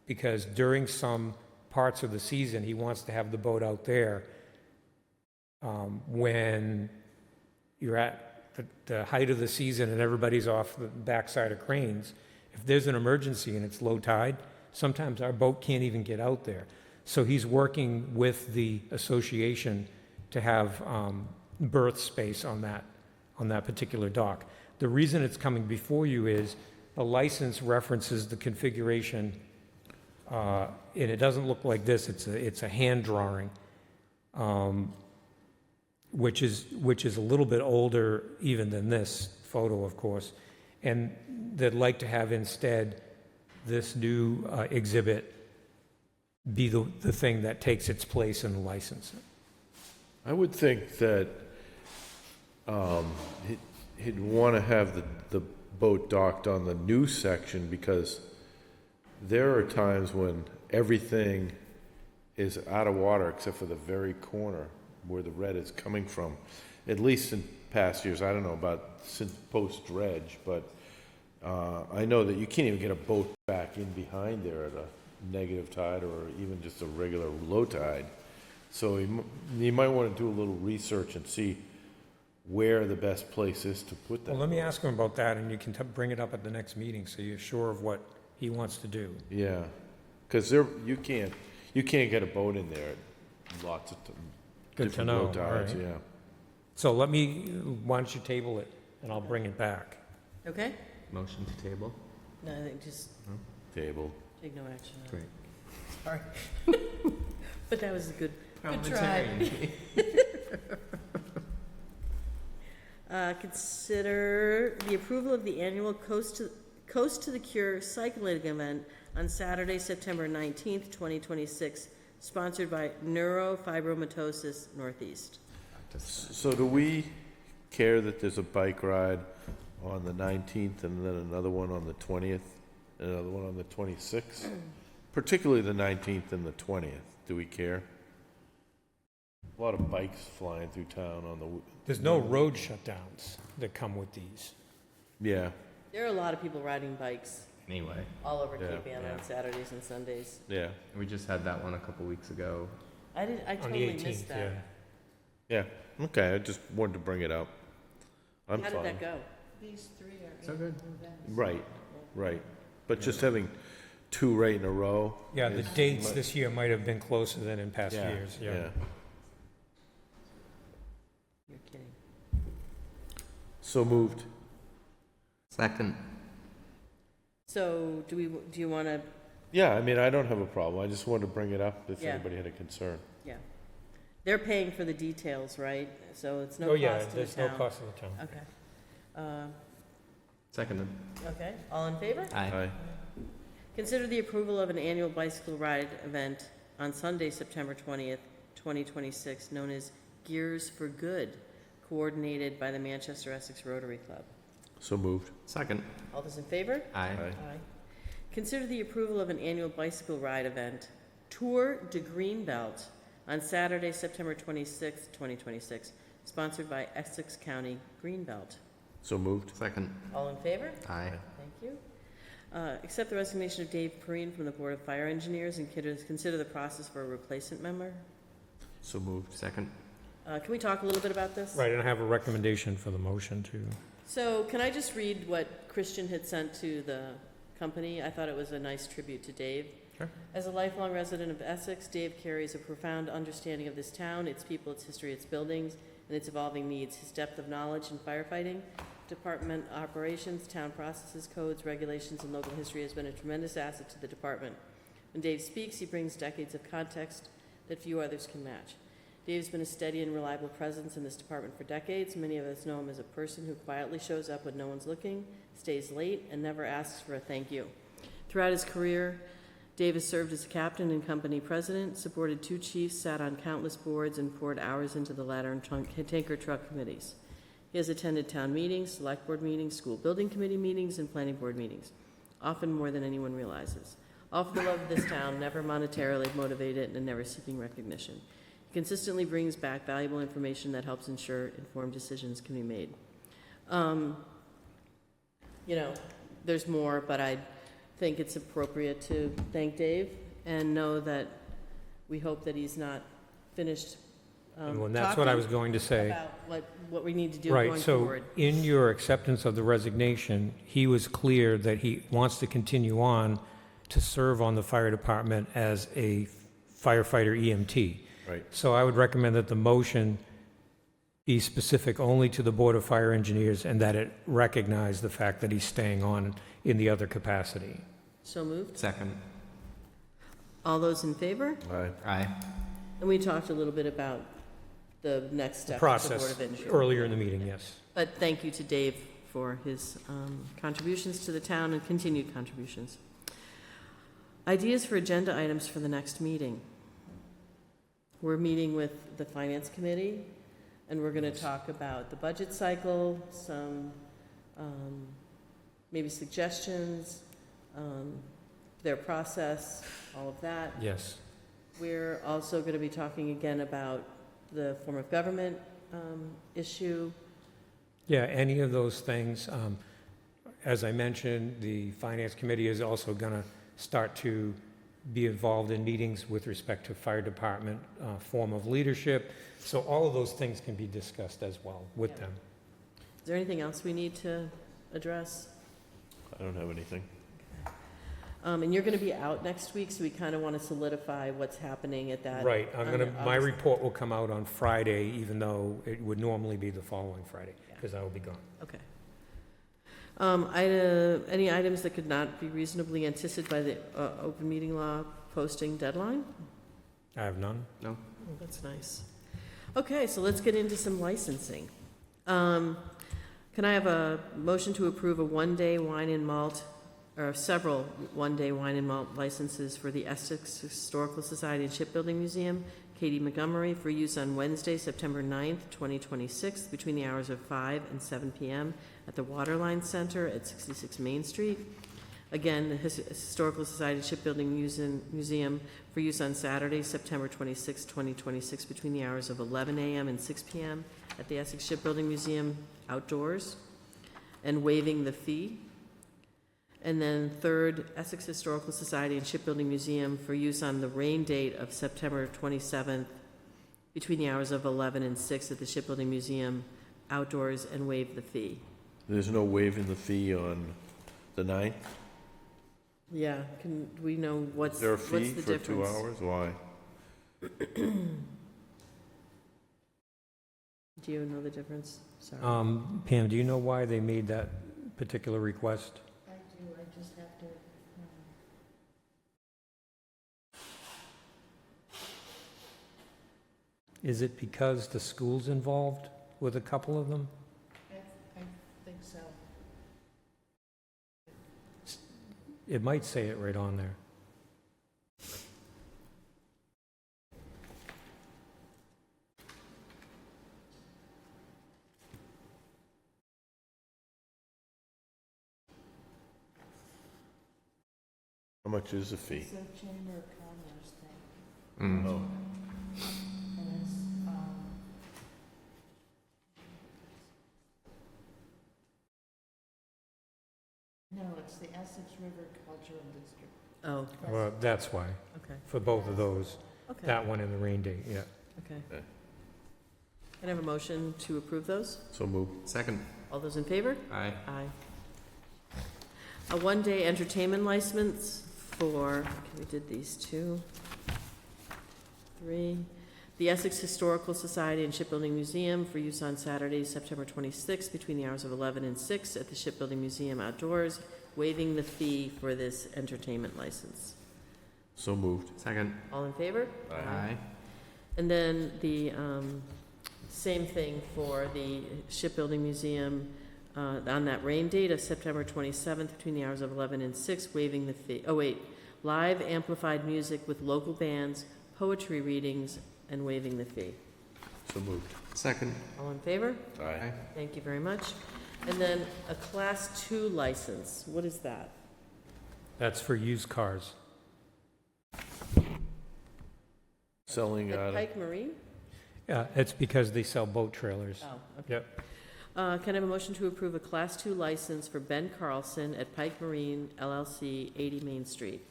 because during some parts of the season, he wants to have the boat out there when you're at the height of the season and everybody's off the backside of Cranes. If there's an emergency and it's low tide, sometimes our boat can't even get out there. So he's working with the association to have berth space on that particular dock. The reason it's coming before you is the license references the configuration, and it doesn't look like this. It's a hand drawing, which is a little bit older even than this photo, of course, and they'd like to have instead this new exhibit be the thing that takes its place in the license. I would think that he'd want to have the boat docked on the new section, because there are times when everything is out of water except for the very corner where the red is coming from. At least in past years, I don't know about since post-dredge, but I know that you can't even get a boat back in behind there at a negative tide or even just a regular low tide. So you might want to do a little research and see where the best place is to put that. Well, let me ask him about that, and you can bring it up at the next meeting so you're sure of what he wants to do. Yeah, because you can't get a boat in there at lots of Good to different know, low tides, all right. yeah. So why don't you table it, and I'll bring it back. Okay? Motion to table? No, I think just Table. take no action on it. Great. Sorry. But that was a good try. Consider the approval of the annual Coast to the Cure cycling event on Saturday, September 19th, 2026, sponsored by Neurofibromatosis Northeast. So do we care that there's a bike ride on the 19th and then another one on the 20th, and another one on the 26th? Particularly the 19th and the 20th. Do we care? A lot of bikes flying through town on the... There's no road shutdowns that come with these. Yeah, There are a lot of people riding bikes Anyway, all over Yeah, Cape Ann on Saturdays and Sundays. yeah, we just had that one a couple weeks ago. I On the totally 18th, missed that. yeah. Okay, I just wanted to bring it up. I'm How fine. did that go? These three are So good. Right. But just having two right in a row. Yeah, the is dates much- this year might have been closer than in past years, yeah. You're kidding. So moved. Second. So do you want to, Yeah, I mean, I don't have a problem. I just wanted to bring it up if Yeah. anybody had a concern. yeah. They're paying for the details, right? So it's no Oh, yeah, cost to the there's no town. cost to the town. Okay. Seconded. Okay, all in favor? Aye. Consider the approval of an annual bicycle ride event on Sunday, September 20th, 2026, known as Gears for Good, coordinated by the Manchester Essex Rotary Club. So moved. Second. All those in favor? Aye. Aye. Consider the approval of an annual bicycle ride event, Tour de Greenbelt, on Saturday, September 26th, 2026, sponsored by Essex County Greenbelt. So moved. Second. All in favor? Aye. Thank you. Accept the resignation of Dave Perrine from the Board of Fire Engineers and consider the process for a replacement member. So moved. Second. Can we talk a little bit about this? Right, and I have a recommendation for the motion too. So can I just read what Christian had sent to the company? I thought it was a nice tribute to Dave. Sure. As a lifelong resident of Essex, Dave carries a profound understanding of this town, its people, its history, its buildings, and its evolving needs. His depth of knowledge in firefighting, department operations, town processes, codes, regulations, and local history has been a tremendous asset to the department. When Dave speaks, he brings decades of context, that few others can match. Dave's been a steady and reliable presence in this department for decades. Many of us know him as a person who quietly shows up when no one's looking, stays late, and never asks for a thank you. Throughout his career, Dave has served as a captain and company president, supported 2 chiefs, sat on countless boards, and poured hours into the ladder and tanker truck committees. He has attended town meetings, select board meetings, school building committee meetings, and planning board meetings, often more than anyone realizes. All for the love of this town, never monetarily motivated and never seeking recognition. He consistently brings back valuable information that helps ensure informed decisions can be made. There's more, but I think it's appropriate to thank Dave and know that we hope that he's not finished And that's what I was going to say. about what we need to do Right, going so forward. in your acceptance of the resignation, he was clear that he wants to continue on to serve on the fire department as a firefighter EMT. Right. So I would recommend that the motion be specific only to the Board of Fire Engineers and that it recognize the fact that he's staying on in the other capacity. So moved. Second. All those in favor? Aye. Aye. And we talked a little bit about the next The step of the Board process of Engineers. earlier in the meeting, yes. But thank you to Dave for his contributions to the town and continued contributions. Ideas for agenda items for the next meeting. We're meeting with the Finance Committee, and we're going to talk about the budget cycle, some maybe suggestions, their process, all of that. Yes. We're also going to be talking again about the form of government issue. Yeah, any of those things. As I mentioned, the Finance Committee is also going to start to be involved in meetings with respect to fire department form of leadership. So all of those things can be discussed as well with Yeah. them. Is there anything else we need to address? I don't have anything. And you're going to be out next week, so we kind of want to solidify what's happening at that. Right, my August- report will come out on Friday, even though it would normally be the following Friday, because I will be gone. Okay. Any items that could not be reasonably anticipated by the open meeting law posting deadline? I have none. Oh, that's nice. Okay, so let's get into some licensing. Can I have a motion to approve a one-day wine and malt, or several one-day wine and malt licenses for the Essex Historical Society and Shipbuilding Museum, Katie Montgomery, for use on Wednesday, September 9th, 2026, between the hours of 5 and 7 p.m. at the Waterline Center at 66 Main Street. Again, the Historical Society and Shipbuilding Museum for use on Saturday, September 26, 2026, between the hours of 11 a.m. and 6 p.m. at the Essex Shipbuilding Museum outdoors, and waiving the fee. And then third, Essex Historical Society and Shipbuilding Museum for use on the rain date of September 27th, between the hours of 11 and 6 at the Shipbuilding Museum outdoors, and waive the fee. There's no waiving the fee on the 9th? Yeah, can we know what's Is there a what's fee the for 2 difference? hours? Why? Do you know the difference? Sorry. Pam, do you know why they made that particular request? I do, I just have to. Is it because the school's involved with a couple of them? I think so. It might say it right on there. How much is the fee? It's a Chamber of Commerce thing. Oh, And it's, no, it's the Essex River Cultural District. Oh, Well, that's why, okay, for both of those, okay, that one and the rain date, yeah. okay. Okay. Can I have a motion to approve those? so moved. Second. All those in favor? Aye. Aye. A one-day entertainment license for, okay, we did these 2, 3. The Essex Historical Society and Shipbuilding Museum for use on Saturday, September 26th, between the hours of 11 and 6 at the Shipbuilding Museum outdoors, waiving the fee for this entertainment license. So moved. Second. All in favor? Aye. And then the same thing for the Shipbuilding Museum on that rain date of September 27th between the hours of 11 and 6, waiving the fee. Oh, wait. Live amplified music with local bands, poetry readings, and waiving the fee. So moved. Second. All in favor? Aye. Thank you very much. And then a Class 2 license. What is that? That's for used cars. Selling, At Pike Marine? Yeah, it's because they sell boat trailers. Oh, okay. Yep. Can I have a motion to approve a Class 2 license for Ben Carlson at Pike Marine LLC, 80 Main Street?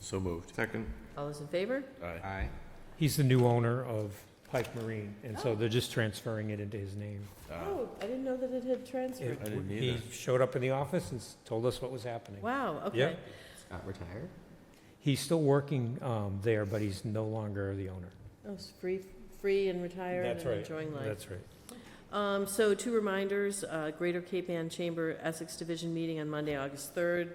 so moved. Second. All those in favor? Aye. Aye. He's the new owner of Pike Marine, and so they're just transferring it into his name. Oh, I didn't know that it had transferred. I didn't He either. showed up in the office and told us what was happening. Wow, okay. Yep. Scott retired? He's still working there, but he's no longer the owner. Oh, it's free and retired That's and right. enjoying life. That's right. So 2 reminders, Greater Cape Ann Chamber Essex Division meeting on Monday, August 3rd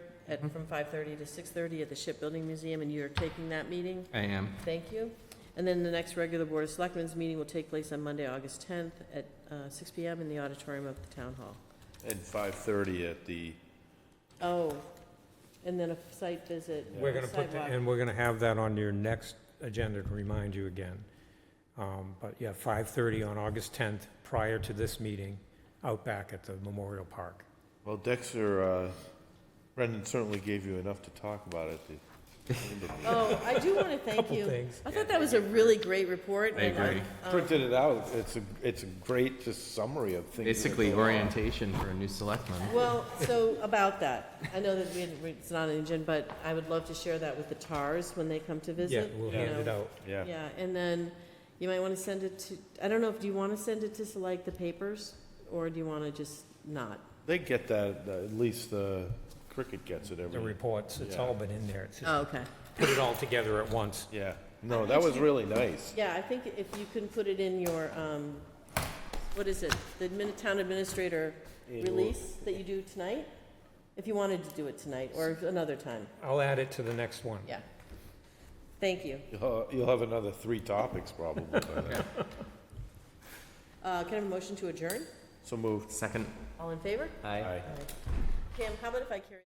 from 5:30 to 6:30 at the Shipbuilding Museum, and you're taking that meeting? I am. Thank you. And then the next regular Board of Selectmen's meeting will take place on Monday, August 10th at 6 PM in the auditorium of the Town Hall. And 5:30 at the, Oh, and then a site visit, We're gonna put, sidewalk. and we're gonna have that on your next agenda to remind you again. But yeah, 5:30 on August 10th, prior to this meeting, out back at the Memorial Park. well, Dexter, Brendan certainly gave you enough to talk about at the Oh, I do want to thank Couple you. things. I thought that was a really great report. I and, agree. printed it out. It's a great just summary of things. that are Basically, going on. orientation for a new selectman. Well, so about that, I know that it's not an agenda, but I would love to share that with the TARs when they come to Yeah, visit. we'll you hand know. it out. Yeah. Yeah, and then you might want to send it to, I don't know, do you want to send it to like the papers, or do you want to just not? They get that, at least the Cricket gets it The every. reports, it's Yeah. all been in there. It's just Oh, okay. put it all together at once. Yeah. No, that was really nice. Yeah, I think if you can put it in your, what is it, the town administrator release that you do tonight? If you wanted to do it tonight, or another time, I'll add it to the next one. yeah. Thank you. You'll have another 3 topics probably by then. Can I have a motion to adjourn? So moved. Second. All in favor? Aye. Aye. Pam, how about if I carry?